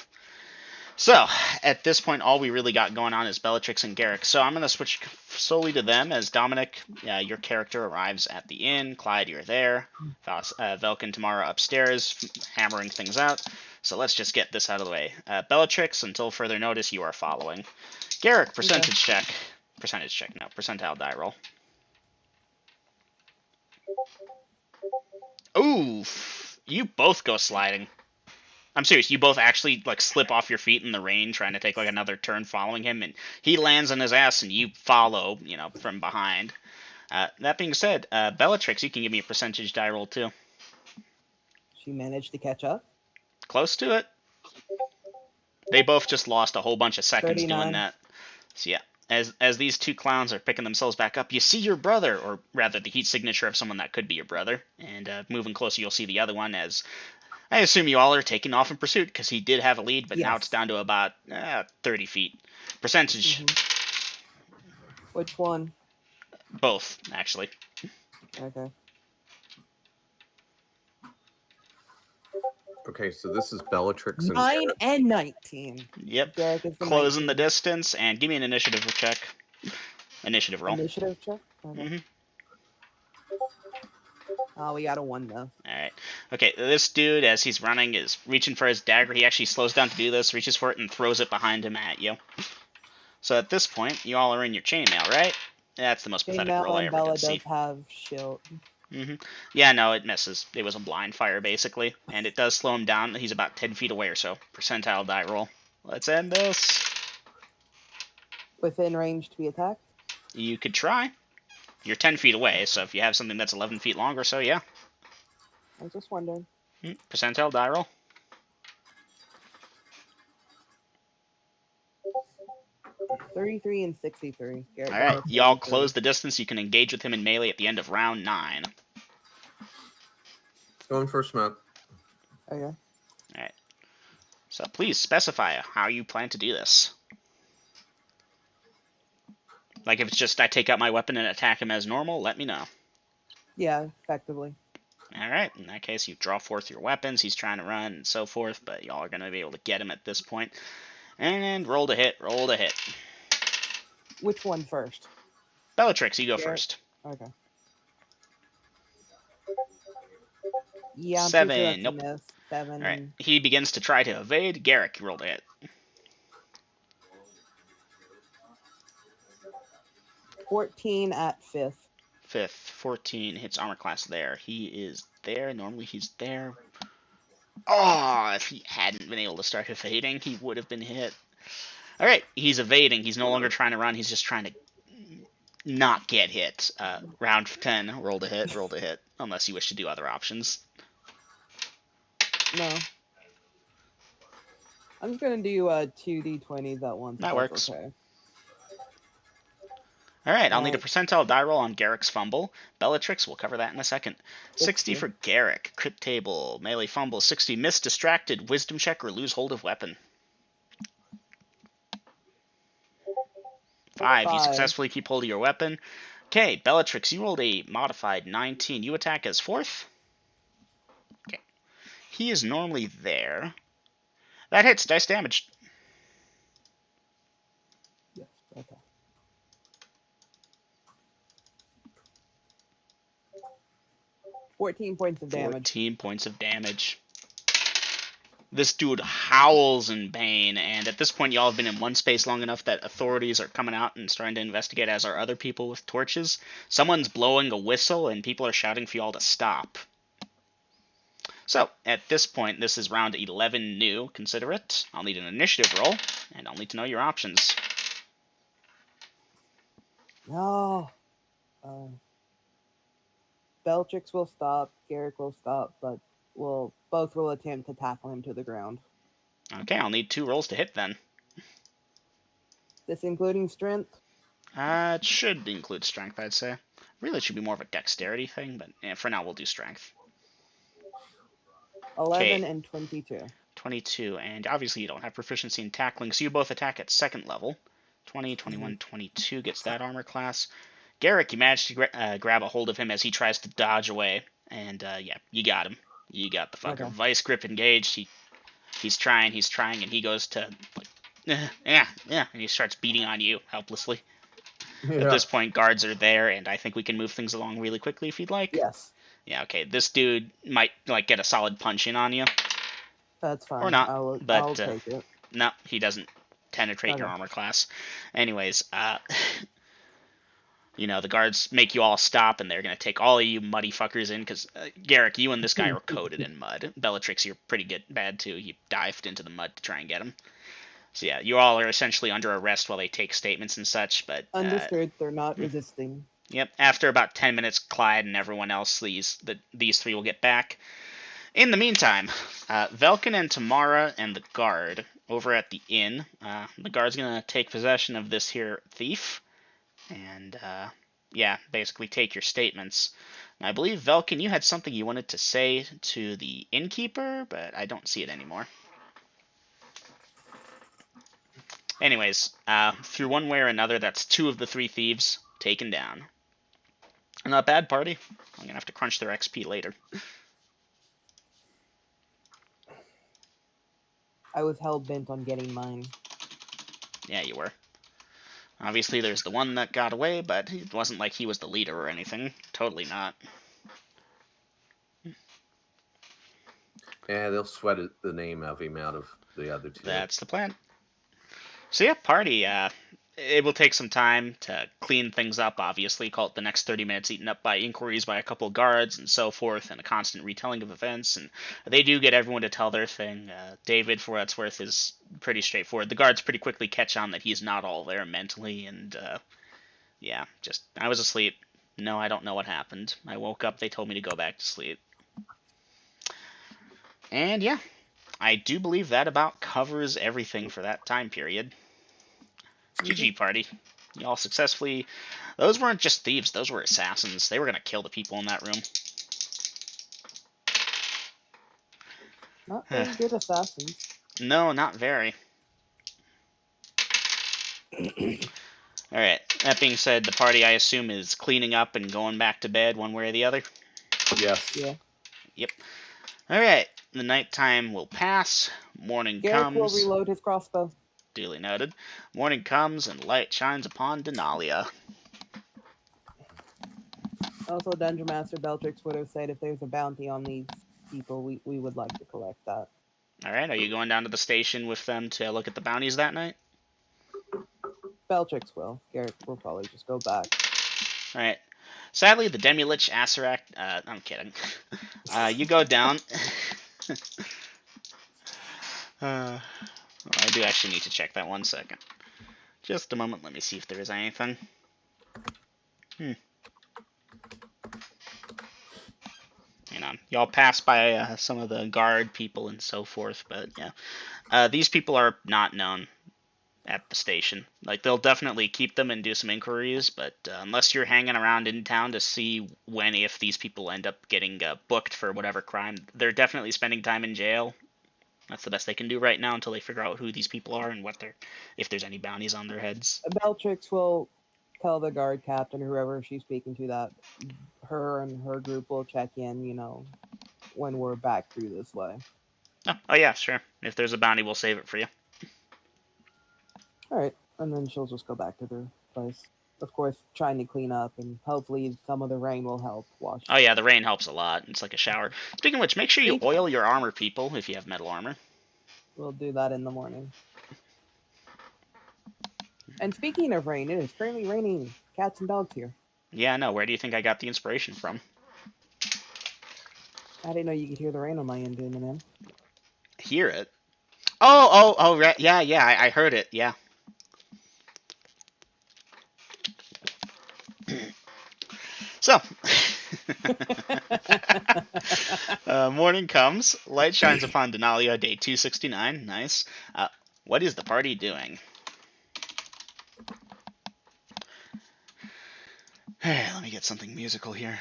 So, at this point, all we really got going on is Bellatrix and Garrick. So I'm going to switch solely to them as Dominic, your character arrives at the inn. Clyde, you're there. Velkin, Tamara upstairs, hammering things out. So let's just get this out of the way. Bellatrix, until further notice, you are following. Garrick, percentage check. Percentile die roll. Ooh, you both go sliding. I'm serious, you both actually slip off your feet in the rain trying to take another turn following him, and he lands on his ass and you follow, from behind. That being said, Bellatrix, you can give me a percentage die roll too. She managed to catch up? Close to it. They both just lost a whole bunch of seconds 39. doing that. So yeah, as these two clowns are picking themselves back up, you see your brother, or rather the heat signature of someone that could be your brother, and moving closer you'll see the other one as... I assume you all are taking off in pursuit, because he did have a lead, but now it's down to about 30 feet. Percentage. Which one? Both, actually. Okay. Okay, so this is Bellatrix and 9 Garrett. and 19. Yep. Garrick is the Closing the 19. distance, and give me an initiative check. Initiative roll. Initiative check? Okay. Oh, we got a 1 though. Alright. Okay, this dude, as he's running, is reaching for his dagger. He actually slows down to do this, reaches for it, and throws it behind him at you. So at this point, you all are in your chainmail, right? That's the most pathetic roll Chainmail I and ever Bella did see. does have shield. Yeah, no, it misses. It was a blind fire, basically. And it does slow him down. He's about 10 feet away or so. Percentile die roll. Let's end this. Within range to be attacked? You could try. You're 10 feet away, so if you have something that's 11 feet long or so, yeah. I was just wondering. Percentile die roll. 33 and 63. Garrett Alright, got a y'all 33. close the distance. You can engage with him in melee at the end of round 9. Going for a smoke. Okay. Alright. So please specify how you plan to do this. Like if it's just I take out my weapon and attack him as normal, let me know. Yeah, effectively. Alright, in that case you draw forth your weapons, he's trying to run and so forth, but y'all are going to be able to get him at this point. And roll to hit, roll to hit. Which one first? Bellatrix, you go Garrett? first. Okay. Yeah, I'm 7, pretty sure that's nope. a miss. 7. Alright, he begins to try to evade. Garrick, roll to hit. 14 at 5th. 5th, 14 hits armor class there. He is there. Normally he's there. Oh, if he hadn't been able to start evading, he would have been hit. Alright, he's evading. He's no longer trying to run. He's just trying to not get hit. Round 10, roll to hit, roll to hit. Unless you wish to do other options. No. I'm just going to do 2d20s at once. That if that's works. Okay. Alright, I'll need a Alright. percentile die roll on Garrick's fumble. Bellatrix, we'll cover that in a second. 60 for Garrick. Crit table. Melee fumble. 60. Miss distracted. Wisdom check or lose hold of weapon. 5. You successfully keep hold of your weapon. Okay, Bellatrix, you rolled a modified 19. You attack as 4th. Okay. He is normally there. That hits. Dice damage. Yes, okay. $14 points of damage. 14 points of damage. This dude howls in pain, and at this point y'all have been in one space long enough that authorities are coming out and starting to investigate, as are other people with torches. Someone's blowing a whistle, and people are shouting for y'all to stop. So, at this point, this is round 11 new. Consider it. I'll need an initiative roll, and I'll need to know your options. No. Bellatrix will stop. Garrick will stop, but both will attempt to tackle him to the ground. Okay, I'll need 2 rolls to hit then. This including strength? It should include strength, I'd say. Really, it should be more of a dexterity thing, but for now we'll do strength. 11 and 22. 22, and obviously you don't have proficiency in tackling, so you both attack at 2nd level. 20, 21, 22 gets that armor class. Garrick, you managed to grab a hold of him as he tries to dodge away, and yeah, you got him. You got the fucker. Okay. Vice grip engaged. He's trying, and he goes to, like, yeah, and he starts beating on you helplessly. Yeah. At this point, guards are there, and I think we can move things along really quickly if you'd like. Yes. Yeah, okay. This dude might like get a solid punch in on you. That's fine. Or not, I'll but take it. no, he doesn't penetrate your armor class. Anyways, you know, the guards make you all stop, and they're going to take all of you muddy fuckers in, because, Garrick, you and this guy are coated in mud. Bellatrix, you're pretty bad, too. You dived into the mud to try and get him. So, yeah, you all are essentially under arrest while they take statements and such, but... Understood, they're not resisting. Yep, after about 10 minutes, Clyde and everyone else, these 3 will get back. In the meantime, Velkin and Tamara and the guard over at the inn, the guard's going to take possession of this here thief, and, yeah, basically take your statements. And I believe, Velkin, you had something you wanted to say to the innkeeper, but I don't see it anymore. Anyways, through one way or another, that's 2 of the 3 thieves taken down. Not bad, party. I'm gonna have to crunch their XP later. I was hell bent on getting mine. Yeah, you were. Obviously, there's the one that got away, but it wasn't like he was the leader or anything. Totally not. Yeah, they'll sweat the name of him out of the other 2. That's the plan. So yeah, party. It will take some time to clean things up, obviously. Call it the next 30 minutes eaten up by inquiries by a couple of guards and so forth, and a constant retelling of events. And they do get everyone to tell their thing. David, for what it's worth, is pretty straightforward. The guards pretty quickly catch on that he's not all there mentally, and yeah, just, I was asleep. No, I don't know what happened. I woke up, they told me to go back to sleep. And yeah, I do believe that about covers everything for that time period. GG, party. Y'all successfully... Those weren't just thieves, those were assassins. They were gonna kill the people in that room. Not very good assassins. No, not very. Alright, that being said, the party, I assume, is cleaning up and going back to bed one way or the other? Yes. Yeah. Yep. Alright, the nighttime will pass, morning Garrick will comes... reload his crossbow. Duly noted. Morning comes and light shines upon Denalia. Also, Dungeon Master Beltrix would have said if there's a bounty on these people, we would like to collect that. Alright, are you going down to the station with them to look at the bounties that night? Beltrix will. Garrick will probably just go back. Alright. Sadly, the Demi-Lich Acerak... I'm kidding. You go down... I do actually need to check that 1 second. Just a moment, let me see if there is anything. Hang on. Y'all pass by some of the guard people and so forth, but yeah. These people are not known at the station. Like, they'll definitely keep them and do some inquiries, but unless you're hanging around in town to see when, if these people end up getting booked for whatever crime, they're definitely spending time in jail. That's the best they can do right now until they figure out who these people are and if there's any bounties on their heads. Beltrix will tell the guard captain, whoever she's speaking to, that her and her group will check in, when we're back through this way. Oh yeah, sure. If there's a bounty, we'll save it for you. Alright, and then she'll just go back to their place. Of course, trying to clean up, and hopefully some of the rain will help wash. Oh yeah, the rain helps a lot. It's like a shower. Speaking of which, make sure you oil your armor, people, if you have metal armor. We'll do that in the morning. And speaking of rain, it is currently raining cats and dogs here. Yeah, I know. Where do you think I got the inspiration from? I didn't know you could hear the rain on my end, man. Hear it? Oh, right. Yeah, I heard it. Yeah. So, morning comes, light shines upon Denalia, day 269. Nice. What is the party doing? Let me get something musical here.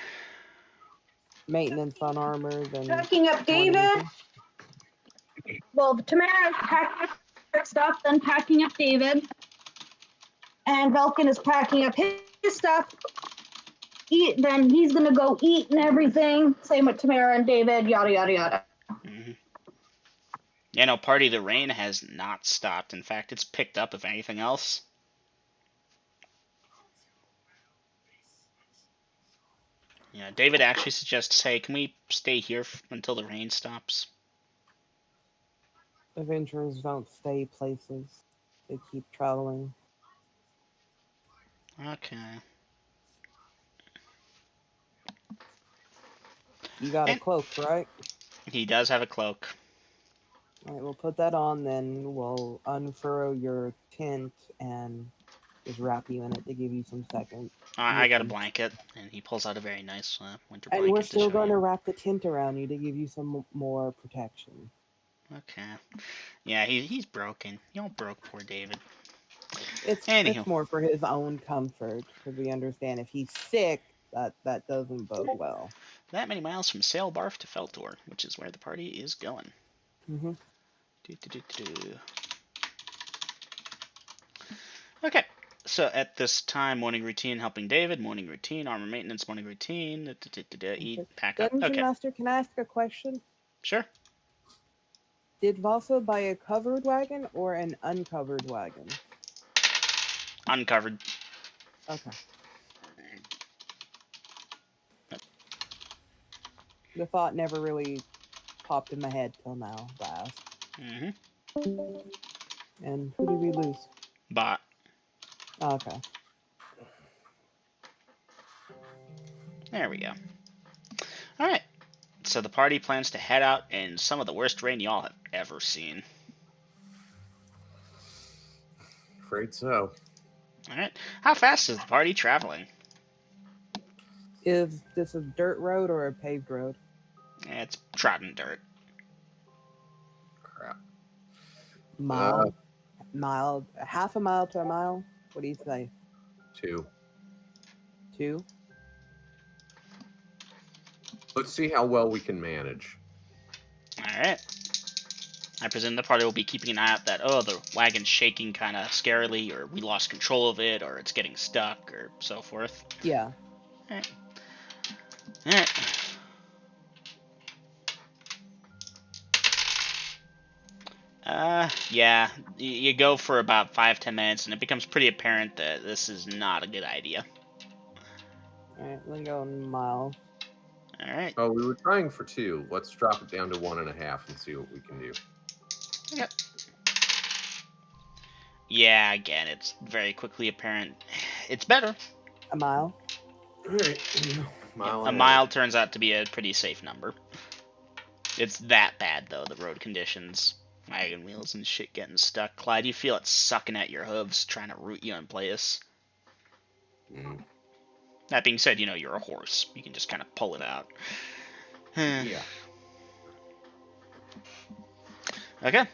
Maintenance on armor, then Packing up David. Well, Tamara's packing up her stuff, then packing up David. And Velkin is packing up his stuff. Then he's gonna go eat and everything. Same with Tamara and David, yada yada yada. Mm-hmm. Yeah, no, party, the rain has not stopped. In fact, it's picked up, if anything else. Yeah, David actually suggests, hey, can we stay here until the rain stops? Adventurers don't stay places. They keep traveling. Okay. You got a cloak, right? He does have a cloak. Alright, we'll put that on, then we'll unfurrow your tent and just wrap you in it to give you some seconds. I got a blanket, and he pulls out a very nice winter blanket. And we're still going to wrap the tent around you to give you some more protection. Okay. Yeah, he's broken. Y'all broke poor David. It's more for his own comfort, because we understand if he's sick, that doesn't bode well. That many miles from Sailbarf to Feltor, which is where the party is going. Mm-hmm. Okay. So at this time, morning routine, helping David, morning routine, armor maintenance, morning routine, eat, pack up. Dungeon Okay, Master, can I ask a question? sure. Did Valso buy a covered wagon or an uncovered wagon? Uncovered. Okay. The thought never really popped in my head till now, to ask. Mm-hmm. And who did we lose? Bot. Oh, okay. There we go. All right. So the party plans to head out in some of the worst rain y'all have ever seen. Afraid so. All right. How fast is the party traveling? Is this a dirt road or a paved road? It's trodden dirt. Crap. Mile? Half a mile to a mile? What do you say? 2. 2? Let's see how well we can manage. All right. I presume the party will be keeping an eye out that, oh, the wagon's shaking kind of scarily, or we lost control of it, or it's getting stuck, or so forth. Yeah. All right. All right. Yeah, you go for about 5-10 minutes, and it becomes pretty apparent that this is not a good idea. Alright, let me go a mile. All right. Oh, we were trying for 2. Let's drop it down to 1.5 and see what we can do. Yep. Yeah, again, it's very quickly apparent. It's better. A mile? All right. A mile turns out to be a pretty safe number. It's that bad, though, the road conditions. Wagon wheels and shit getting stuck. Clyde, you feel it sucking at your hooves, trying to root you in place. Mm. That being said, you know, you're a horse. You can just kind of pull it out. Yeah. Okay.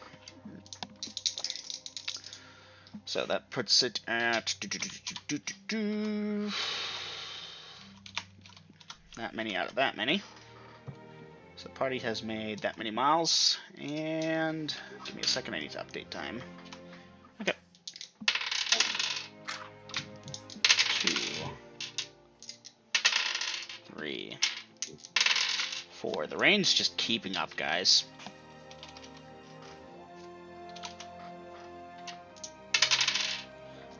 So that puts it at that many out of that many. So the party has made that many miles, and give me a second, I need to update time. Okay. 2, 3, 4. The rain's just keeping up, guys.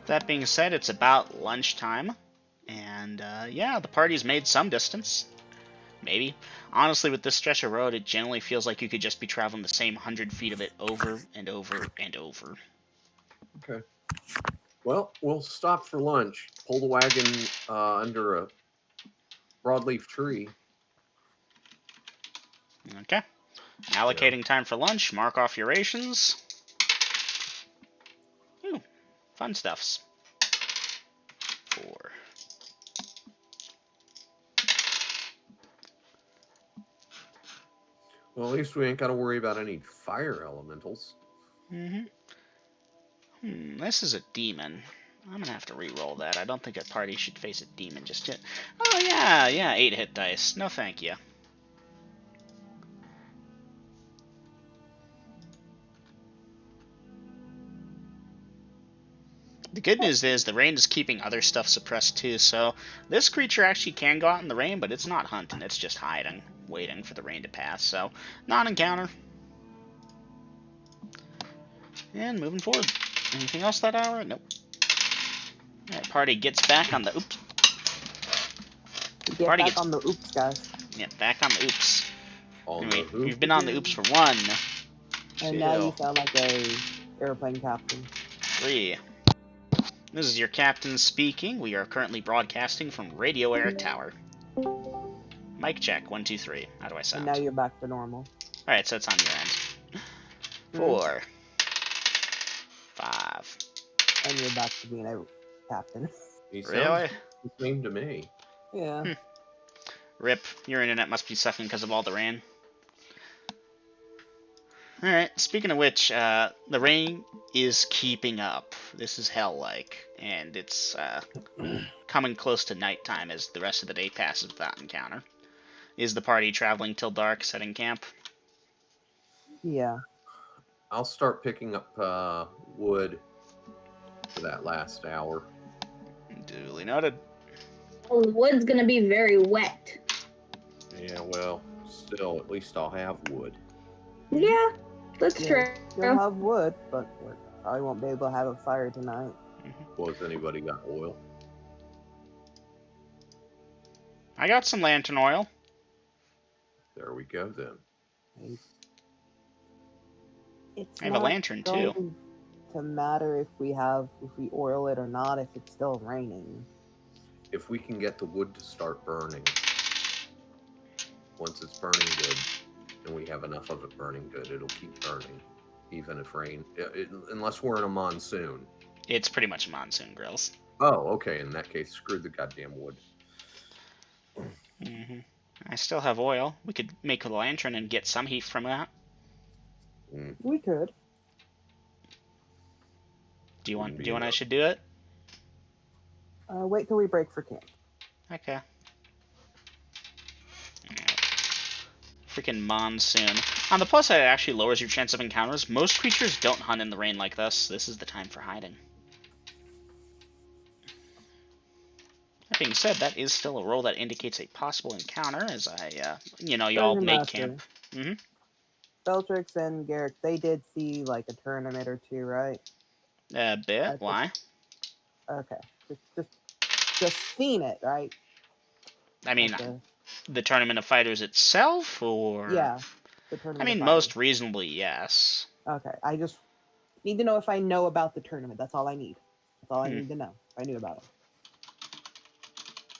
That being said, it's about lunchtime, and yeah, the party's made some distance. Maybe. Honestly, with this stretch of road, it generally feels like you could just be traveling the same 100 feet of it over and over and over. Okay. Well, we'll stop for lunch. Pull the wagon under a broadleaf tree. Okay. Allocating time for lunch. Mark off your rations. Ooh, fun stuffs. 4. Well, at least we ain't got to worry about any fire elementals. This is a demon. I'm gonna have to re-roll that. I don't think a party should face a demon just yet. Oh yeah, 8 hit dice. No thank you. The good news is the rain is keeping other stuff suppressed too, so this creature actually can go out in the rain, but it's not hunting, it's just hiding, waiting for the rain to pass, so non-encounter. And moving forward. Anything else that hour? Nope. Alright, party gets back on the oops. Get Party back gets on the oops, guys. Yeah, back on the oops. Anyway, the we've been on the oops for 1, And 2, now you sound like a airplane captain. 3. This is your captain speaking. We are currently broadcasting from Radio Air Tower. Mic check, 1, 2, 3. How do I sound? And now you're back to normal. Alright, so it's on your end. 4, 5. And you're back to being a captain. He sounds Really? the same to me. Yeah. Rip, your internet must be sucking because of all the rain. Alright, speaking of which, the rain is keeping up. This is hell-like, and it's coming close to nighttime as the rest of the day passes without encounter. Is the party traveling till dark, setting camp? Yeah. I'll start picking up wood to that last hour. Duly noted. The wood's gonna be very wet. Yeah, well, still, at least I'll have wood. Yeah, that's Yeah, true. you'll have wood, but we probably won't be able to have a fire tonight. Well, has anybody got oil? I got some lantern oil. There we go then. It's I have a not lantern too. going to matter if we oil it or not if it's still raining. If we can get the wood to start burning, once it's burning good, and we have enough of it burning good, it'll keep burning, even if rain, unless we're in a monsoon. It's pretty much monsoon grills. Oh, okay. In that case, screw the goddamn wood. I still have oil. We could make a lantern and get some heat from that. We could. Do you want? Wouldn't Do you be want? I enough. should do it. Wait till we break for camp. Okay. Freaking monsoon. On the plus side, it actually lowers your chance of encounters. Most creatures don't hunt in the rain like this. This is the time for hiding. That being said, that is still a roll that indicates a possible encounter as I, you all Dungeon make Master. camp. Beltrix and Garrick, they did see like a tournament or two, right? A bit. Why? Okay. Just seen it, right? I mean, Okay. the Tournament of Fighters itself, or? Yeah. The I tournament. mean, of most fighters. reasonably, yes. Okay. I just need to know if I know about the tournament. That's all I need. That's all I Hmm. need to know. If I knew about it.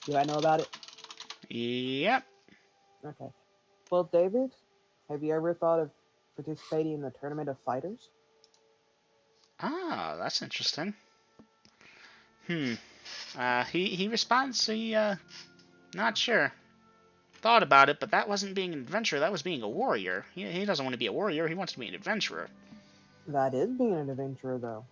Do I know about it? Yep. Okay. Well, David, have you ever thought of participating in the Tournament of Fighters? Ah, that's interesting. He responds, not sure. Thought about it, but that wasn't being an adventurer, that was being a warrior. He doesn't want to be a warrior, he wants to be an adventurer. That is being an adventurer, though.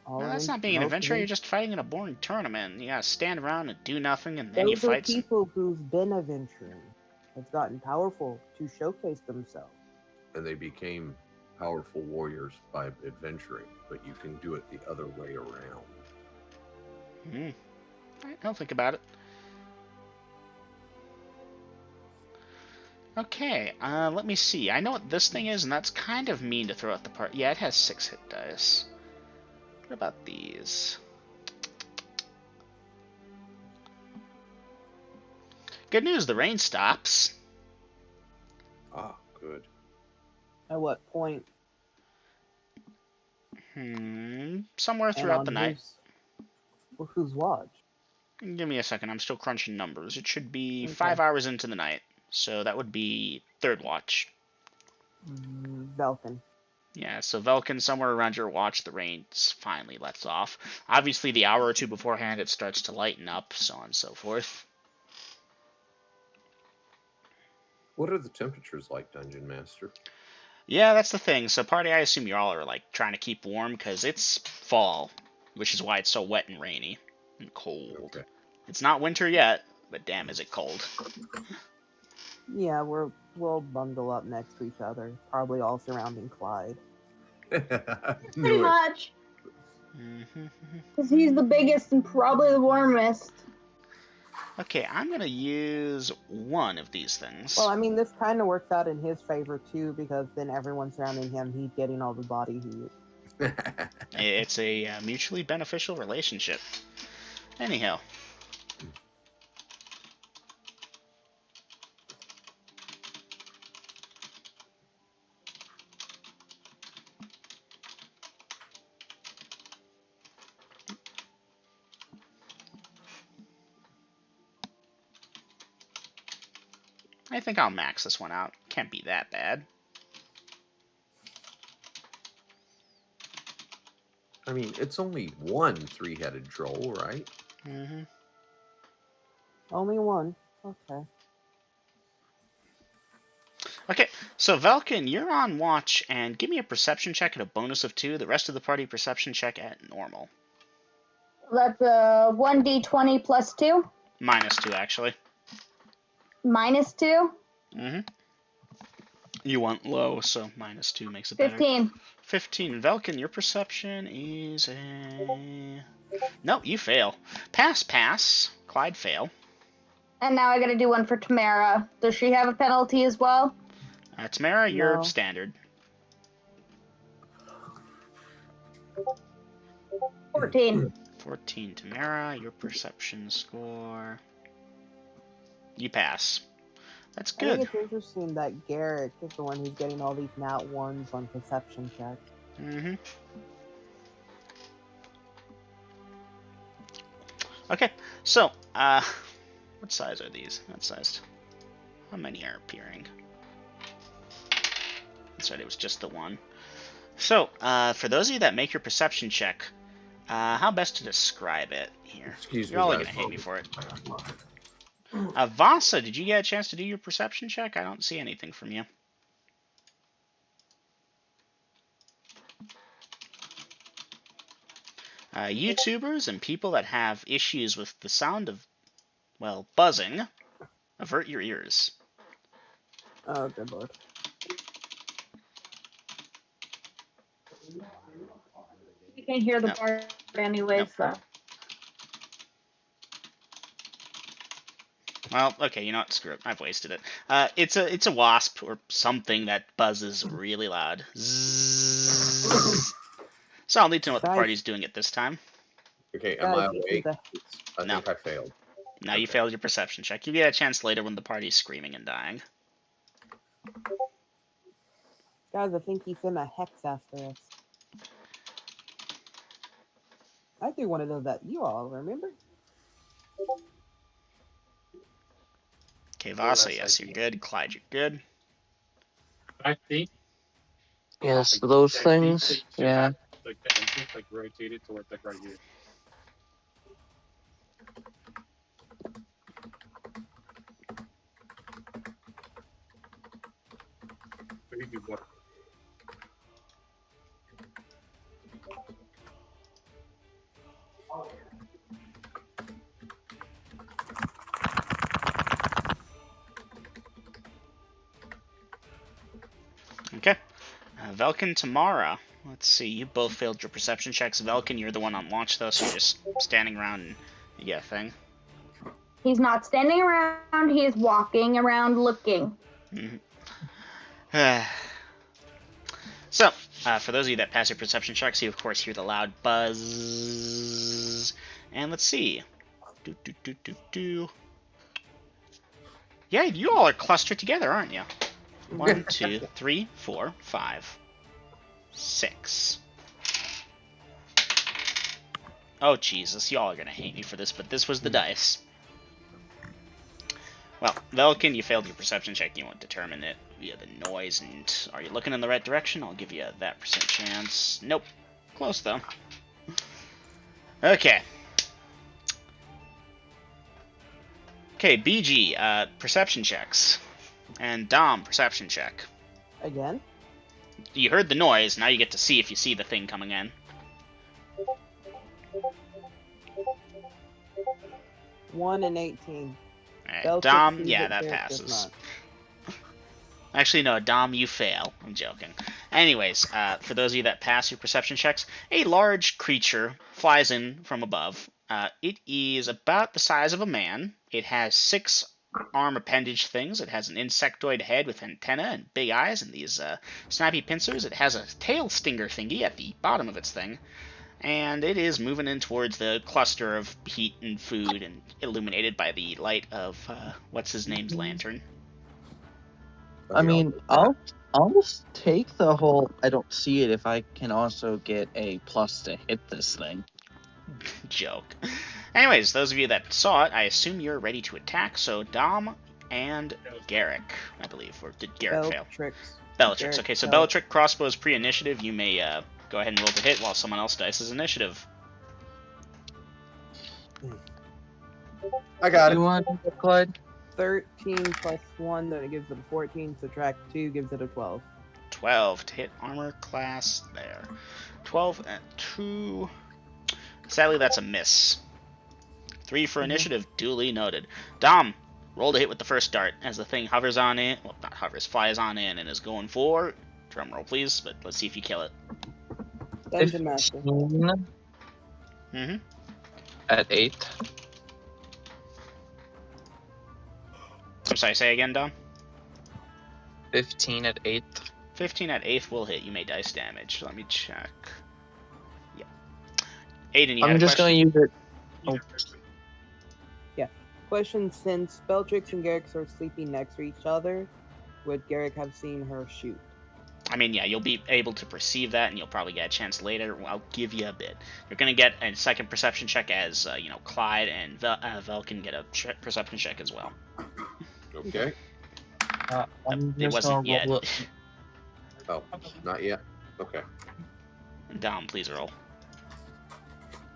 No, that's not being an adventurer, you're just fighting in a boring tournament. You gotta stand around and do nothing, and then you Those are fight some... people who've been adventuring, have gotten powerful to showcase themselves. And they became powerful warriors by adventuring, but you can do it the other way around. I'll think about it. Okay, let me see. I know what this thing is, and that's kind of mean to throw at the party. Yeah, it has 6 hit dice. What about these? Good news, the rain stops. Ah, good. At what point? Somewhere throughout the night. Whose watch? Give me a second, I'm still crunching numbers. It should be Okay. 5 hours into the night. So that would be 3rd watch. Velkin. Yeah, so Velkin, somewhere around your watch, the rain finally lets off. Obviously, the hour or two beforehand, it starts to lighten up, so on and so forth. What are the temperatures like, Dungeon Master? Yeah, that's the thing. So, party, I assume y'all are, like, trying to keep warm, because it's fall, which is why it's so wet and rainy and cold. Okay. It's not winter yet, but damn, is it cold. Yeah, we'll bundle up next to each other, probably all surrounding Clyde. Pretty much. Mm-hmm. Because he's the biggest and probably the warmest. Okay, I'm going to use one of these things. Well, I mean, this kind of works out in his favor, too, because then everyone surrounding him, he's getting all the body heat. It's a mutually beneficial relationship. Anyhow. I think I'll max this one out. Can't be that bad. I mean, it's only one 3-headed troll, right? Mm-hmm. Only one. Okay. Okay, so Velkin, you're on watch, and give me a perception check at a bonus of 2. The rest of the party perception check at normal. That's a 1d20 plus 2. Minus 2, actually. Minus 2. Mm-hmm. You want low, so minus 2 makes it 15. better. 15. Velkin, your perception is a... Nope, you fail. Pass. Clyde, fail. And now I gotta do one for Tamara. Does she have a penalty as well? Tamara, you're No. standard. 14. 14. Tamara, your perception score... You pass. That's I think good. it's interesting that Garrick is the one who's getting all these nat ones on perception checks. Mm-hmm. Okay, so, what size are these? That sized. How many are appearing? That's right, it was just the one. So, for those of you that make your perception check, how best to describe it here? Excuse You're me, all guys. gonna hate me for it. Vasa, did you get a chance to do your perception check? I don't see anything from you. YouTubers and people that have issues with the sound of, well, buzzing, avert your ears. Oh, good lord. You can hear the No. bard anyways, Nope. so. Well, okay, you know what? Screw it. I've wasted it. It's a wasp or something that buzzes really loud. Zzz. So I'll need to know what the Guys. party's doing at this time. Okay, am I Guys, this is awake? the- I No. think I failed. Now you Okay. failed your perception check. You get a chance later when the party's screaming and dying. Guys, I think he's in a hex after us. I do one of those that you all remember. Okay, Vasa, yes, you're good. Clyde, you're good. I think Yes, like, those that things. should Yeah. have, like the entrance like rotated towards like right here. Maybe what? Okay. Velkin, Tamara. Let's see, you both failed your perception checks. Velkin, you're the one on launch, though, so you're just standing around and you get a thing. He's not standing around, he's walking around looking. Mm-hmm. So, for those of you that pass your perception checks, you of course hear the loud buzz. And let's see. Yeah, you all are clustered together, aren't you? 1, 2, 3, 4, 5, 6. Oh, Jesus, y'all are gonna hate me for this, but this was the dice. Well, Velkin, you failed your perception check. You won't determine it via the noise. And are you looking in the right direction? I'll give you that % chance. Nope. Close, though. Okay. Okay, BG, perception checks. And Dom, perception check. Again? You heard the noise. Now you get to see if you see the thing coming in. 1 and 18. Alright, Dom, yeah, that passes. Actually, no, Dom, you fail. I'm joking. Anyways, for those of you that pass your perception checks, a large creature flies in from above. It is about the size of a man. It has 6 arm appendage things. It has an insectoid head with antenna and big eyes and these snappy pincers. It has a tail stinger thingy at the bottom of its thing. And it is moving in towards the cluster of heat and food and illuminated by the light of, what's-his-name's lantern. I mean, I'll just take the whole I don't see it if I can also get a plus to hit this thing. Joke. Anyways, those of you that saw it, I assume you're ready to attack, so Dom and Garrick, I believe. Or did Garrick fail? Bellatrix. Okay, so Bellatrix crossbow is pre-initiative. You may go ahead and roll to hit while someone else dices initiative. I got it. You want to Clyde? 13 plus 1, then it gives it a 14. Subtract 2 gives it a 12. 12 to hit armor class there. 12 and 2. Sadly, that's a miss. 3 for initiative, duly noted. Dom, roll to hit with the first dart as the thing hovers on it. Well, not hovers, flies on in and is going for Drum roll, please, but let's see if you kill it. Dungeon Master. 15 Mm-hmm. at 8. I'm sorry, say again, Dom? 15 at 8. 15 at 8th will hit. You may dice damage. Let me check. Yep. Aiden, you had I'm a just question? going to use it. Oh, Question: since Bellatrix and Garrick are sleeping next to each other, would Garrick have seen her shoot? I mean, yeah, you'll be able to perceive that, and you'll probably get a chance later. I'll give you a bit. You're going to get a second perception check as, Clyde and Vel can get a perception check as well. Okay. I'm It just wasn't going to roll yet. it. Oh, not yet. Okay. Dom, please roll.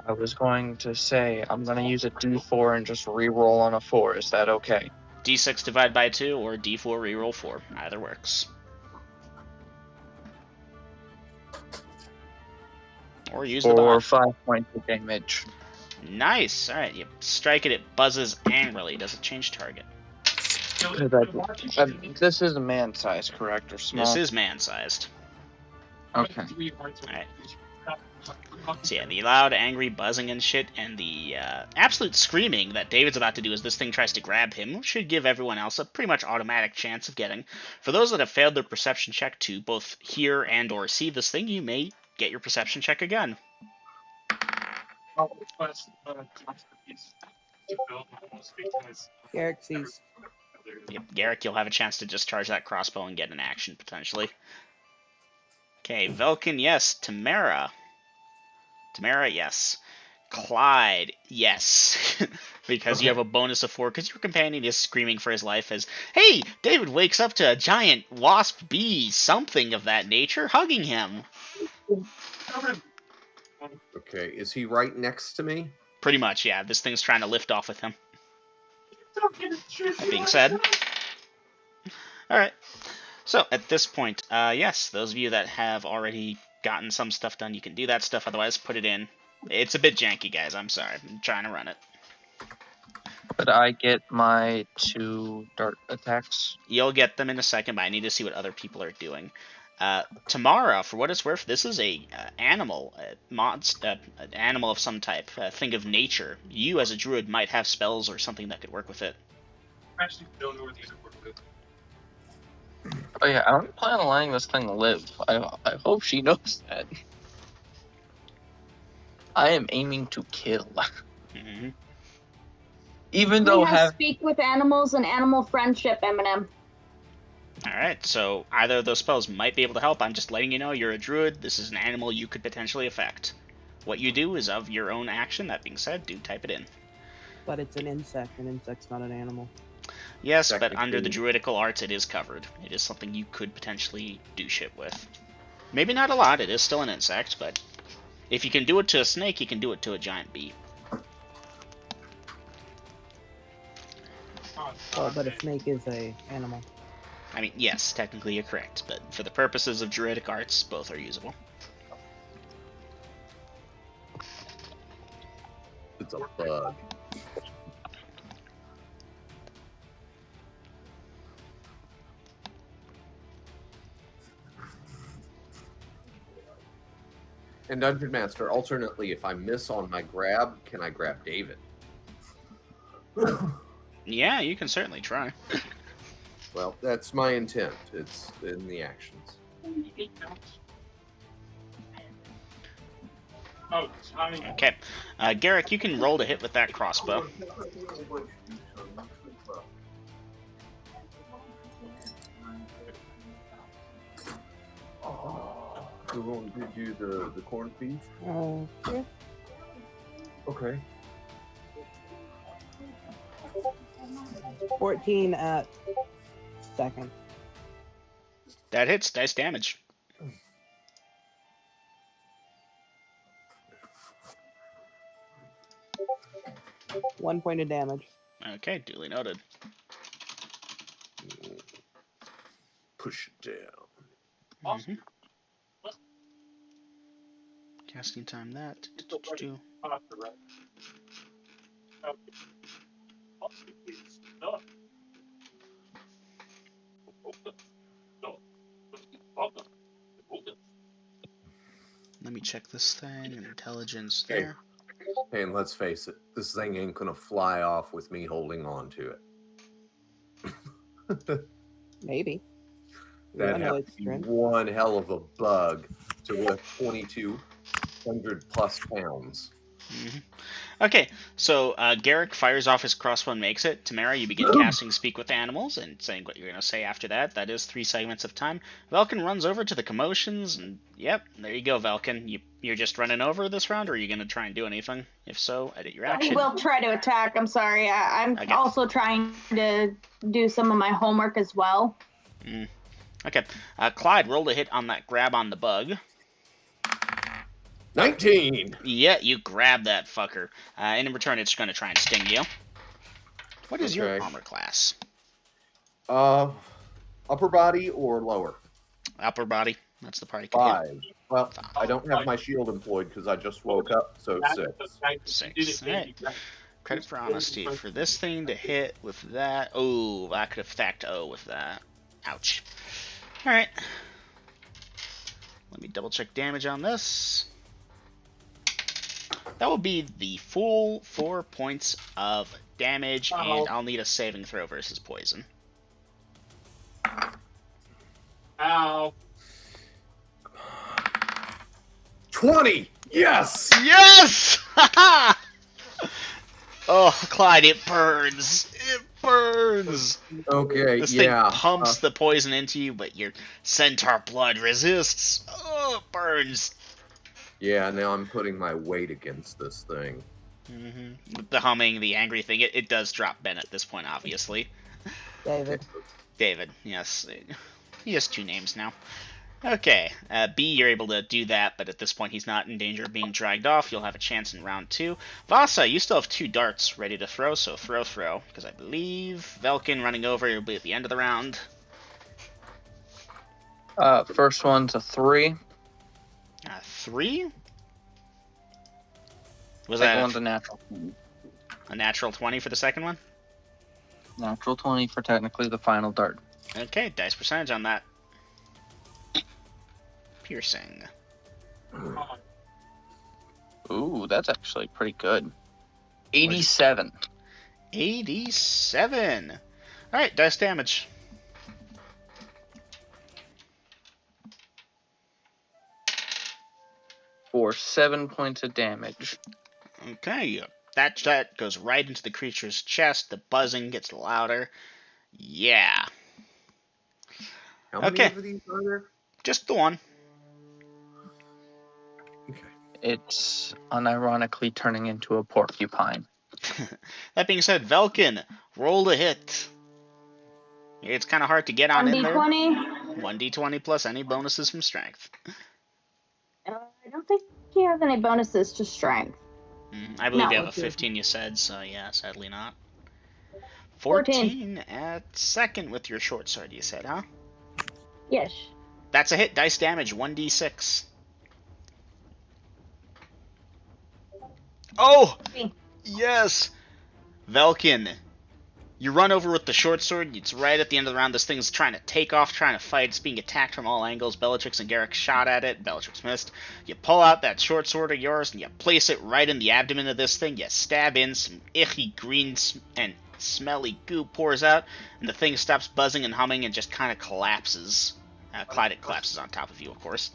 I was going to say I'm going to use a D4 and just re-roll on a 4. Is that okay? D6 divided by 2 or D4 reroll 4. Either works. Or use the For bot. 5 points of damage. Nice. Alright, you strike it, it buzzes angrily. Does it change target? This is a man size, correct? Or small? This is man-sized. Okay. Alright. So yeah, the loud, angry buzzing and shit, and the absolute screaming that David's about to do as this thing tries to grab him should give everyone else a pretty much automatic chance of getting. For those that have failed their perception check to both hear and or see this thing, you may get your perception check again. Garrick sees. Yep, Garrick, you'll have a chance to discharge that crossbow and get an action, potentially. Okay, Velkin, yes. Tamara, yes. Clyde, yes. Because you have a bonus of 4, because your companion is screaming for his life as, hey, David wakes up to a giant wasp bee, something of that nature, hugging him. Okay. Is he right next to me? Pretty much, yeah. This thing's trying to lift off with him. That being said. Alright. So, at this point, yes, those of you that have already gotten some stuff done, you can do that stuff, otherwise put it in. It's a bit janky, guys, I'm sorry. I'm trying to run it. Could I get my 2 dart attacks? You'll get them in a second, but I need to see what other people are doing. Tamara, for what it's worth, this is a animal, an animal of some type, a thing of nature. You, as a druid, might have spells or something that could work with it. Oh yeah, I don't plan on letting this thing live. I hope she knows that. I am aiming to kill. Mm-hmm. Even We though have speak with animals and animal friendship, Eminem. Alright, so either of those spells might be able to help. I'm just letting you know you're a druid. This is an animal you could potentially affect. What you do is of your own action. That being said, do type it in. But it's an insect. An insect's not an animal. Yes, but under the druidical arts, it is covered. It is something you could potentially do shit with. Maybe not a lot. It is still an insect, but if you can do it to a snake, you can do it to a giant bee. Well, but a snake is a animal. I mean, yes, technically you're correct, but for the purposes of druidic arts, both are usable. It's a bug. And Dungeon Master, alternately, if I miss on my grab, can I grab David? Yeah, you can certainly try. Well, that's my intent. It's in the actions. Okay. Garrick, you can roll to hit with that crossbow. We're going to do the corn feed? Yeah. Okay. 14 at second. That hits. Dice damage. One point of damage. Okay, duly noted. Push it down. Mm-hmm. Casting time that. Let me check this thing. Intelligence Hey. there. Hey, and let's face it, this thing ain't gonna fly off with me holding on to it. Maybe. We That'd don't know have its to be strength. one hell of a bug to lift 2,200 plus pounds. Hmm. Okay, so Garrick fires off his crossbow and makes it. Tamara, you begin casting Speak with Animals and saying what you're going to say after that. That is 3 segments of time. Velkin runs over to the commotions, and yep, there you go, Velkin. You're just running over this round, or are you going to try and do anything? If so, edit your I action. will try to attack. I'm sorry. I'm Okay. also trying to do some of my homework as well. Okay, Clyde, roll a hit on that grab on the bug. 19! Yeah, you grab that fucker. And in return, it's going to try and sting you. What is your Okay. armor class? Upper body or lower? Upper body. That's the part you can hit. 5. Well, I don't have my shield employed because I just woke up, so 6. 6. Alright. Credit for honesty. For this thing to hit with that... Oh, I could have stacked O with that. Ouch. Alright. Let me double check damage on this. That will be the full 4 points of damage, and I'll need a saving throw versus poison. Ow. 20! Yes! Yes! Oh, Clyde, it burns. It burns. Okay, This thing yeah. pumps the poison into you, but your centaur blood resists. Oh, it burns. Yeah, now I'm putting my weight against this thing. With the humming, the angry thing, it does drop Ben at this point, obviously. David. David, yes. He has 2 names now. Okay, B, you're able to do that, but at this point he's not in danger of being dragged off. You'll have a chance in round 2. Vasa, you still have 2 darts ready to throw, so throw, because I believe Velkin running over will be at the end of the round. First one's a 3. 3? Was Second that one's a natural. a natural 20 for the second one? Natural 20 for technically the final dart. Okay, dice percentage on that. Piercing. Ooh, that's actually pretty good. 87. 87. Alright, dice damage. For 7 points of damage. Okay, that goes right into the creature's chest. The buzzing gets louder. Yeah. How many of these are there? Just the one. Okay. It's unironically turning into a porcupine. That being said, Velkin, roll a hit. It's kind of hard to get on in there. 1d20. 1d20 plus any bonuses from strength. I don't think you have any bonuses to strength. I believe No. you have a 15, you said, so yeah, sadly not. 14 at second with your short sword, you said, huh? Yes. That's a hit. Dice damage, 1d6. Oh! Yes! Velkin, you run over with the short sword. It's right at the end of the round. This thing's trying to take off, trying to fight. It's being attacked from all angles. Bellatrix and Garrick shot at it. Bellatrix missed. You pull out that short sword of yours, and you place it right in the abdomen of this thing. You stab in. Some icky green and smelly goo pours out, and the thing stops buzzing and humming and just kind of collapses. Clyde, it collapses on top of you, of course.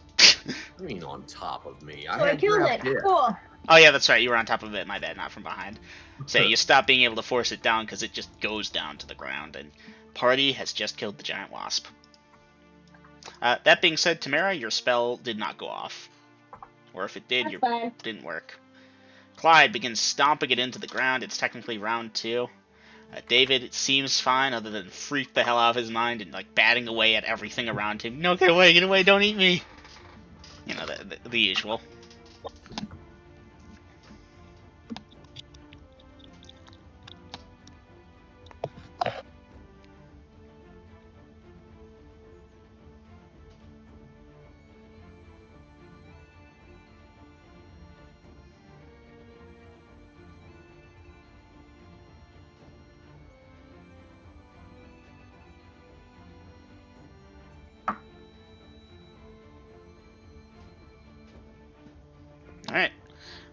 I mean, on top of me. So I killed it. Cool. Oh yeah, that's right. You were on top of it. My bad, not from behind. So you stop being able to force it down because it just goes down to the ground. And Party has just killed the giant wasp. That being said, Tamara, your spell did not go off. Or if it did, it didn't work. Clyde begins stomping it into the ground. It's technically round 2. David, it seems fine other than freak the hell out of his mind and like batting away at everything around him. No, get away, don't eat me. You know, the usual. Alright.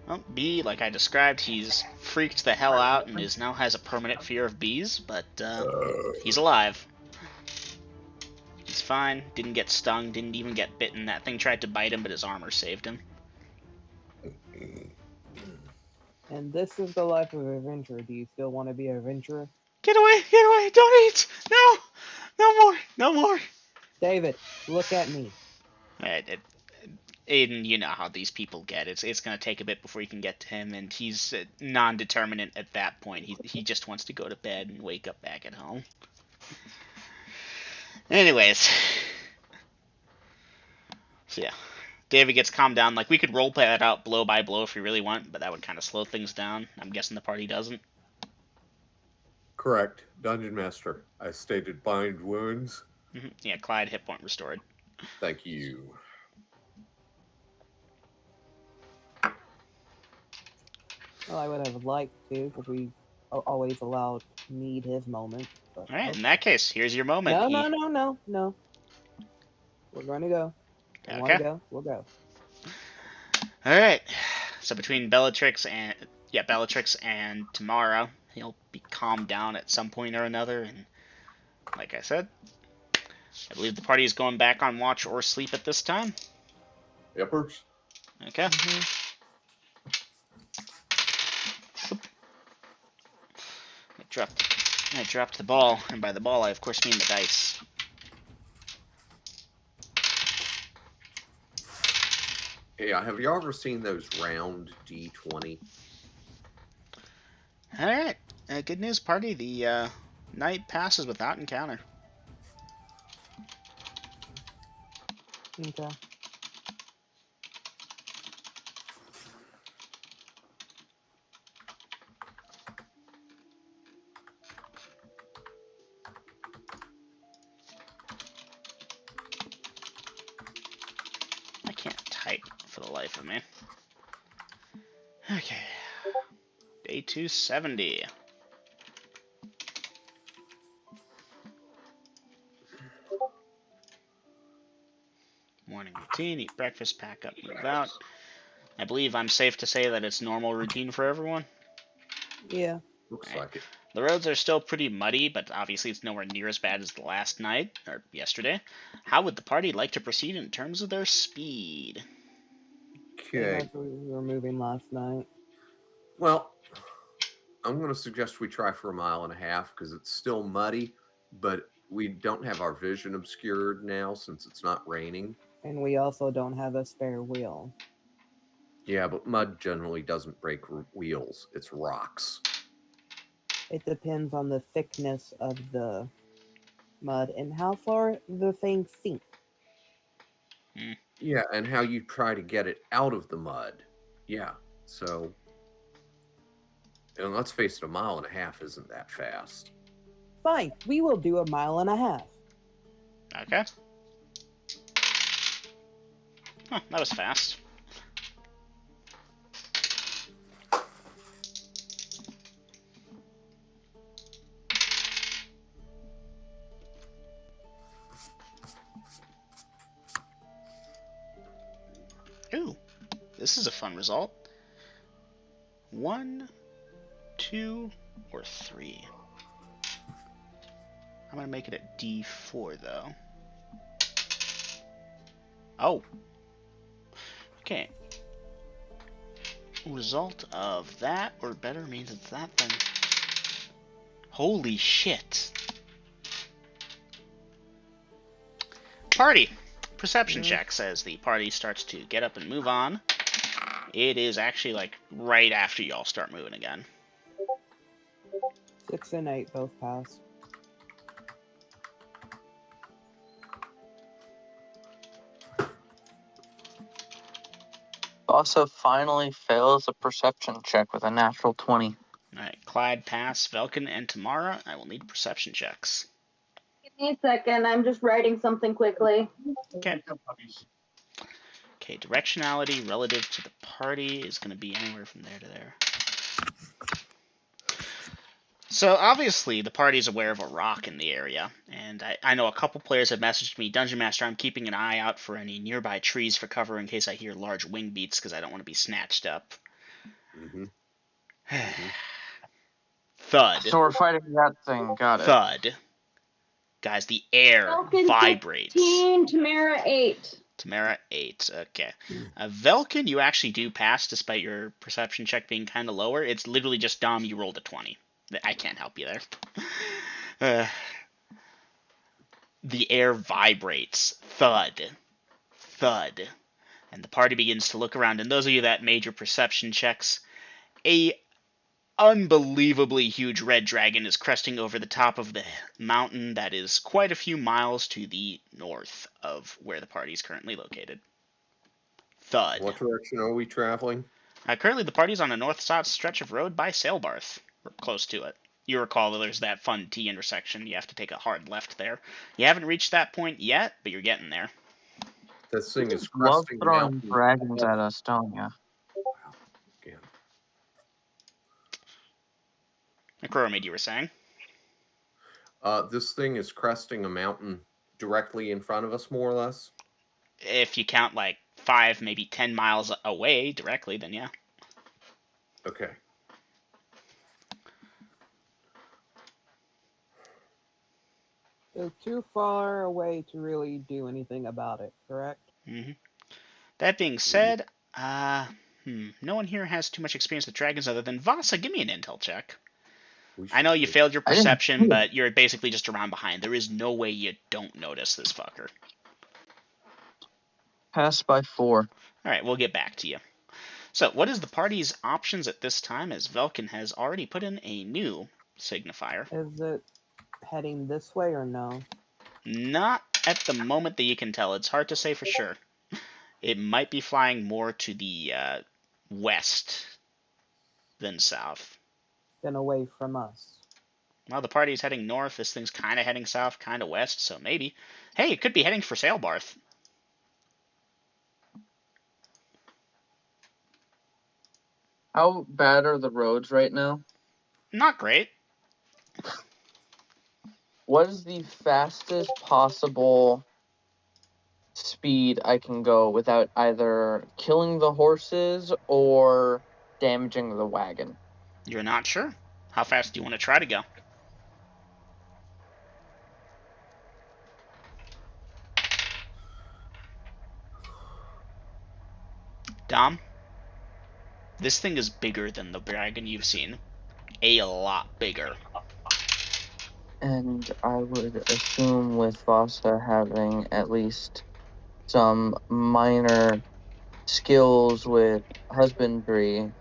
Well, B, like I described, he's freaked the hell out and now has a permanent fear of bees, but he's alive. He's fine, didn't get stung, didn't even get bitten. That thing tried to bite him, but his armor saved him. And this is the life of an adventurer. Do you still want to be an adventurer? Get away! Get away! Don't eat! No! No more! No more! David, look at me. Aiden, you know how these people get. It's gonna take a bit before you can get to him, and he's non-determinate at that point. He just wants to go to bed and wake up back at home. Anyways, so yeah, David gets calmed down. Like, we could roleplay that out blow by blow if we really want, but that would kind of slow things down. I'm guessing the party doesn't. Correct. Dungeon Master. I stated bind wounds. Yeah, Clyde, hit point restored. Thank you. Well, I would have liked to, because we always allowed Mead his moment. But, All right, in that case, here's your moment. No. We're going to go. Okay. Want to go? We'll go. All right. So between Bellatrix and Tamara, he'll be calmed down at some point or another, and like I said, I believe the party is going back on watch or sleep at this time. Yepers. Okay. I dropped the ball, and by the ball I of course mean the dice. Yeah, have you ever seen those round D20? Alright, good news, party. The night passes without encounter. Okay. I can't type for the life of me. Okay. Day 270. Morning routine, eat breakfast, pack up, move out. I believe I'm safe to say that it's normal routine for everyone. Yeah. Looks like it. The roads are still pretty muddy, but obviously it's nowhere near as bad as the last night, or yesterday. How would the party like to proceed in terms of their speed? Okay. Like we were moving last night. Well, I'm going to suggest we try for 1.5 miles because it's still muddy, but we don't have our vision obscured now since it's not raining. And we also don't have a spare wheel. Yeah, but mud generally doesn't break wheels. It's rocks. It depends on the thickness of the mud and how far the thing sinks. Yeah, and how you try to get it out of the mud. Yeah, so... And let's face it, 1.5 miles isn't that fast. Fine, we will do 1.5 miles. Okay. Huh, that was fast. Ooh, this is a fun result. 1, 2, or 3. I'm gonna make it a D4 though. Oh. Okay. Result of that or better means it's that thing. Holy shit. Party. Perception check says the party starts to get up and move on. It is actually like right after y'all start moving again. 6 and 8 both pass. Also finally fails a perception check with a natural 20. Alright, Clyde, pass, Velkin, and Tamara. I will need perception checks. Give me a second. I'm just writing something quickly. Okay. Okay, directionality relative to the party is going to be anywhere from there to there. So obviously the party's aware of a rock in the area, and I know a couple players have messaged me, Dungeon Master, I'm keeping an eye out for any nearby trees for cover in case I hear large wing beats because I don't want to be snatched up. Mm-hmm. Mm-hmm. Thud. So we're fighting that thing. Got it. Thud. Guys, the air Falcon vibrates. 15, Tamara 8. Tamara 8. Okay. Velkin, you actually do pass despite your perception check being kind of lower. It's literally just Dom, you rolled a 20. I can't help you there. The air vibrates. Thud. Thud. And the party begins to look around. And those of you that made your perception checks, a unbelievably huge red dragon is cresting over the top of the mountain that is quite a few miles to the north of where the party is currently located. Thud. What direction are we traveling? Currently, the party's on a north-south stretch of road by Sailbarth, or close to it. You recall that there's that fun T intersection. You have to take a hard left there. You haven't reached that point yet, but you're getting there. This thing is Love cresting the throwing mountain. dragons at us, don't ya? Again. Necromid, you were saying? This thing is cresting a mountain directly in front of us, more or less. If you count like 5, maybe 10 miles away directly, then yeah. Okay. So too far away to really do anything about it, correct? Mm-hmm. That being said, no one here has too much experience with dragons other than Vasa. Give me an intel check. I know you failed your perception, but you're basically just around behind. There is no way you don't notice this fucker. Pass by 4. Alright, we'll get back to you. So, what is the party's options at this time, as Velkin has already put in a new signifier? Is it heading this way or no? Not at the moment that you can tell. It's hard to say for sure. It might be flying more to the west than south. Then away from us. Well, the party's heading north. This thing's kind of heading south, kind of west, so maybe. Hey, it could be heading for Sailbarth. How bad are the roads right now? Not great. What is the fastest possible speed I can go without either killing the horses or damaging the wagon? You're not sure? How fast do you want to try to go? Dom? This thing is bigger than the dragon you've seen. A lot bigger. And I would assume with Vasa having at least some minor skills with husbandry,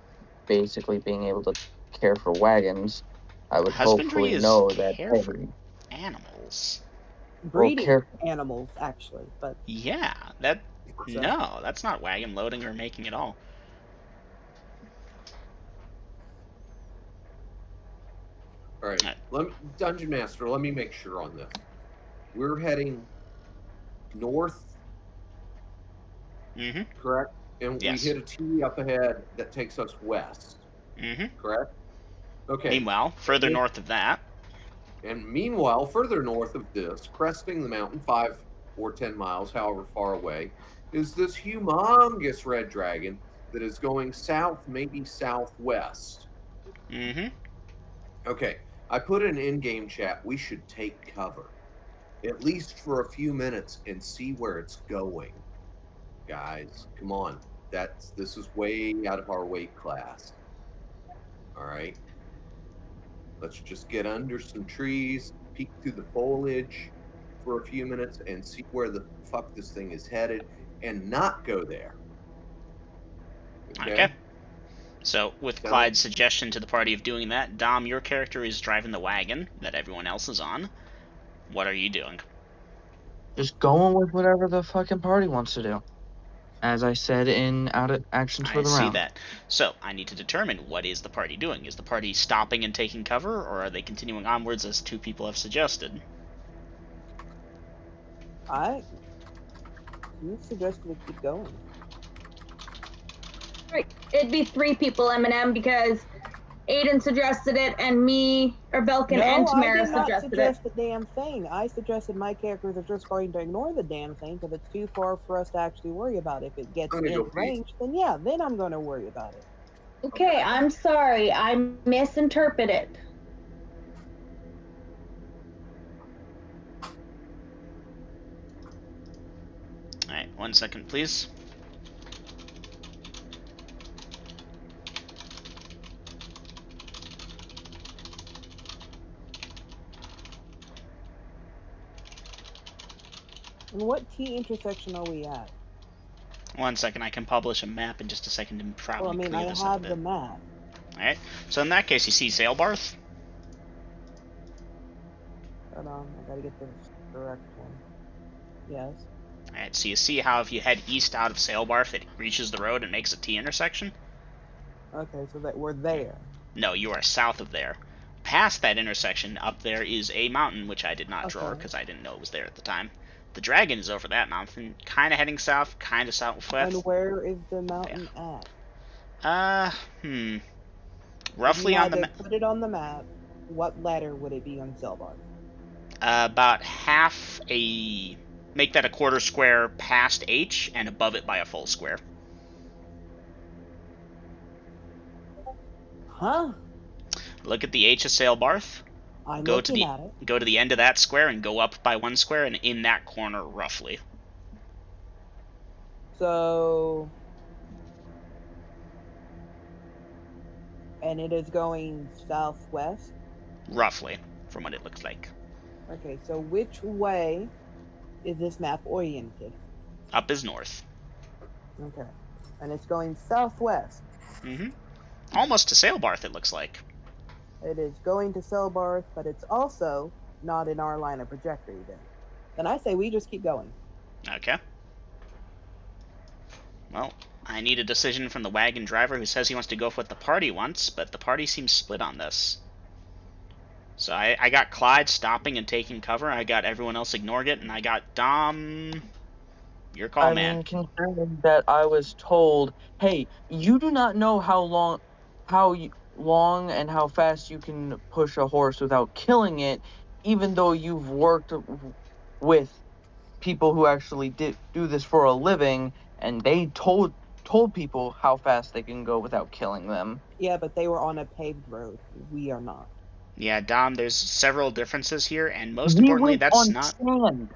basically being able to care for wagons, I would Husbandry hopefully is know that care for animals. Breeding animals, actually, but Yeah, no, that's not wagon loading or making at all. All right. Dungeon Master, let me make sure on this. We're heading north, correct? And yes. We hit a T up ahead that takes us west, correct? Okay. Meanwhile, further north of that. And meanwhile, further north of this, cresting the mountain 5 or 10 miles, however far away, is this humongous red dragon that is going south, maybe southwest. Okay. I put in in-game chat, we should take cover, at least for a few minutes, and see where it's going. Guys, come on. This is way out of our weight class. All right? Let's just get under some trees, peek through the foliage for a few minutes, and see where the fuck this thing is headed, and not go there. Okay. So, with Clyde's suggestion to the party of doing that, Dom, your character is driving the wagon that everyone else is on. What are you doing? Just going with whatever the fucking party wants to do. As I said in actions for the round. I see that. So, I need to determine what is the party doing. Is the party stopping and taking cover, or are they continuing onwards as 2 people have suggested? You suggested we keep going. Right. It'd be 3 people, Eminem, because Aiden suggested it, and me, or Belkin and No, I Tamara did not suggested suggest it. the damn thing. I suggested my characters are just going to ignore the damn thing because it's too far for us to actually worry about. If it gets I'm gonna in go pee. range, then yeah, then I'm going to worry about it. Okay, I'm sorry. I misinterpreted. Alright, 1 second, please. And what T intersection are we at? 1 second, I can publish a map in just a second to probably Well, I mean, clear I this up a have bit. the map. Alright, so in that case, you see Sailbarth? Hold on, I gotta get the correct one. Yes. Alright, so you see how if you head east out of Sailbarth, it reaches the road and makes a T intersection? Okay, so that we're there. No, you are south of there. Past that intersection, up there is a mountain, which I did not draw Okay. because I didn't know it was there at the time. The dragon is over that mountain, kind of heading south, kind of southwest. And where is the mountain at? If you Roughly on had the to put it on the map, what letter would it be on Zelbar? about half a. Make that a quarter square past H and above it by a full square. Huh? Look at the H of Sailbarth. I'm Go to looking the at it. go to the end of that square and go up by 1 square and in that corner roughly. So, and it is going southwest. Roughly, from what it looks like. Okay, so which way is this map oriented? Up is north. Okay, and it's going southwest. Almost to Sailbarth, it looks like. It is going to Selbarth, but it's also not in our line of trajectory then. Then I say we just keep going. Okay. Well, I need a decision from the wagon driver who says he wants to go for what the party wants, but the party seems split on this. So I got Clyde stopping and taking cover, I got everyone else ignoring it, and I got Dom. Your call, I man. mean, considering that I was told, hey, you do not know how long and how fast you can push a horse without killing it, even though you've worked with people who actually do this for a living, and they told people how fast they can go without killing them. Yeah, but they were on a paved road. We are not. Yeah, Dom, there's several differences here, and most We importantly, went that's on not... sand.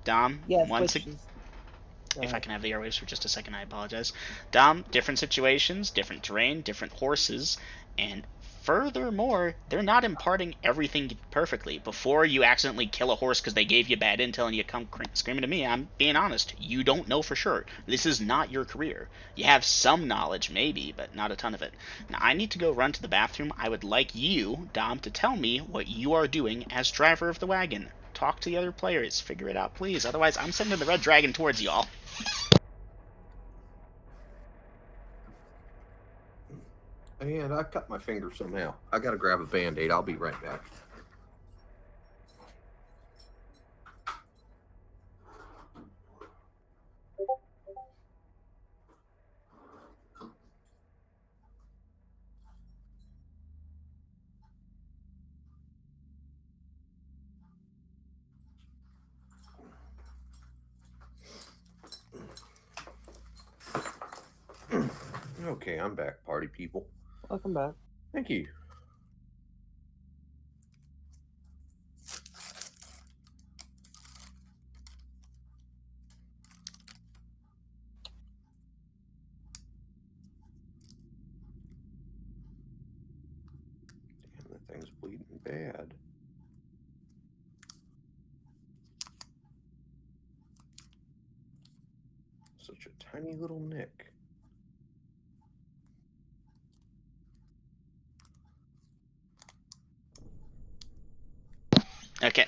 Dom, Yes, once which is. if I can have the airwaves for just a second, I apologize. Dom, different situations, different terrain, different horses, and furthermore, they're not imparting everything perfectly. Before you accidentally kill a horse because they gave you bad intel and you come screaming to me, I'm being honest. You don't know for sure. This is not your career. You have some knowledge, maybe, but not a ton of it. Now, I need to go run to the bathroom. I would like you, Dom, to tell me what you are doing as driver of the wagon. Talk to the other players. Figure it out, please. Otherwise, I'm sending the red dragon towards y'all. And I cut my finger somehow. I gotta grab a band-aid. I'll be right back. Okay, I'm back, party people. Welcome back. Thank you. Damn, that thing's bleeding bad. Such a tiny little nick. Okay.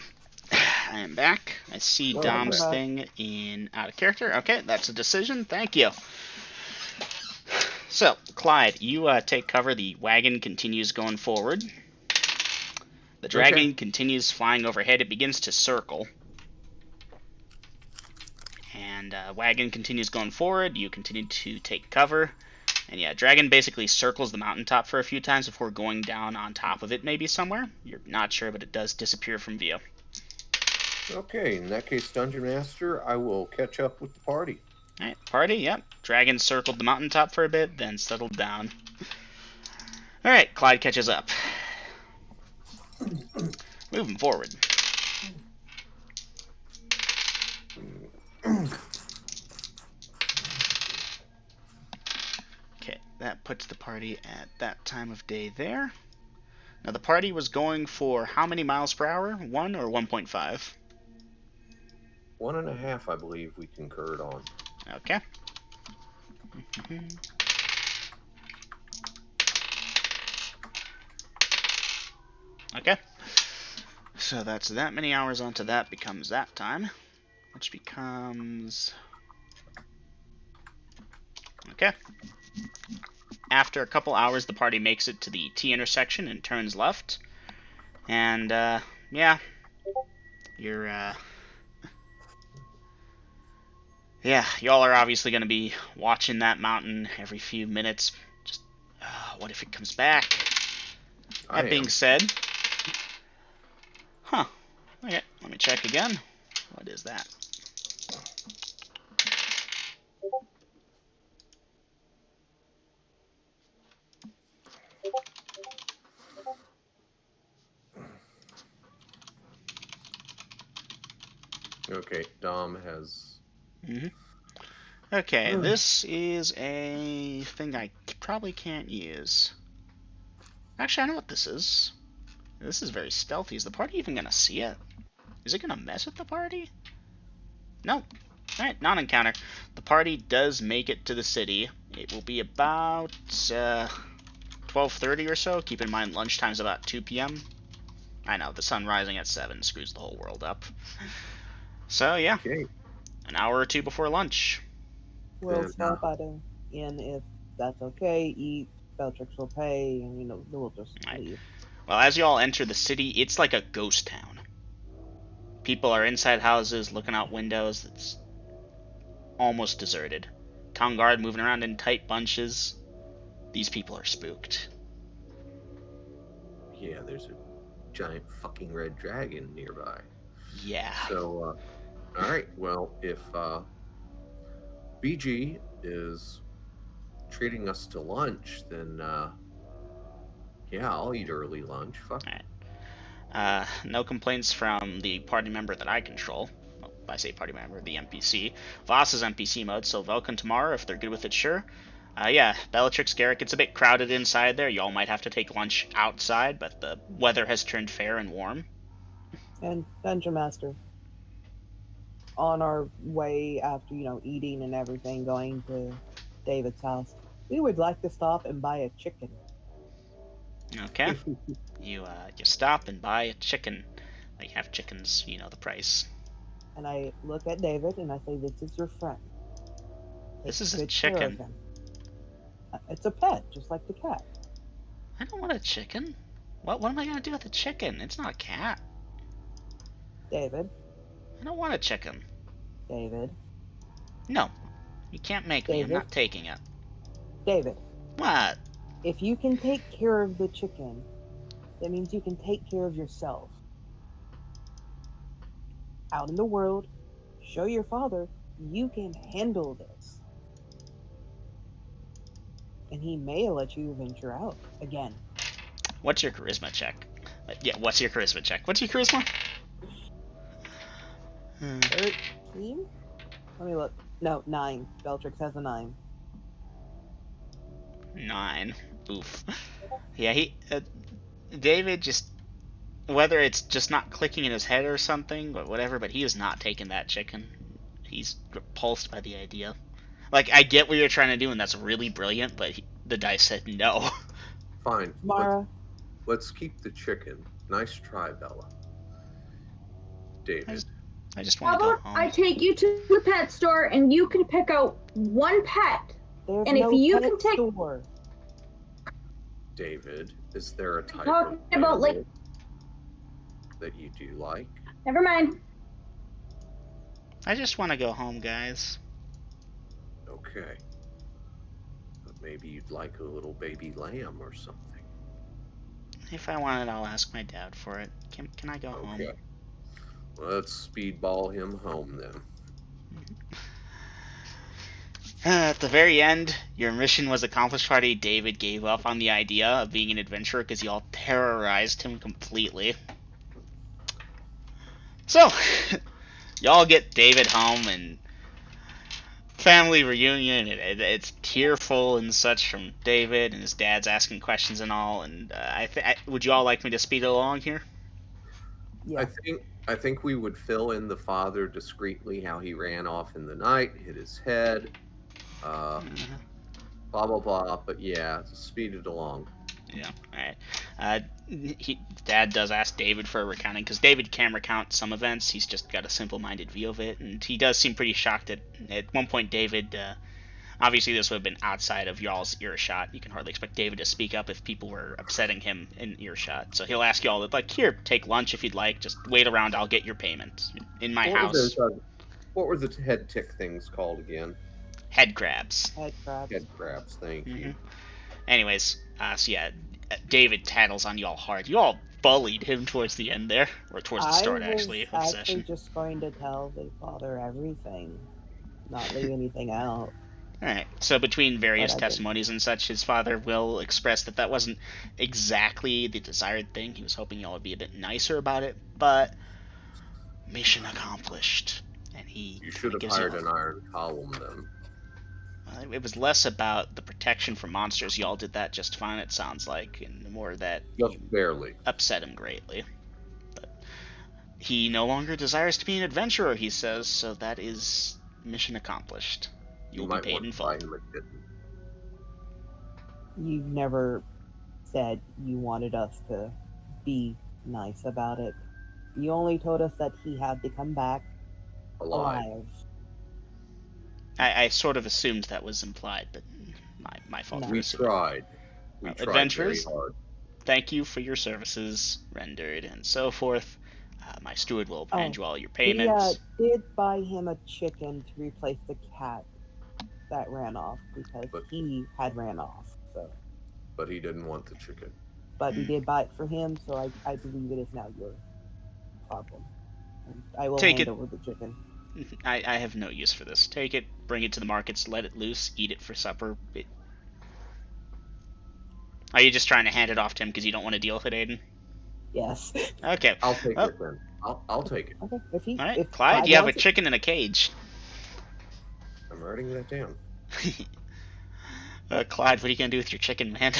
I am back. I see Welcome Dom's back. thing in out of character. Okay, that's a decision. Thank you. So, Clyde, you take cover. The wagon continues going forward. The dragon continues flying overhead. It begins to circle. And wagon continues going forward. You continue to take cover. And yeah, dragon basically circles the mountaintop for a few times before going down on top of it maybe somewhere. You're not sure, but it does disappear from view. Okay, in that case, Dungeon Master, I will catch up with the party. Alright, party, yep. Dragon circled the mountaintop for a bit, then settled down. Alright, Clyde catches up. Moving forward. Okay, that puts the party at that time of day there. Now the party was going for how many miles per hour? 1 or 1.5? 1.5, I believe we concurred on. Okay. Okay. So that's that many hours onto that becomes that time, which becomes... Okay. After a couple hours, the party makes it to the T intersection and turns left. And, yeah. You're, yeah, y'all are obviously going to be watching that mountain every few minutes. Just, what if it comes back? That being said... Huh. Okay, let me check again. What is that? Okay, Dom has... Okay, this is a thing I probably can't use. Actually, I know what this is. This is very stealthy. Is the party even gonna see it? Is it gonna mess with the party? No. Alright, non-encounter. The party does make it to the city. It will be about 12:30 or so. Keep in mind, lunchtime's about 2 p.m. I know, the sun rising at 7 screws the whole world up. So, yeah. Okay. An hour or two before lunch. We'll stop at an inn if that's okay. Eat, Bellatrix will pay, and we'll just leave. Well, as you all enter the city, it's like a ghost town. People are inside houses, looking out windows. It's almost deserted. Town guard moving around in tight bunches. These people are spooked. Yeah, there's a giant fucking red dragon nearby. Yeah. So, alright, well, if BG is treating us to lunch, then, yeah, I'll eat early lunch. Fuck. Alright. No complaints from the party member that I control. Well, I say party member, the NPC. Voss is NPC mode, so Velkin tomorrow, if they're good with it, sure. Yeah, Bellatrix, Garrick, it's a bit crowded inside there. Y'all might have to take lunch outside, but the weather has turned fair and warm. And Dungeon Master, on our way after, eating and everything, going to David's house, we would like to stop and buy a chicken. Okay. You stop and buy a chicken. They have chickens, you know the price. And I look at David and I say, "This is your friend. This is Take a good care of chicken. him." It's a pet, just like the cat. I don't want a chicken. What am I gonna do with a chicken? It's not a cat. David. I don't want a chicken. David. No. You can't make me. I'm not taking it. David. What? If you can take care of the chicken, that means you can take care of yourself. Out in the world, show your father you can handle this. And he may let you venture out again. What's your charisma check? Yeah, what's your charisma check? What's your charisma? 13? Let me look. No, 9. Bellatrix has a 9. 9. Oof. Yeah, David just... Whether it's just not clicking in his head or something, but whatever, but he is not taking that chicken. He's repulsed by the idea. Like, I get what you're trying to do, and that's really brilliant, but the dice said no. Fine. Mara. Let's keep the chicken. Nice try, Bella. David. I just How want to go about home. I take you to the pet store and you can pick out one pet. There's and no if you pet can take store. David, is there a type talking of about, like- animal that you do like? Never mind. I just want to go home, guys. Okay. But maybe you'd like a little baby lamb or something. If I want it, I'll ask my dad for it. Can I go home? Okay. Let's speedball him home then. At the very end, your mission was accomplished, party. David gave up on the idea of being an adventurer because y'all terrorized him completely. So, y'all get David home and family reunion. It's tearful and such from David, and his dad's asking questions and all. And would you all like me to speed it along here? Yeah. I think we would fill in the father discreetly how he ran off in the night, hit his head, blah blah blah. But yeah, speed it along. Yeah. All right. Dad does ask David for a recounting because David can recount some events. He's just got a simple-minded view of it, and he does seem pretty shocked at one point. David, obviously, this would have been outside of y'all's earshot. You can hardly expect David to speak up if people were upsetting him in earshot. So he'll ask y'all, like, here, take lunch if you'd like. Just wait around. I'll get your payment in my house. What were the head tick things called again? Head crabs. Head crabs. Head crabs. Thank you. Anyways, so yeah, David tattles on y'all hard. You all bullied him towards the end there, or towards the start actually of the I was session. actually just going to tell the father everything, not leave anything out. Alright, so between various testimonies and such, his father will express that that wasn't exactly the desired thing. He was hoping y'all would be a bit nicer about it, but mission accomplished. And You should have hired an iron column then. It was less about the protection from monsters. Y'all did that just fine, it sounds like, and more that just barely upset him greatly. But he no longer desires to be an adventurer, he says, so that is mission accomplished. You'll be paid in full. You've never said you wanted us to be nice about it. You only told us that he had to come back alive. I sort of assumed that was implied, but my fault. No. We tried. We tried adventurers, very hard. Thank you for your services rendered and so forth. My steward will hand you all your payments. We did buy him a chicken to replace the cat that ran off because he had ran off. So. But he didn't want the chicken. But we did buy it for him, so I believe it is now your problem. And I will hand over the chicken. I have no use for this. Take it, bring it to the markets, let it loose, eat it for supper. Are you just trying to hand it off to him because you don't want to deal with it, Aiden? Yes. Okay. I'll take it then. I'll take it. Okay. All right, Clyde, you have a chicken in a cage. I'm writing that down. Clyde, what are you gonna do with your chicken, man?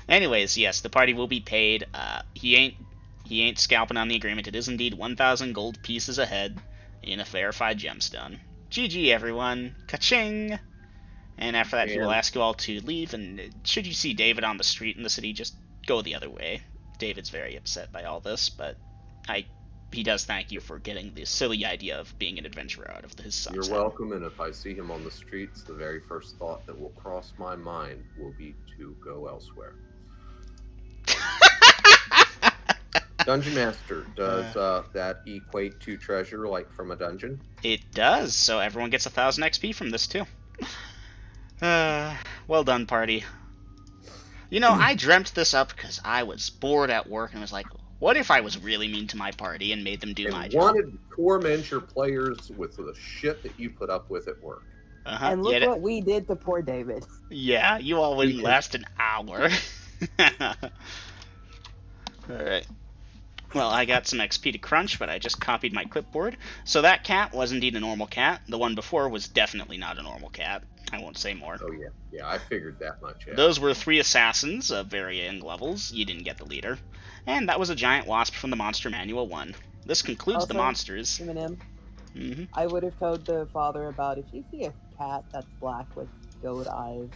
Anyways, yes, the party will be paid. He ain't scalping on the agreement. It is indeed 1,000 gold pieces a head in a verified gemstone. GG, everyone. Ka-ching! And after that, he will ask you all to leave, and should you see David on the street in the city, just go the other way. David's very upset by all this, but he does thank you for getting the silly idea of being an adventurer out of his son's head. You're welcome, and if I see him on the streets, the very first thought that will cross my mind will be to go elsewhere. Dungeon Master, does that equate to treasure, like from a dungeon? It does, so everyone gets 1,000 XP from this, too. Well done, party. You know, I dreamt this up because I was bored at work and was like, what if I was really mean to my party and made them do my job? Wanted to torment your players with the shit that you put up with at work. And look what we did to poor David. Yeah, you all wouldn't last an hour. Alright. Well, I got some XP to crunch, but I just copied my clipboard. So that cat was indeed a normal cat. The one before was definitely not a normal cat. I won't say more. Oh, yeah. Yeah, I figured that much out. Those were 3 assassins of varying levels. You didn't get the leader. And that was a giant wasp from the Monster Manual 1. This concludes the monsters. I would have told the father about if you see a cat that's black with goat eyes,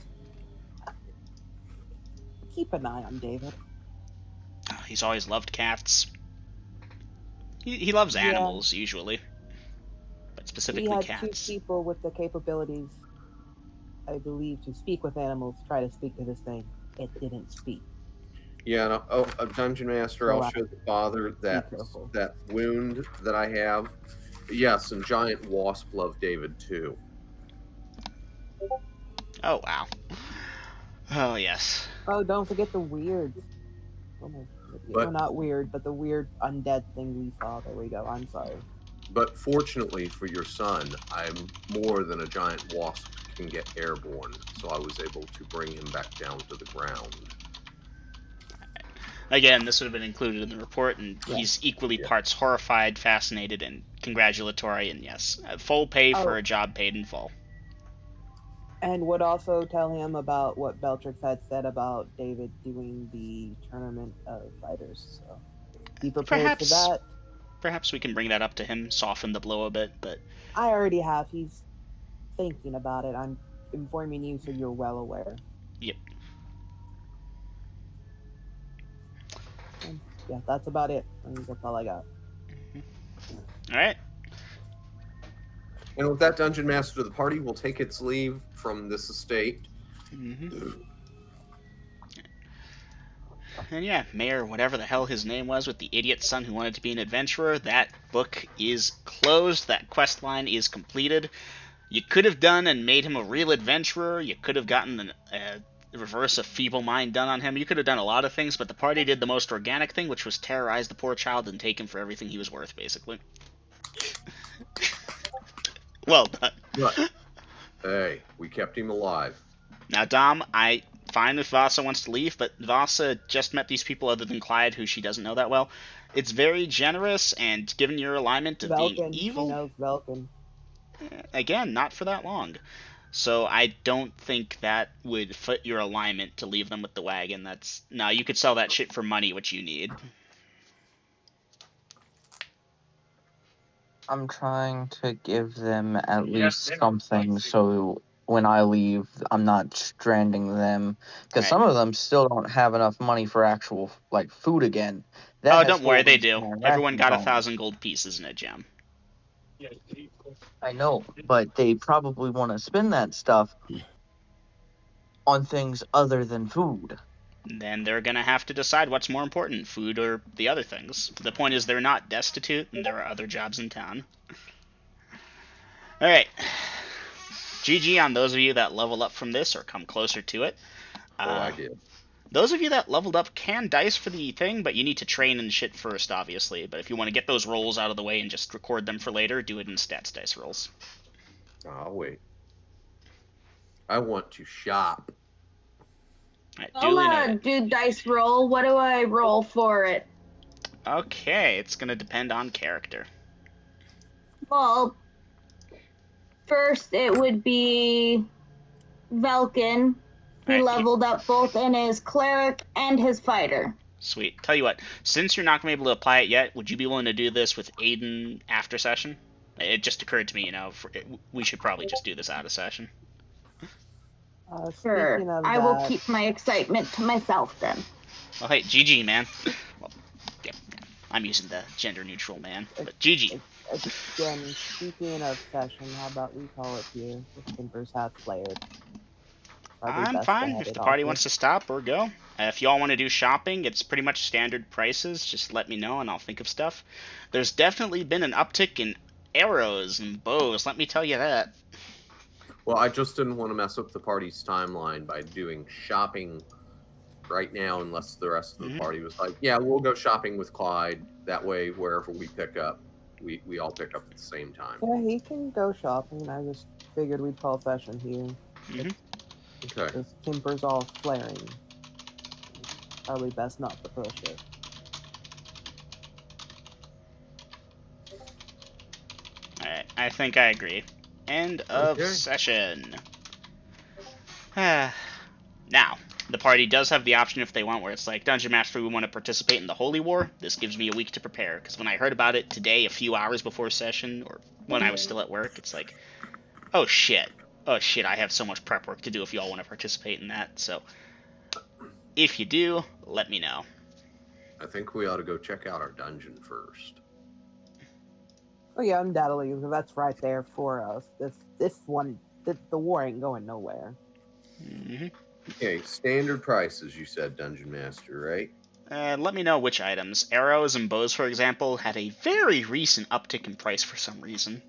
keep an eye on David. He's always loved cats. He loves animals, usually. But specifically cats. We had 2 people with the capabilities, I believe, to speak with animals try to speak to this thing. It didn't speak. Yeah, no, a Dungeon Master, I'll show the father that wound that I have. Yes, and Giant Wasp love David, too. Oh, wow. Oh, yes. Oh, don't forget the weird. Oh my, But- well, not weird, but the weird undead thing we saw. There we go. I'm sorry. But fortunately for your son, I'm more than a giant wasp can get airborne, so I was able to bring him back down to the ground. Again, this would have been included in the report, and Yeah. he's equally Yeah. parts horrified, fascinated, and congratulatory, and yes, full pay for Oh. a job paid in full. And would also tell him about what Beltrix had said about David doing the tournament of fighters. So be prepared for that. Perhaps we can bring that up to him, soften the blow a bit, but I already have. He's thinking about it. I'm informing you so you're well aware. yep. And yeah, that's about it. That's all I got. All right. And with that, Dungeon Master of the party will take its leave from this estate. And yeah, Mayor, whatever the hell his name was with the idiot son who wanted to be an adventurer, that book is closed. That quest line is completed. You could have done and made him a real adventurer. You could have gotten the reverse of feeble mind done on him. You could have done a lot of things, but the party did the most organic thing, which was terrorize the poor child and take him for everything he was worth, basically. Well done. But, hey, we kept him alive. Now, Dom, I fine if Vasa wants to leave, but Vasa just met these people other than Clyde, who she doesn't know that well. It's very generous, and given your alignment of being Velkin. evil, She knows Velkin. again, not for that long. So I don't think that would fit your alignment to leave them with the wagon. No, you could sell that shit for money, which you need. I'm trying to give them at least something so when I leave, I'm not stranding them. Because Right. some of them still don't have enough money for actual food again. Oh, has don't worry, whole they reason do. my Everyone ration's got on. 1,000 gold pieces in a gem. I know, but they probably want to spend that stuff on things other than food. Then they're gonna have to decide what's more important, food or the other things. The point is they're not destitute, and there are other jobs in town. Alright. GG on those of you that level up from this or come closer to it. I did. Those of you that leveled up can dice for the thing, but you need to train and shit first, obviously. But if you want to get those rolls out of the way and just record them for later, do it in stats dice rolls. I'll wait. I want to shop. Right, I'll do dice roll. What do I roll for it? Okay, it's gonna depend on character. Well, first it would be Velkin, who Right, leveled up both in his cleric and his fighter. Sweet. Tell you what, since you're not gonna be able to apply it yet, would you be willing to do this with Aiden after session? It just occurred to me, we should probably just do this out of session. Sure. Speaking of I will that, keep my excitement to myself then. Well, hey, GG, man. Well, yeah, I'm using the gender-neutral man, but GG. Again, speaking of session, how about we call it here? The Timbers have flared. Probably I'm best fine to head if it the party off wants to stop or go. If y'all want to do shopping, it's pretty much standard prices. Just let me know and I'll think of stuff. There's definitely been an uptick in arrows and bows, let me tell you that. Well, I just didn't want to mess up the party's timeline by doing shopping right now, unless the rest of the party was like, yeah, we'll go shopping with Clyde. That way, wherever we pick up, we all pick up at the same time. Yeah, he can go shopping. I just figured we'd call session here. Okay. This Timber's all flaring. Probably best not to push it. Alright, I think I agree. End of session. Now, the party does have the option if they want, where it's like, Dungeon Master, we want to participate in the Holy War. This gives me a week to prepare, because when I heard about it today, a few hours before session, or when I was still at work, it's like, oh shit, I have so much prep work to do if y'all want to participate in that, so if you do, let me know. I think we ought to go check out our dungeon first. Oh yeah, undoubtedly, because that's right there for us. This one, the war ain't going nowhere. Okay, standard prices, you said, Dungeon Master, right? Let me know which items. Arrows and bows, for example, had a very recent uptick in price for some reason.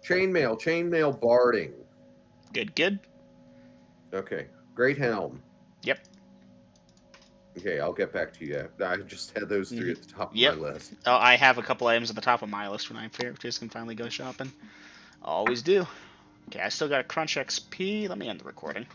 Chainmail barding. Good. Okay. Great helm. Yep. Okay, I'll get back to you. I just had those three at the top Yep. of my list. Oh, I have a couple items at the top of my list when I just can finally go shopping. Always do. Okay, I still got a crunch XP. Let me end the recording.